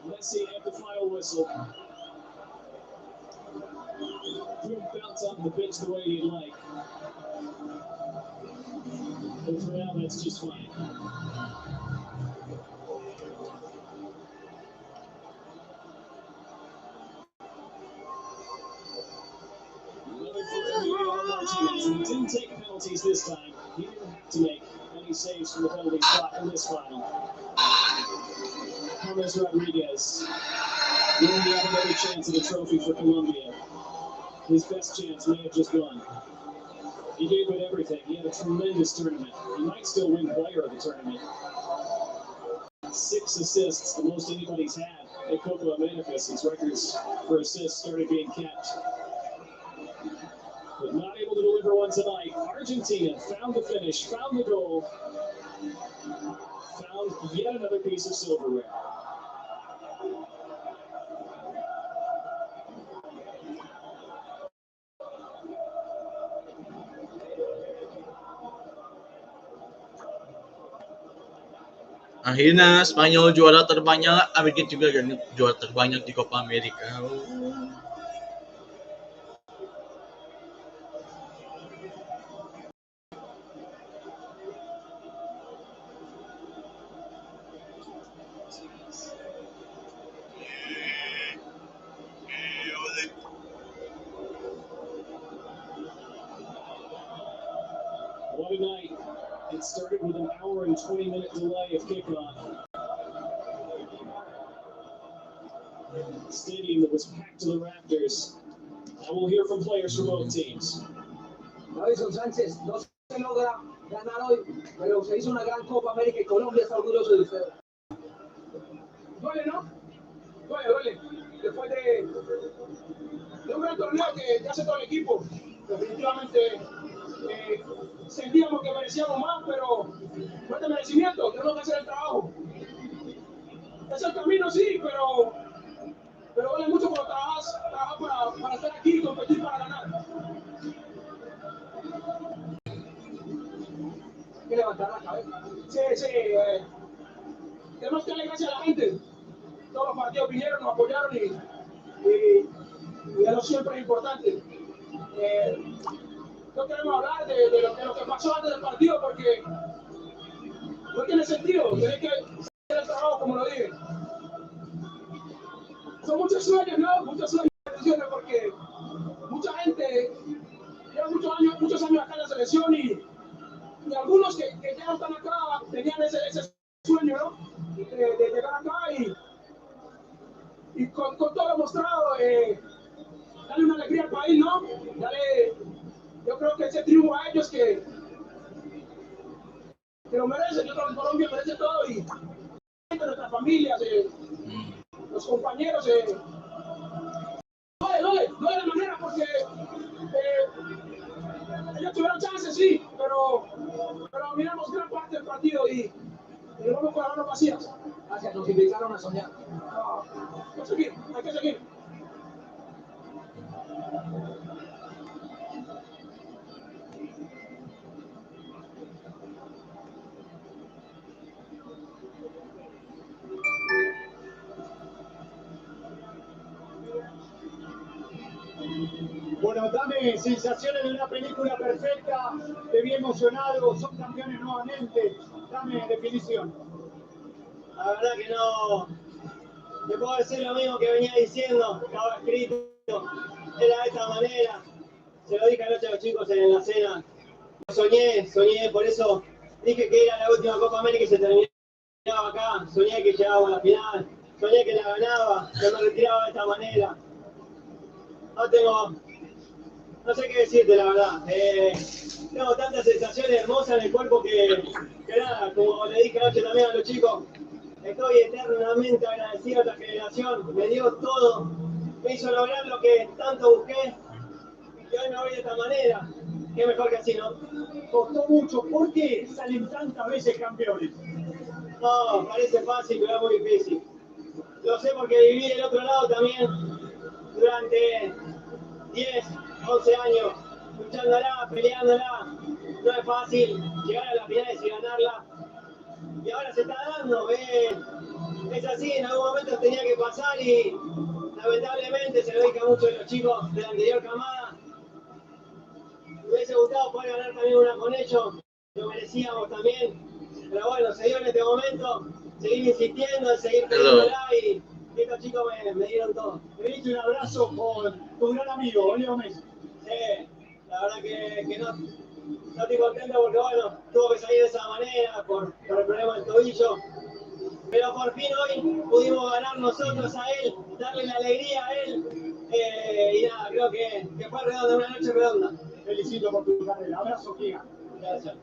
Messi at the final whistle. Couldn't bounce off the pitch the way he'd like. But for now, that's just fine. Another for Emilio Martinez. He didn't take penalties this time. He didn't have to make any saves from the penalty spot in this final. James Rodriguez will have another chance at a trophy for Colombia. His best chance may have just gone. He gave it everything. He had a tremendous tournament. He might still win player of the tournament. 6 assists, the most anybody's had at Copa America since records for assists started being kept. But not able to deliver one tonight. Argentina found the finish, found the goal, found yet another piece of silverware. Akhirnya Spanyol juara terbanyak, Amerika juga juara terbanyak di Copa America. What a night. It started with an hour and 20-minute delay of kickoff. Stadium that was packed to the rafters. And we'll hear from players from both teams. Davison Sánchez, no se logra ganar hoy, pero se hizo una gran Copa América y Colombia está orgulloso de usted. Duele, ¿no? Duele. Después de un gran torneo que hace todo el equipo. Definitivamente sentíamos que merecíamos más, pero no es de merecimiento, tenemos que hacer el trabajo. Es el camino, sí, pero vale mucho cuando trabajas para estar aquí y competir para ganar. Hay que levantar la cabeza. Sí. Tenemos que darle gracias a la gente. Todos los partidos vinieron, nos apoyaron y eso siempre es importante. No queremos hablar de lo que pasó antes del partido porque no tiene sentido. Tenés que hacer el trabajo como lo dije. Son muchos sueños, ¿no? Muchos sueños porque mucha gente lleva muchos años acá en la selección y algunos que ya no están acá tenían ese sueño, ¿no? De llegar acá y con todo lo mostrado, darle una alegría al país, ¿no? Yo creo que ese triunfo a ellos que lo merecen. Yo creo que Colombia merece todo y nuestras familias, los compañeros. Duele de manera porque ellos tuvieron chances, sí, pero miramos gran parte del partido y nos vamos con las manos vacías. Gracias, nos invitaron a soñar. Hay que seguir. Bueno, dame sensaciones de una película perfecta, te vi emocionado, son campeones nuevamente, dame definición. La verdad que no, te puedo decir lo mismo que venía diciendo, estaba escrito, era de esta manera, se lo dije anoche a los chicos en la cena, soñé, por eso dije que era la última Copa América y se terminaba acá, soñé que llegaba a la final, soñé que la ganaba, que me retiraba de esta manera. No sé qué decirte, la verdad. Tengo tantas sensaciones hermosas en el cuerpo que nada, como le dije anoche también a los chicos, estoy eternamente agradecido a esta generación, me dio todo, me hizo lograr lo que tanto busqué y hoy me voy de esta manera. Qué mejor que así, ¿no? Costó mucho, ¿por qué salen tantas veces campeones? No, parece fácil, pero es muy difícil. Lo sé porque viví del otro lado también durante 10, 11 años, luchándola, peleándola. No es fácil llegar a las finales y ganarla. Y ahora se está dando, es así, en algún momento tenía que pasar y lamentablemente se lo dije a muchos de los chicos de la anterior camada. Me hubiese gustado poder ganar también una con ellos, lo merecíamos también. Pero bueno, se dio en este momento, seguir insistiendo, seguir peleándola y estos chicos me dieron todo. Te diste un abrazo con tu gran amigo, Leo Messi. Sí, la verdad que no estoy contento porque bueno, tuvo que salir de esa manera por el problema del tobillo. Pero por fin hoy pudimos ganar nosotros a él, darle la alegría a él. Y nada, creo que fue redonda, una noche redonda. Felicito por tu carrera, abrazo gigante. Gracias.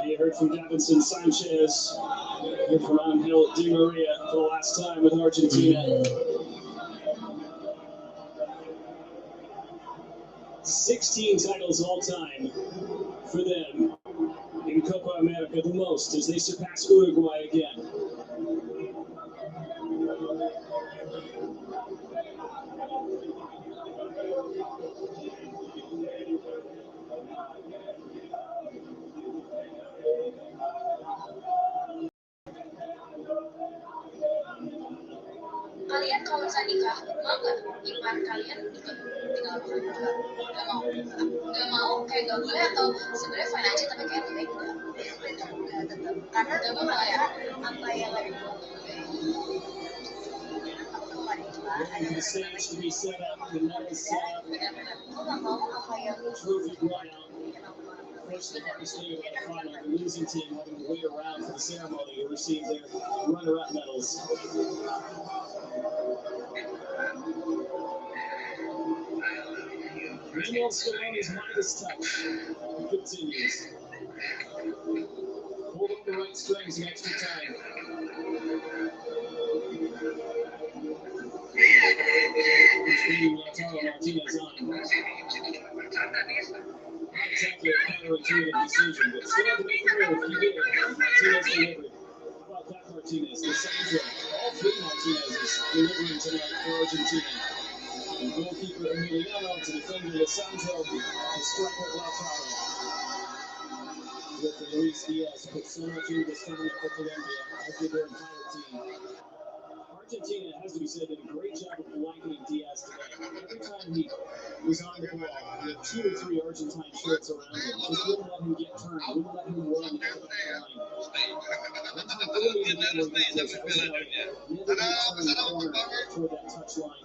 You heard from Davinson Sanchez. Here from Angel Di Maria for the last time with Argentina. 16 titles all time for them. in Copa America the most as they surpass Uruguay again. Kalian kalau misalnya nikah mau nggak ipar kalian ikut tinggal sama kalian juga? Nggak mau kayak nggak boleh atau sebenarnya fine aja tapi kayak lebih enggak tetap karena nggak mau kayak apa yang ada di The stage to be set up, the medals set up, trophy brought out. First, the hardest thing about the final, the losing team having to wait around for the ceremony to receive their runner-up medals. Manuel Scaloni's Midas touch continues. Hold on the right strings in extra time. Lautaro Martinez on. Not exactly a counterintuitive decision, but still had to make the move. He did. Martinez delivered. How about that Martinez? Lissandro. All three Martinezes delivering tonight for Argentina. The goalkeeper Emiliano to defender Lissandro, the striker Lautaro. With Luis Diaz put so much into this tournament for Colombia, as did their entire team. Argentina, has to be said, did a great job of blanketing Diaz today. Every time he was on the ball, there were 2 or 3 Argentine shirts around him. Just wouldn't let him get turned, wouldn't let him run at the line. One time early in the game where he was never turned the corner toward that touch line.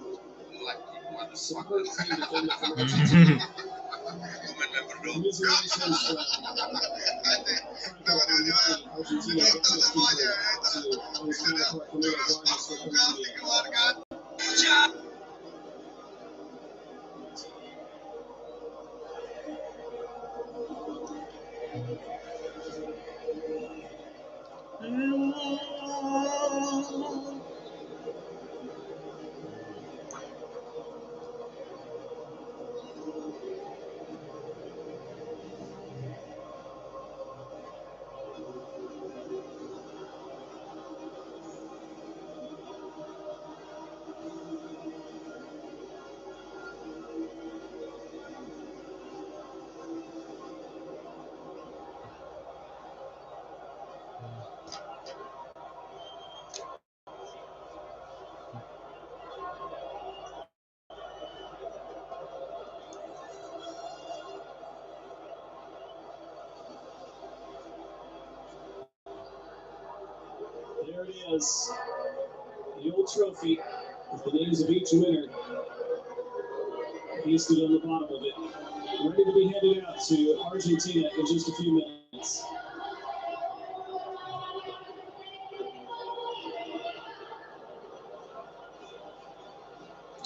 Superb team defender from Argentina. Commiserations from Franco Armani, Argentina goalkeeper, to his counterpart Camilo Vargas for Colombia. There it is, the old trophy with the names of each winner pasted on the bottom of it, ready to be handed out to Argentina in just a few minutes.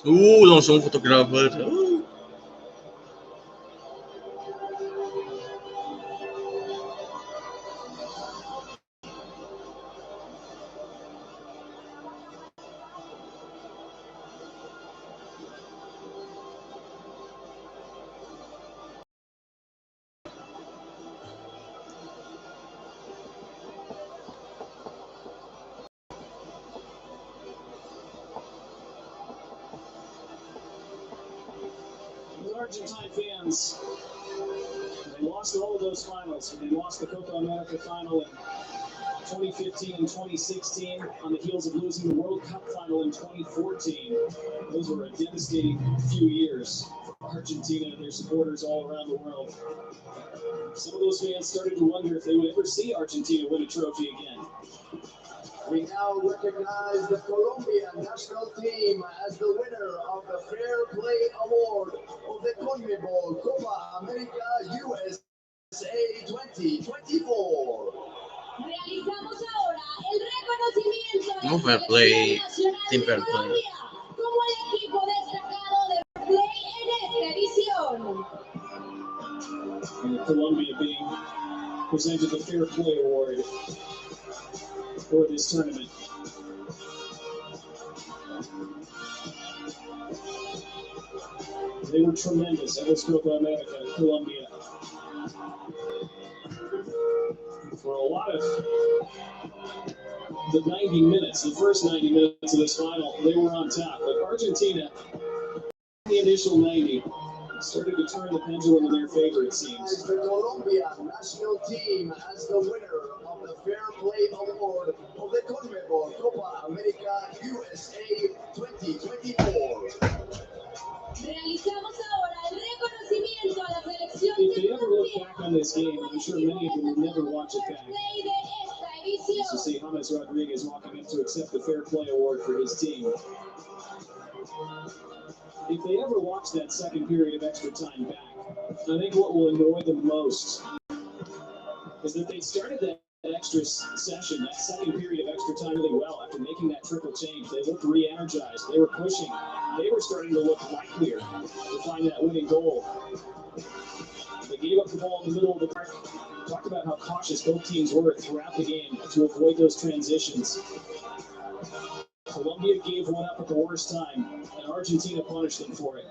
Langsung fotografer. Argentine fans, they lost all of those finals. They lost the Copa America final in 2015 and 2016 on the heels of losing the World Cup final in 2014. Those were a devastating few years for Argentina and their supporters all around the world. Some of those fans started to wonder if they would ever see Argentina win a trophy again. We now recognize the Colombian national team as the winner of the Fair Play Award of the CONMEBOL Copa America USA 2024. Realizamos ahora el reconocimiento a No la fair play, Selección team Nacional fair de play. Colombia como el equipo destacado de Fair Play en esta edición. And Colombia being presented the Fair Play Award for this tournament. They were tremendous at this Copa America, Colombia. lot of the 90 minutes, the first 90 minutes of this final, they were on top. But Argentina, the initial 90, started to turn the pendulum in their favor, it seems. The Colombia national team as the winner of the Fair Play Award of the CONMEBOL Copa America USA 2024. Realizamos ahora el reconocimiento a la selección If they ever look back on this game, I'm sure many of them will never watch it back. play de esta edición. To see James Rodriguez walking up to accept the Fair Play Award for his team. If they ever watch that second period of extra time back, I think what will annoy them most is that they started that extra session, that second period of extra time really well after making that triple change. They looked re-energized. They were pushing. They were starting to look likelier to find that winning goal. They gave up the ball in the middle of the park. Talked about how cautious both teams were throughout the game to avoid those transitions. Colombia gave one up at the worst time, and Argentina punished them for it.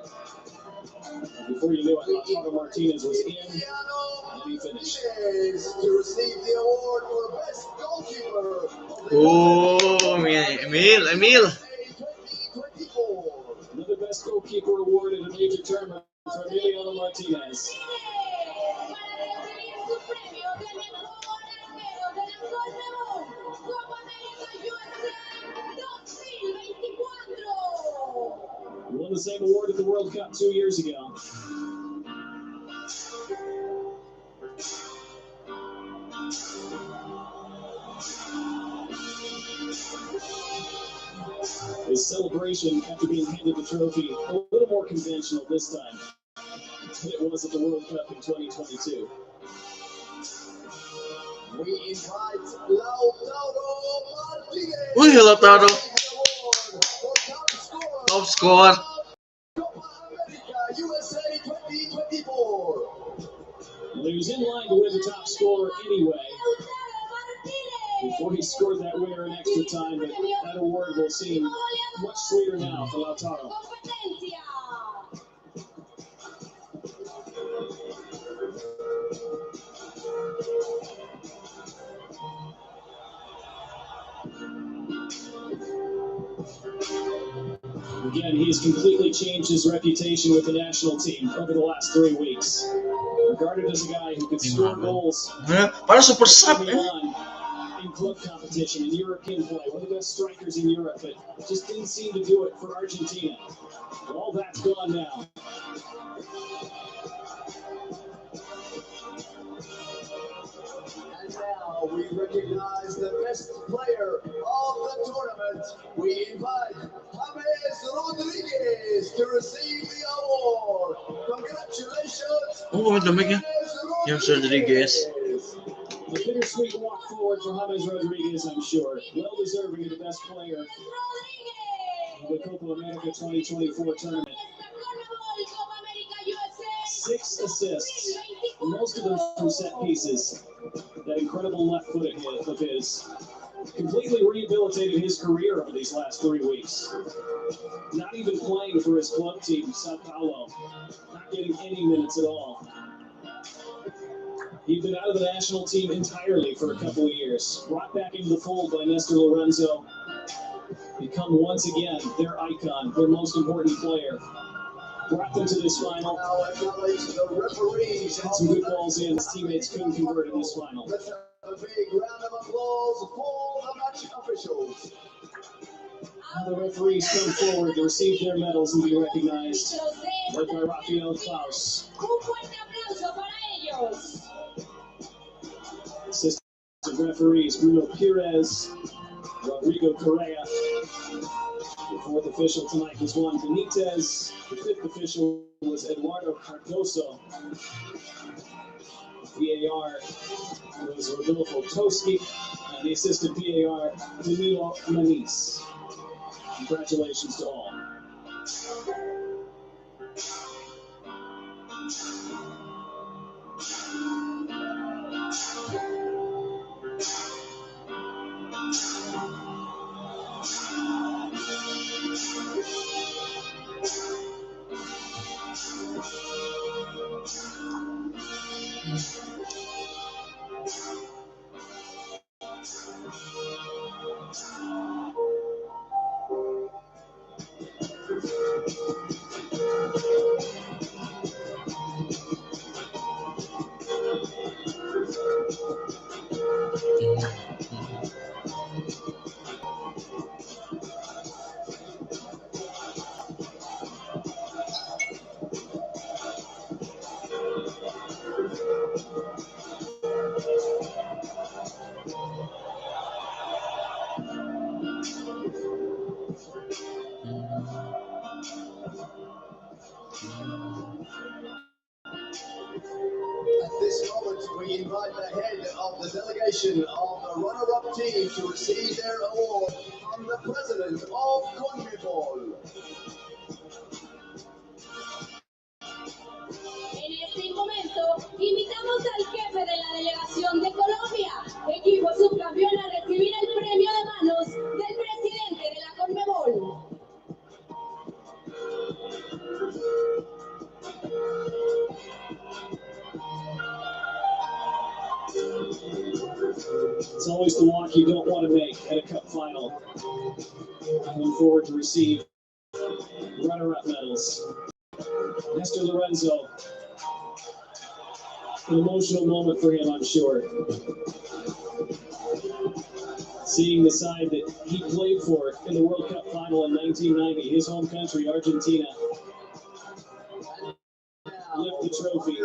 Before you knew it, Lautaro Martinez was in, and he finished. To receive the award for best goalkeeper of the Oh, Emil. 2024. Another best goalkeeper award in a major tournament for Emiliano Martinez. Para recibir su premio de mejor arquero de la CONMEBOL Copa América USA 2024. He won the same award at the World Cup 2 years ago. His celebration after being handed the trophy, a little more conventional this time than it was at the World Cup in 2022. We invite Lautaro Martinez. Uy, Lautaro. The award for Top scorer. Copa America USA 2024. Well, he was in line to win the top scorer anyway before he scored that winner in extra time, but that award will seem much sweeter now for Lautaro. Competencia. Again, he has completely changed his reputation with the national team over the last 3 weeks. Regarded as a guy who could score goals Para super sub, early on in club competition and European play, one of the best strikers in Europe, but just didn't seem to do it for Argentina. Well, all that's gone now. And now we recognize the best player of the tournament. We invite James Rodriguez to receive the award. Congratulations, Oh, lamig niya. James Rodriguez. A bittersweet walk forward for James Rodriguez, I'm sure. Well deserving of the best player of the Copa America 2024 tournament. 6 assists, most of them from set pieces. That incredible left foot of his completely rehabilitated his career over these last 3 weeks. Not even playing for his club team, Sao Paulo. Not getting any minutes at all. He'd been out of the national team entirely for a couple of years. Brought back into the fold by Nestor Lorenzo. Become once again their icon, their most important player. Brought them to this final. now acknowledge the referees. Had some good balls in. His teammates couldn't convert in this final. Let's have a big round of applause for the match officials. Now the referees come forward to receive their medals and be recognized. Led by Rafael Klaus. Un fuerte aplauso para ellos. Assistant referees Bruno Pires, Rodrigo Correa. The fourth official tonight was Juan Benitez. The fifth official was Eduardo Cardoso. VAR was Rodolfo Toski. And the assistant VAR, Danilo Maniz. Congratulations to all. beside the head of the delegation of the runner-up team to receive their award from the president of CONMEBOL. En este momento, invitamos al jefe de la delegación de Colombia, equipo subcampeón, a recibir el premio de manos del presidente de la CONMEBOL. It's always the walk you don't want to make at a cup final. I look forward to receive runner-up medals. Nestor Lorenzo, an emotional moment for him, I'm sure. Seeing the side that he played for in the World Cup final in 1990, his home country, Argentina, lift the trophy.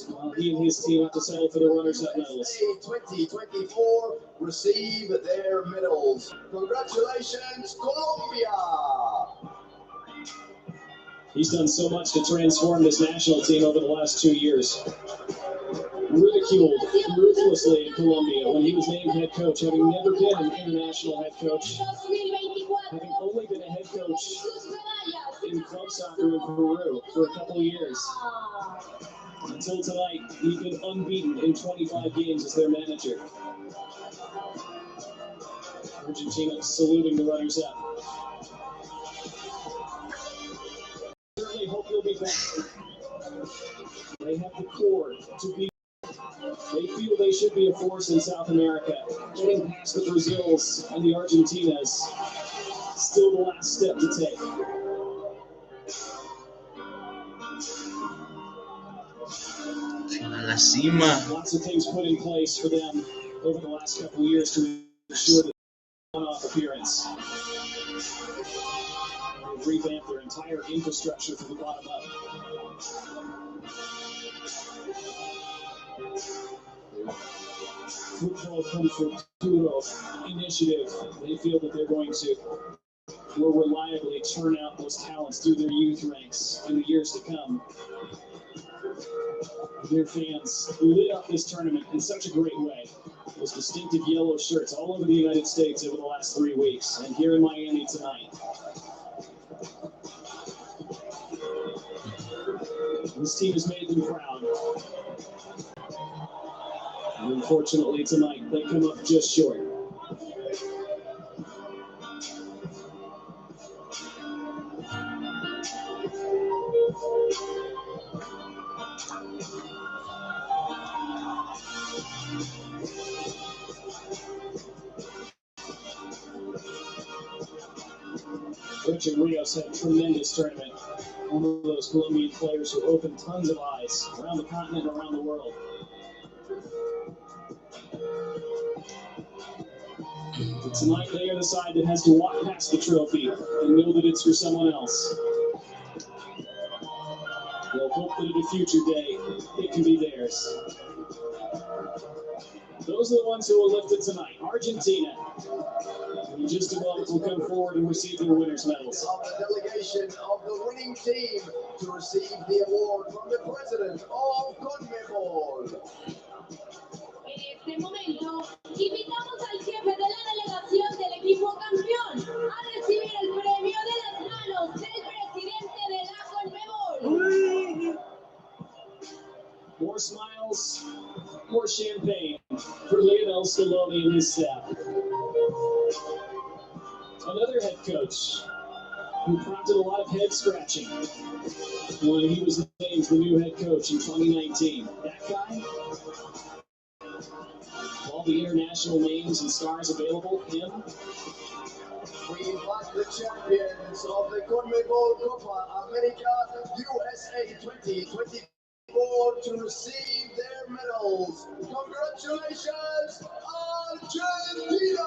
While he and his team have to settle for the runners-up medals. 2024 receive their medals. Congratulations, Colombia! He's done so much to transform this national team over the last 2 years. Ridiculed ruthlessly in Colombia when he was named head coach, having never been an international head coach, having only been a head coach in club soccer in Peru for a couple of years. Until tonight, he's been unbeaten in 25 games as their manager. Argentina saluting the runners-up. Certainly hope he'll be back. They have the core to be. They feel they should be a force in South America. Getting past the Brazils and the Argentinas, still the last step to take. La cima. Lots of things put in place for them over the last couple of years to ensure that one-off appearance. They've revamped their entire infrastructure from the bottom up. Football Come Futuro initiative. They feel that they're going to more reliably churn out those talents through their youth ranks in the years to come. Their fans lit up this tournament in such a great way. Those distinctive yellow shirts all over the United States over the last 3 weeks, and here in Miami tonight. This team has made them proud. And unfortunately tonight, they come up just short. Coach Rios had a tremendous tournament. One of those Colombian players who opened tons of eyes around the continent and around the world. But tonight they are the side that has to walk past the trophy and know that it's for someone else. They'll hope that at a future day it can be theirs. Those are the ones who will lift it tonight. Argentina. In just a moment will come forward and receive their winners' medals. Of the delegation of the winning team to receive the award from the president of CONMEBOL. En este momento, invitamos al jefe de la delegación del equipo campeón a recibir el premio de las manos del presidente de la CONMEBOL. More smiles, more champagne for Lionel Scaloni and his staff. Another head coach who prompted a lot of head scratching when he was named the new head coach in 2019. That guy, all the international names and stars available, him. We invite the champions of the CONMEBOL Copa America USA 2024 to receive their medals. Congratulations, Argentina!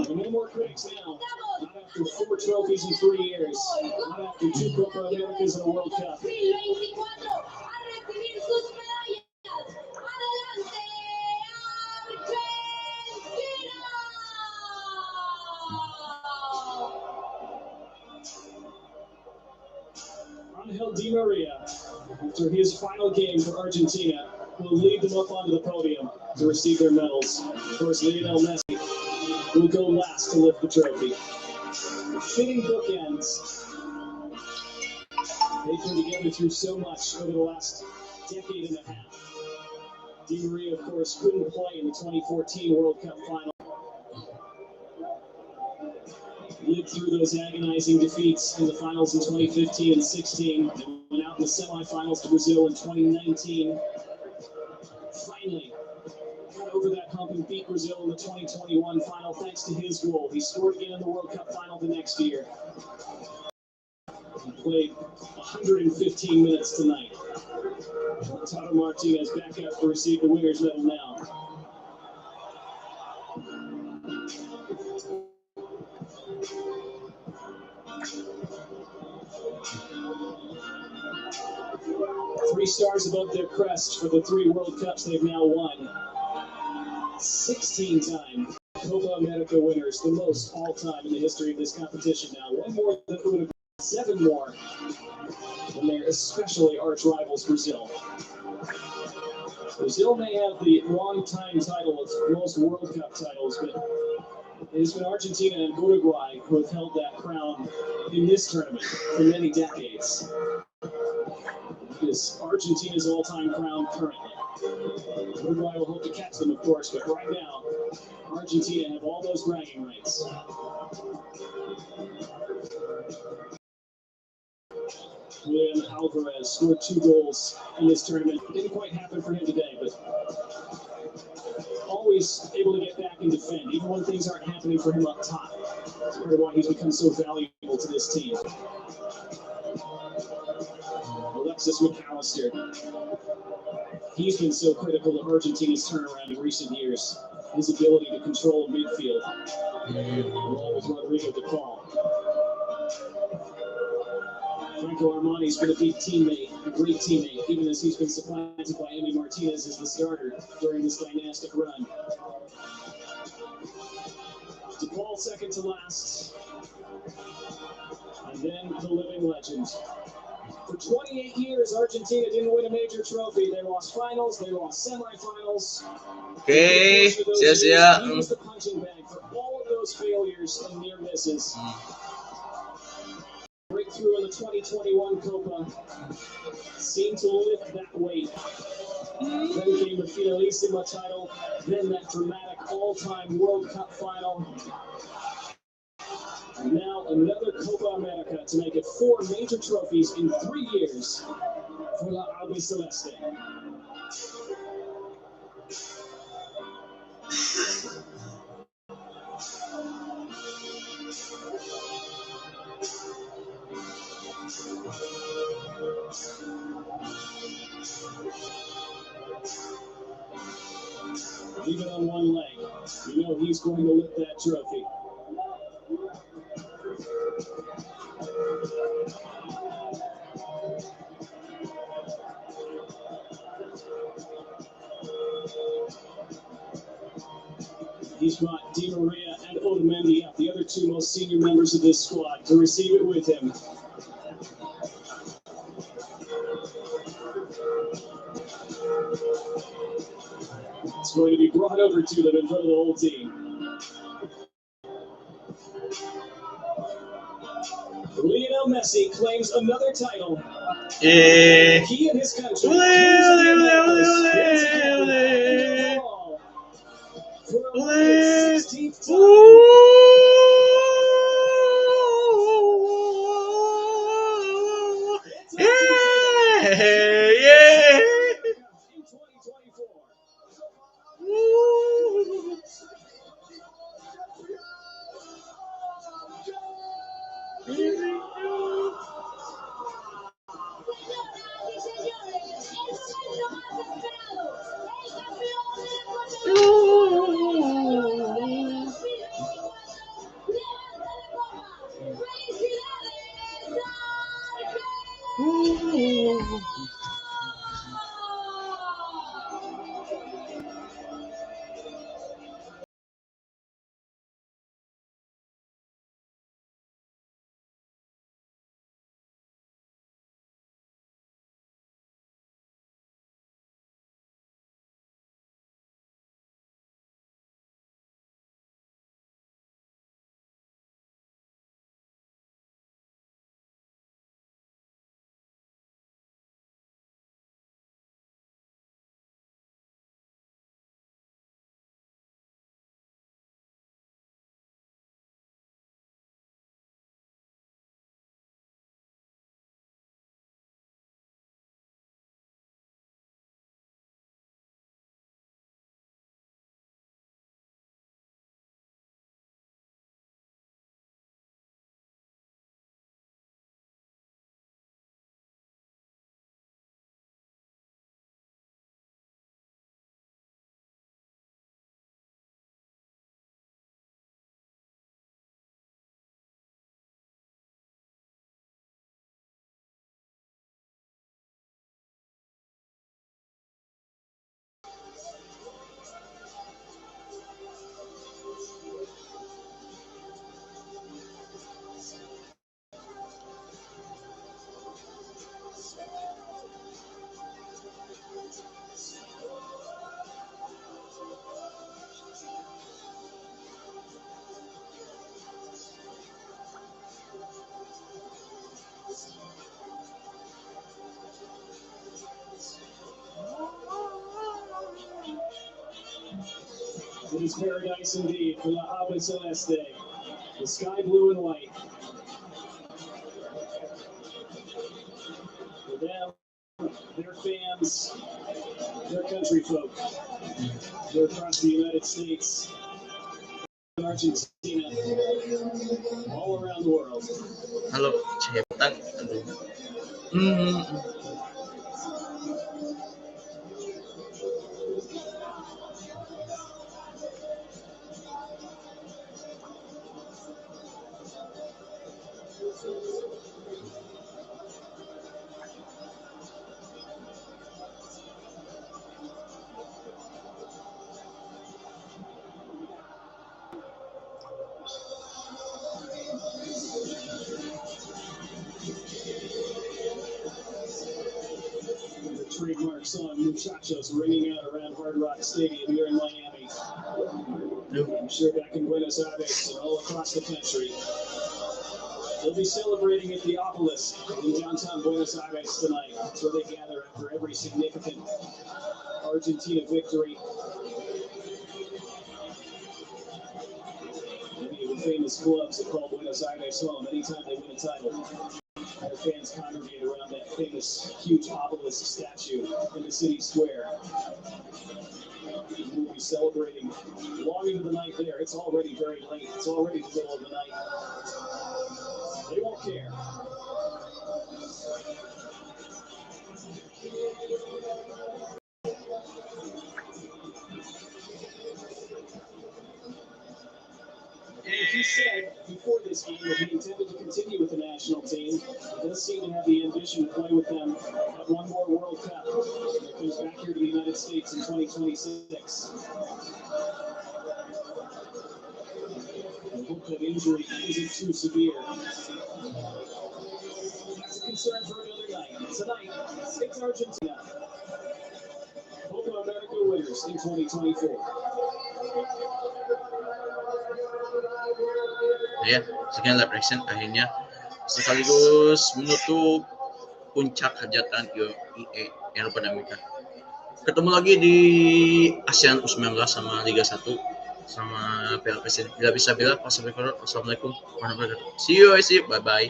No more critics now. Not after 4 trophies in 3 years. Not after 2 Copa Americas and a World Cup. 2024 a recibir sus medallas. ¡Adelante, Argentina! Angel Di Maria after his final game for Argentina, will lead them up onto the podium to receive their medals. Of course, Lionel Messi will go last to lift the trophy. Fitting bookends. They've been together through so much over the last decade and a half. Di Maria, of course, couldn't play in the 2014 World Cup final. Lived through those agonizing defeats in the finals in 2015 and 16. And went out in the semifinals to Brazil in 2019. Finally, got over that hump and beat Brazil in the 2021 final thanks to his goal. He scored again in the World Cup final the next year. He played 115 minutes tonight. Tata Martinez back up to receive the winner's medal now. Three stars above their crest for the 3 World Cups they've now won. 16-time Copa America winners, the most all-time in the history of this competition now. One more than Uruguay, 7 more than their especially arch rivals Brazil. Brazil may have the long-time title of most World Cup titles, but it has been Argentina and Uruguay who have held that crown in this tournament for many decades. It is Argentina's all-time crown currently. Uruguay will hope to catch them, of course, but right now, Argentina have all those bragging rights. Julian Alvarez scored 2 goals in this tournament. Didn't quite happen for him today, but always able to get back and defend, even when things aren't happening for him up top. That's part of why he's become so valuable to this team. Alexis McAllister. He's been so critical of Argentina's turnaround in recent years. His ability to control midfield, along with Rodrigo de Paul. Franco Armani's been a big teammate, a great teammate, even as he's been supplanted by Emi Martinez as the starter during this dynastic run. De Paul second to last. And then the living legend. For 28 years, Argentina didn't win a major trophy. They lost finals, they lost semifinals. Okay, He was the punching bag for all of those failures and near misses. Breakthrough in the 2021 Copa seemed to lift that weight. Then came the Finalissima title, then that dramatic all-time World Cup final. And now another Copa America to make it 4 major trophies in 3 years for La Albiceleste. Even on one leg, you know he's going to lift that trophy. He's brought Di Maria and Otamendi up, the other 2 most senior members of this squad, to receive it with him. It's going to be brought over to them in front of the whole team. Lionel Messi claims another title. He and his country for the 16th time. In 2024. It is paradise indeed for La Ave Celeste. The sky blue and white. For them, their fans, their country folk. They're across the United States, Argentina, all around the world. Halo, cepetan. Aduh. Hmm. The trademark song Muchachos ringing out around Hard Rock Stadium here in Miami. I'm sure back in Buenos Aires and all across the country. They'll be celebrating at the Obelisk in downtown Buenos Aires tonight. That's where they gather after every significant Argentina victory. Many of the famous clubs that call Buenos Aires home anytime they win a title. Their fans congregate around that famous huge obelisk statue in the city square. We'll be celebrating long into the night there. It's already very late. It's already the middle of the night. They won't care. And he said before this game that he intended to continue with the national team. He does seem to have the ambition to play with them at one more World Cup. He comes back here to the United States in 2026. I hope that injury isn't too severe. That's a concern for another night. Tonight, it's Argentina. Copa America winners in 2024. Ya, sekian live reaction akhirnya sekaligus menutup puncak hajatan IE Eropa dan Amerika. Ketemu lagi di ASEAN U19 sama Liga 1 sama Piala Presiden. Bila bisa bila, wassalamualaikum warahmatullahi wabarakatuh. See you, bye bye.